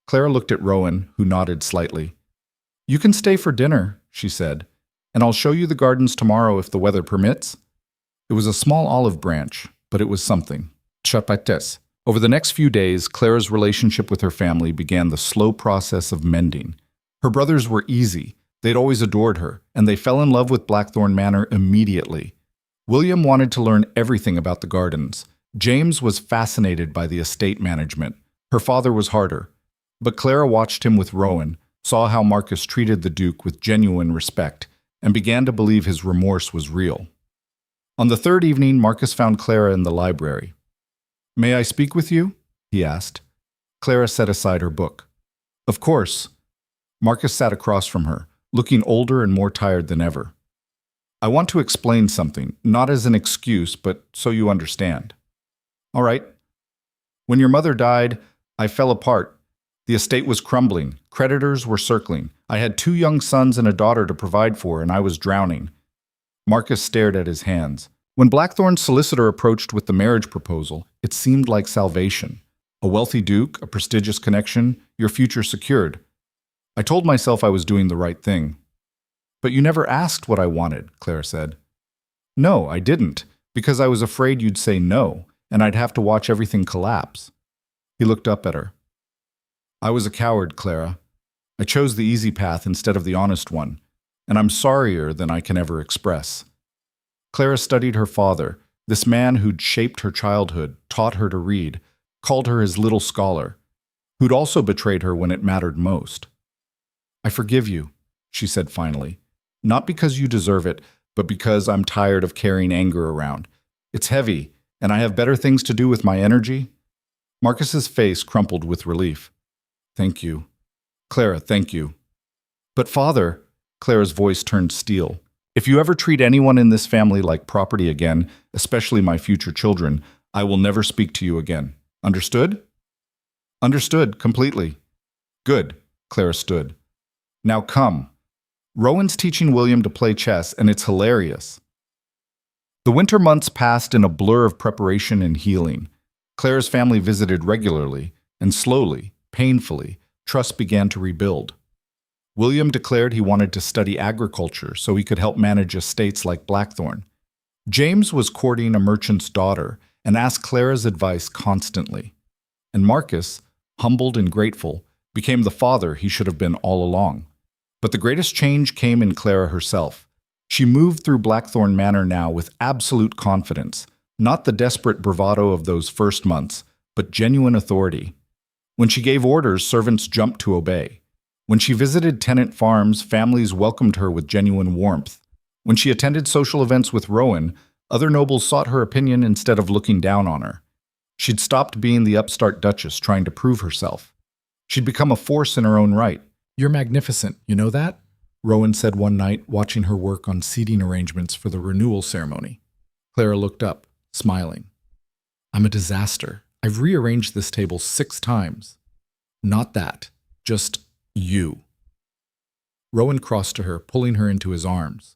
Clara looked at Rowan, who nodded slightly. "You can stay for dinner," she said, "and I'll show you the gardens tomorrow if the weather permits." It was a small olive branch, but it was something. Chapates. Over the next few days, Clara's relationship with her family began the slow process of mending. Her brothers were easy. They'd always adored her, and they fell in love with Blackthorn Manor immediately. William wanted to learn everything about the gardens. James was fascinated by the estate management. Her father was harder. But Clara watched him with Rowan, saw how Marcus treated the Duke with genuine respect, and began to believe his remorse was real. On the third evening, Marcus found Clara in the library. "May I speak with you?" he asked. Clara set aside her book. "Of course." Marcus sat across from her, looking older and more tired than ever. "I want to explain something, not as an excuse, but so you understand." "All right." "When your mother died, I fell apart. The estate was crumbling. Creditors were circling. I had 2 young sons and a daughter to provide for, and I was drowning." Marcus stared at his hands. When Blackthorn's solicitor approached with the marriage proposal, it seemed like salvation. A wealthy duke, a prestigious connection, your future secured. I told myself I was doing the right thing. "But you never asked what I wanted," Clara said. "No, I didn't, because I was afraid you'd say no, and I'd have to watch everything collapse." He looked up at her. "I was a coward, Clara. I chose the easy path instead of the honest one, and I'm sorrier than I can ever express." Clara studied her father, this man who'd shaped her childhood, taught her to read, called her his little scholar, who'd also betrayed her when it mattered most. "I forgive you," she said finally, "not because you deserve it, but because I'm tired of carrying anger around. It's heavy, and I have better things to do with my energy." Marcus's face crumpled with relief. "Thank you. Clara, thank you." "But father," Clara's voice turned steel, "if you ever treat anyone in this family like property again, especially my future children, I will never speak to you again. Understood?" "Understood, completely." "Good." Clara stood. "Now come. Rowan's teaching William to play chess, and it's hilarious." The winter months passed in a blur of preparation and healing. Clara's family visited regularly, and slowly, painfully, trust began to rebuild. William declared he wanted to study agriculture so he could help manage estates like Blackthorn. James was courting a merchant's daughter and asked Clara's advice constantly. And Marcus, humbled and grateful, became the father he should have been all along. But the greatest change came in Clara herself. She moved through Blackthorn Manor now with absolute confidence, not the desperate bravado of those first months, but genuine authority. When she gave orders, servants jumped to obey. When she visited tenant farms, families welcomed her with genuine warmth. When she attended social events with Rowan, other nobles sought her opinion instead of looking down on her. She'd stopped being the upstart duchess trying to prove herself. She'd become a force in her own right. "You're magnificent, you know that?" Rowan said one night, watching her work on seating arrangements for the renewal ceremony. Clara looked up, smiling. "I'm a disaster. I've rearranged this table 6 times. Not that, just you." Rowan crossed to her, pulling her into his arms.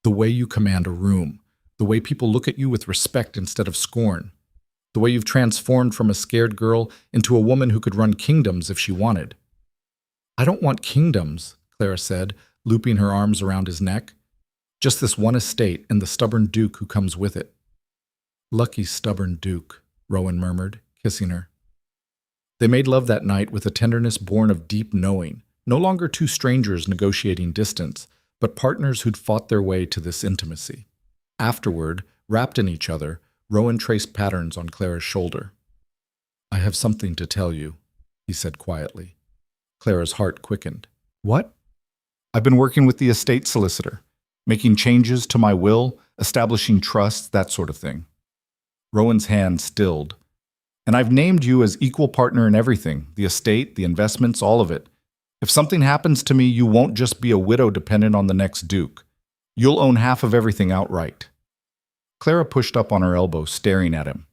"The way you command a room, the way people look at you with respect instead of scorn, the way you've transformed from a scared girl into a woman who could run kingdoms if she wanted." "I don't want kingdoms," Clara said, looping her arms around his neck. "Just this one estate and the stubborn duke who comes with it." "Lucky stubborn duke," Rowan murmured, kissing her. They made love that night with a tenderness born of deep knowing, no longer 2 strangers negotiating distance, but partners who'd fought their way to this intimacy. Afterward, wrapped in each other, Rowan traced patterns on Clara's shoulder. I have something to tell you, he said quietly. Clara's heart quickened. What? I've been working with the estate solicitor, making changes to my will, establishing trusts, that sort of thing. Rowan's hand stilled. And I've named you as equal partner in everything, the estate, the investments, all of it. If something happens to me, you won't just be a widow dependent on the next duke. You'll own half of everything outright. Clara pushed up on her elbow, staring at him.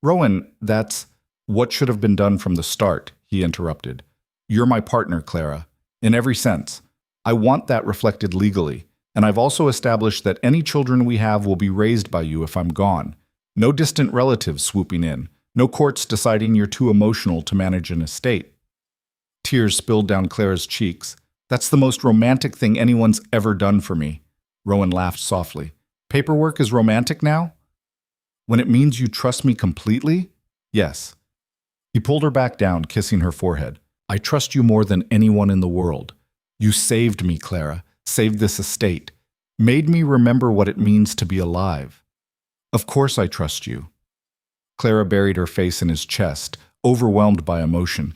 Rowan, that's what should have been done from the start, he interrupted. You're my partner, Clara, in every sense. I want that reflected legally, and I've also established that any children we have will be raised by you if I'm gone. No distant relatives swooping in. No courts deciding you're too emotional to manage an estate. Tears spilled down Clara's cheeks. That's the most romantic thing anyone's ever done for me. Rowan laughed softly. Paperwork is romantic now? When it means you trust me completely? Yes. He pulled her back down, kissing her forehead. I trust you more than anyone in the world. You saved me, Clara, saved this estate, made me remember what it means to be alive. Of course I trust you. Clara buried her face in his chest, overwhelmed by emotion.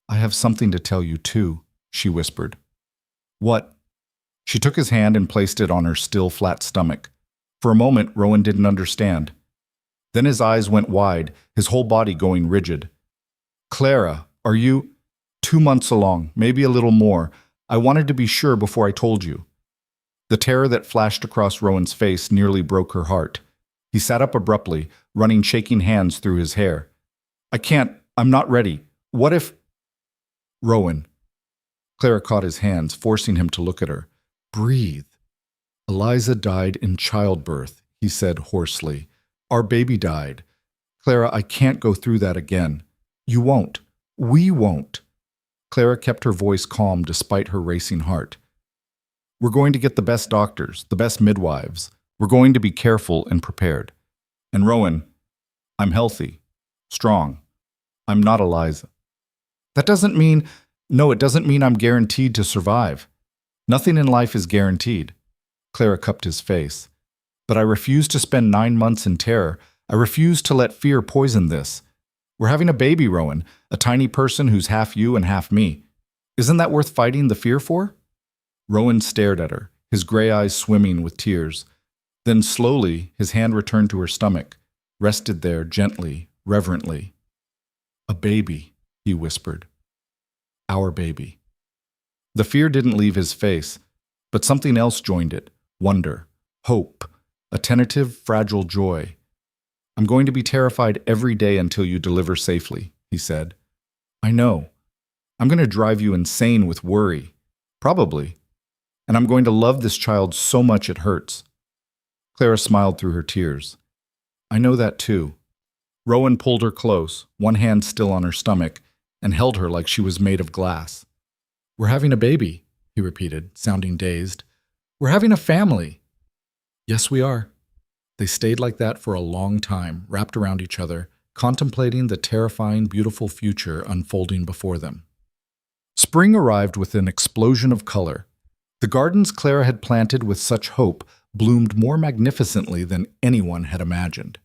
I have something to tell you, too, she whispered. What? She took his hand and placed it on her still flat stomach. For a moment, Rowan didn't understand. Then his eyes went wide, his whole body going rigid. Clara, are you? 2 months along, maybe a little more. I wanted to be sure before I told you. The terror that flashed across Rowan's face nearly broke her heart. He sat up abruptly, running shaking hands through his hair. I can't. I'm not ready. What if... Rowan. Clara caught his hands, forcing him to look at her. Breathe. Eliza died in childbirth, he said hoarsely. Our baby died. Clara, I can't go through that again. You won't. We won't. Clara kept her voice calm despite her racing heart. We're going to get the best doctors, the best midwives. We're going to be careful and prepared. And Rowan, I'm healthy, strong. I'm not Eliza. That doesn't mean, no, it doesn't mean I'm guaranteed to survive. Nothing in life is guaranteed. Clara cupped his face. But I refuse to spend 9 months in terror. I refuse to let fear poison this. We're having a baby, Rowan, a tiny person who's half you and half me. Isn't that worth fighting the fear for? Rowan stared at her, his gray eyes swimming with tears. Then slowly, his hand returned to her stomach, rested there gently, reverently. A baby, he whispered. Our baby. The fear didn't leave his face, but something else joined it. Wonder, hope, a tentative, fragile joy. I'm going to be terrified every day until you deliver safely, he said. I know. I'm going to drive you insane with worry. Probably. And I'm going to love this child so much it hurts. Clara smiled through her tears. I know that too. Rowan pulled her close, one hand still on her stomach, and held her like she was made of glass. We're having a baby, he repeated, sounding dazed. We're having a family. Yes, we are. They stayed like that for a long time, wrapped around each other, contemplating the terrifying, beautiful future unfolding before them. Spring arrived with an explosion of color. The gardens Clara had planted with such hope bloomed more magnificently than anyone had imagined.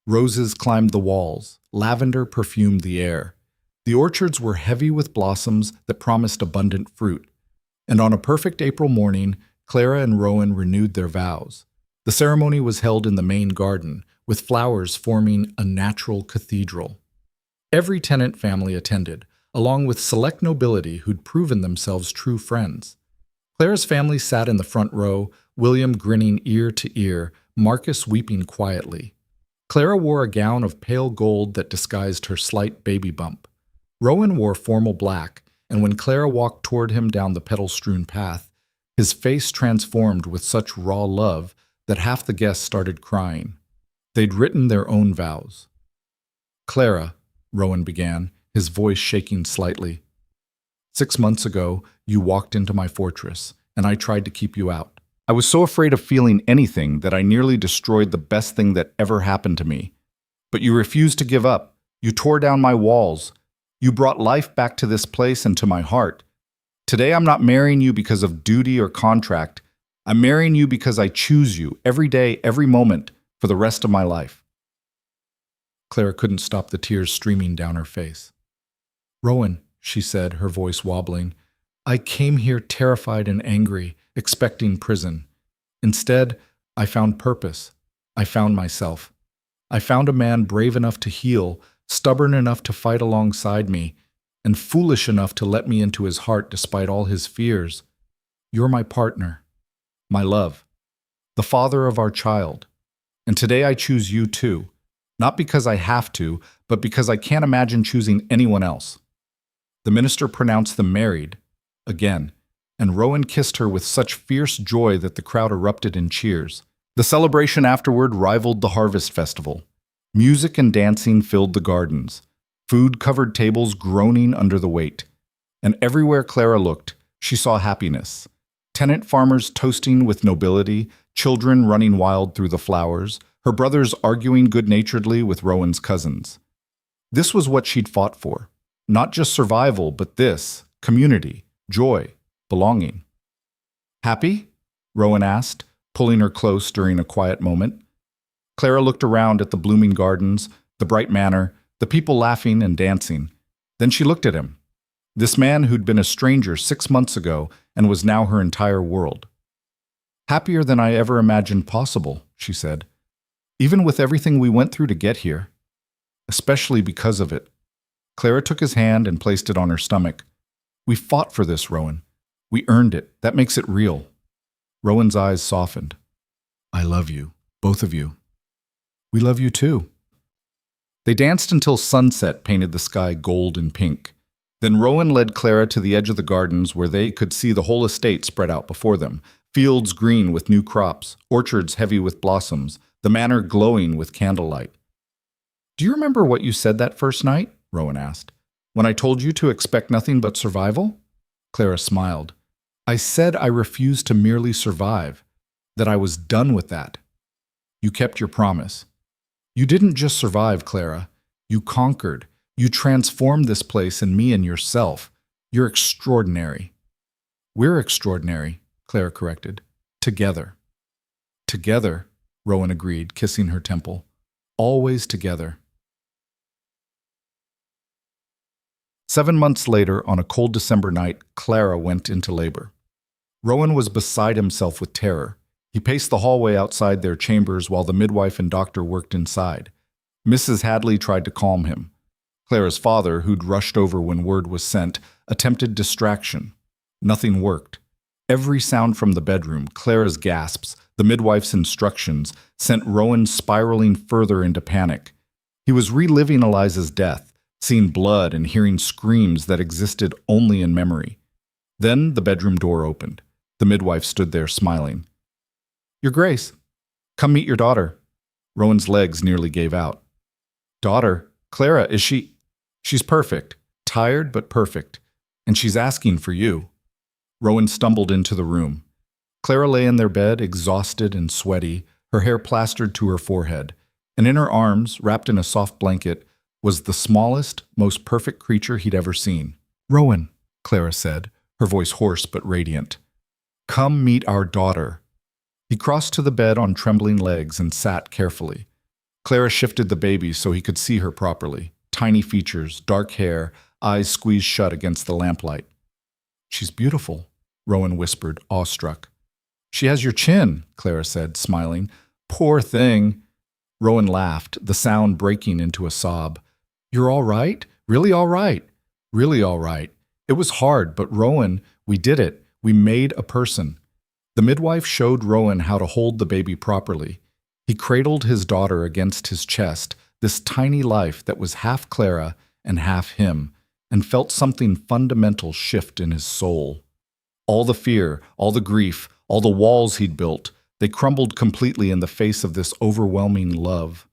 Roses climbed the walls, lavender perfumed the air. The orchards were heavy with blossoms that promised abundant fruit. And on a perfect April morning, Clara and Rowan renewed their vows. The ceremony was held in the main garden, with flowers forming a natural cathedral. Every tenant family attended, along with select nobility who'd proven themselves true friends. Clara's family sat in the front row, William grinning ear to ear, Marcus weeping quietly. Clara wore a gown of pale gold that disguised her slight baby bump. Rowan wore formal black, and when Clara walked toward him down the petal-strewn path, his face transformed with such raw love that half the guests started crying. They'd written their own vows. Clara, Rowan began, his voice shaking slightly. 6 months ago, you walked into my fortress, and I tried to keep you out. I was so afraid of feeling anything that I nearly destroyed the best thing that ever happened to me. But you refused to give up. You tore down my walls. You brought life back to this place and to my heart. Today I'm not marrying you because of duty or contract. I'm marrying you because I choose you every day, every moment, for the rest of my life. Clara couldn't stop the tears streaming down her face. "Rowan," she said, her voice wobbling, "I came here terrified and angry, expecting prison. Instead, I found purpose. I found myself. I found a man brave enough to heal, stubborn enough to fight alongside me, and foolish enough to let me into his heart despite all his fears. You're my partner, my love, the father of our child. And today I choose you too, not because I have to, but because I can't imagine choosing anyone else." The minister pronounced them married, again, and Rowan kissed her with such fierce joy that the crowd erupted in cheers. The celebration afterward rivaled the harvest festival. Music and dancing filled the gardens, food-covered tables groaning under the weight. And everywhere Clara looked, she saw happiness. Tenant farmers toasting with nobility, children running wild through the flowers, her brothers arguing good-naturedly with Rowan's cousins. This was what she'd fought for. Not just survival, but this, community, joy, belonging. "Happy?" Rowan asked, pulling her close during a quiet moment. Clara looked around at the blooming gardens, the bright manor, the people laughing and dancing. Then she looked at him, this man who'd been a stranger 6 months ago and was now her entire world. "Happier than I ever imagined possible," she said. "Even with everything we went through to get here. Especially because of it." Clara took his hand and placed it on her stomach. "We fought for this, Rowan. We earned it. That makes it real." Rowan's eyes softened. "I love you, both of you." "We love you too." They danced until sunset painted the sky gold and pink. Then Rowan led Clara to the edge of the gardens where they could see the whole estate spread out before them, fields green with new crops, orchards heavy with blossoms, the manor glowing with candlelight. "Do you remember what you said that first night?" Rowan asked. "When I told you to expect nothing but survival?" Clara smiled. "I said I refused to merely survive, that I was done with that." "You kept your promise." "You didn't just survive, Clara. You conquered. You transformed this place and me and yourself. You're extraordinary." "We're extraordinary," Clara corrected. "Together." "Together," Rowan agreed, kissing her temple. "Always together." 7 months later, on a cold December night, Clara went into labor. Rowan was beside himself with terror. He paced the hallway outside their chambers while the midwife and doctor worked inside. Mrs. Hadley tried to calm him. Clara's father, who'd rushed over when word was sent, attempted distraction. Nothing worked. Every sound from the bedroom, Clara's gasps, the midwife's instructions, sent Rowan spiraling further into panic. He was reliving Eliza's death, seeing blood and hearing screams that existed only in memory. Then the bedroom door opened. The midwife stood there smiling. "Your Grace, come meet your daughter." Rowan's legs nearly gave out. "Daughter? Clara, is she—" "She's perfect. Tired, but perfect. And she's asking for you." Rowan stumbled into the room. Clara lay in their bed, exhausted and sweaty, her hair plastered to her forehead. And in her arms, wrapped in a soft blanket, was the smallest, most perfect creature he'd ever seen. "Rowan," Clara said, her voice hoarse but radiant. "Come meet our daughter." He crossed to the bed on trembling legs and sat carefully. Clara shifted the baby so he could see her properly. Tiny features, dark hair, eyes squeezed shut against the lamplight. "She's beautiful," Rowan whispered, awestruck. "She has your chin," Clara said, smiling. "Poor thing." Rowan laughed, the sound breaking into a sob. "You're all right? Really all right? Really all right. It was hard, but Rowan, we did it. We made a person." The midwife showed Rowan how to hold the baby properly. He cradled his daughter against his chest, this tiny life that was half Clara and half him, and felt something fundamental shift in his soul. All the fear, all the grief, all the walls he'd built, they crumbled completely in the face of this overwhelming love.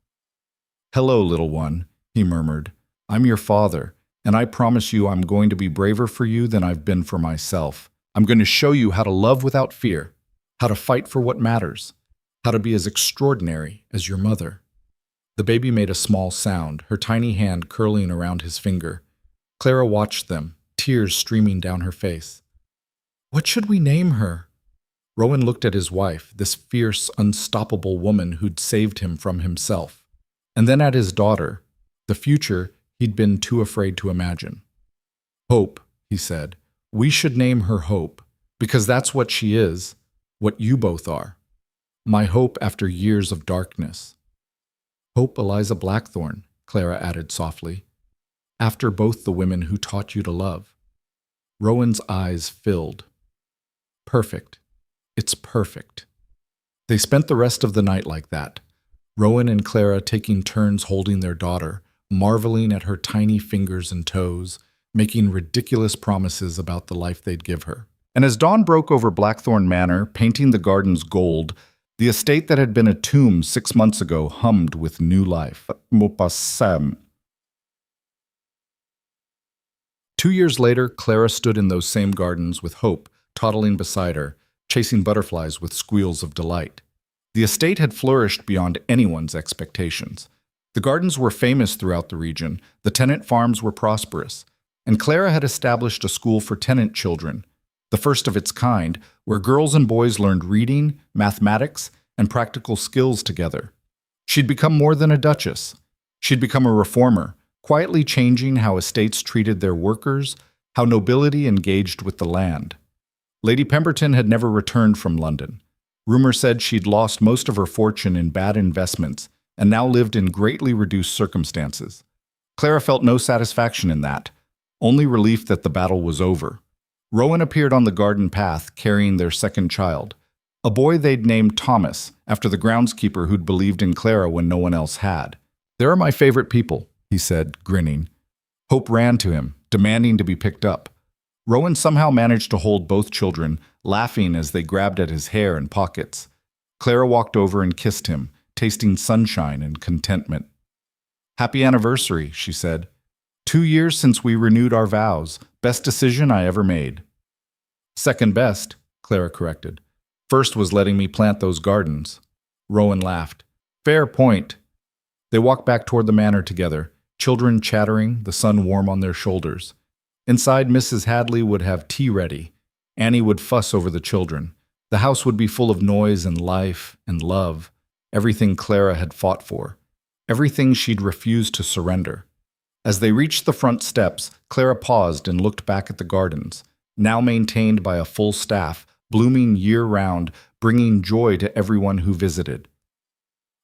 "Hello, little one," he murmured. "I'm your father, and I promise you I'm going to be braver for you than I've been for myself. I'm going to show you how to love without fear, how to fight for what matters, how to be as extraordinary as your mother." The baby made a small sound, her tiny hand curling around his finger. Clara watched them, tears streaming down her face. "What should we name her?" Rowan looked at his wife, this fierce, unstoppable woman who'd saved him from himself, and then at his daughter, the future he'd been too afraid to imagine. Hope, he said. We should name her Hope, because that's what she is, what you both are. My hope after years of darkness. Hope Eliza Blackthorne, Clara added softly, after both the women who taught you to love. Rowan's eyes filled. Perfect. It's perfect. They spent the rest of the night like that, Rowan and Clara taking turns holding their daughter, marveling at her tiny fingers and toes, making ridiculous promises about the life they'd give her. And as dawn broke over Blackthorne Manor, painting the gardens gold, the estate that had been a tomb 6 months ago hummed with new life. 2 years later, Clara stood in those same gardens with Hope toddling beside her, chasing butterflies with squeals of delight. The estate had flourished beyond anyone's expectations. The gardens were famous throughout the region, the tenant farms were prosperous, and Clara had established a school for tenant children, the first of its kind, where girls and boys learned reading, mathematics, and practical skills together. She'd become more than a duchess. She'd become a reformer, quietly changing how estates treated their workers, how nobility engaged with the land. Lady Pemberton had never returned from London. Rumor said she'd lost most of her fortune in bad investments and now lived in greatly reduced circumstances. Clara felt no satisfaction in that, only relief that the battle was over. Rowan appeared on the garden path carrying their second child, a boy they'd named Thomas, after the groundskeeper who'd believed in Clara when no one else had. "They're my favorite people," he said, grinning. Hope ran to him, demanding to be picked up. Rowan somehow managed to hold both children, laughing as they grabbed at his hair and pockets. Clara walked over and kissed him, tasting sunshine and contentment. "Happy anniversary," she said. 2 years since we renewed our vows. Best decision I ever made." "Second best," Clara corrected. "First was letting me plant those gardens." Rowan laughed. "Fair point." They walked back toward the manor together, children chattering, the sun warm on their shoulders. Inside, Mrs. Hadley would have tea ready. Annie would fuss over the children. The house would be full of noise and life and love, everything Clara had fought for, everything she'd refused to surrender. As they reached the front steps, Clara paused and looked back at the gardens, now maintained by a full staff, blooming year-round, bringing joy to everyone who visited.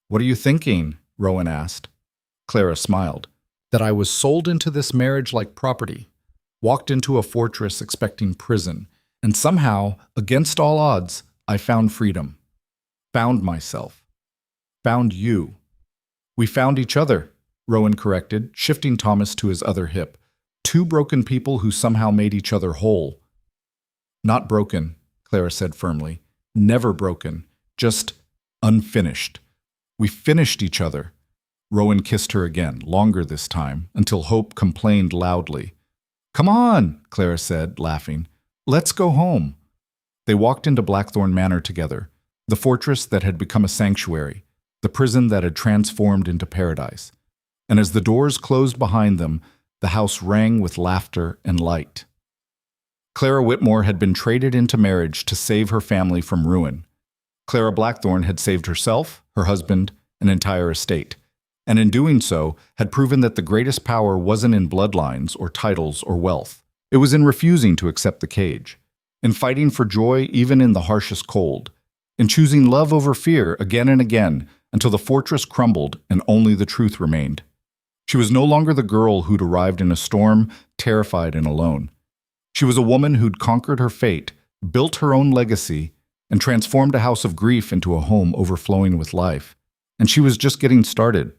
"What are you thinking?" Rowan asked. Clara smiled. "That I was sold into this marriage like property, walked into a fortress expecting prison, and somehow, against all odds, I found freedom. Found myself. Found you. We found each other," Rowan corrected, shifting Thomas to his other hip. "Two broken people who somehow made each other whole." "Not broken," Clara said firmly. "Never broken. Just unfinished. We finished each other." Rowan kissed her again, longer this time, until Hope complained loudly. "Come on," Clara said, laughing. "Let's go home." They walked into Blackthorne Manor together, the fortress that had become a sanctuary, the prison that had transformed into paradise. And as the doors closed behind them, the house rang with laughter and light. Clara Whitmore had been traded into marriage to save her family from ruin. Clara Blackthorne had saved herself, her husband, an entire estate, and in doing so had proven that the greatest power wasn't in bloodlines or titles or wealth. It was in refusing to accept the cage, in fighting for joy even in the harshest cold, in choosing love over fear again and again until the fortress crumbled and only the truth remained. She was no longer the girl who'd arrived in a storm, terrified and alone. She was a woman who'd conquered her fate, built her own legacy, and transformed a house of grief into a home overflowing with life. And she was just getting started.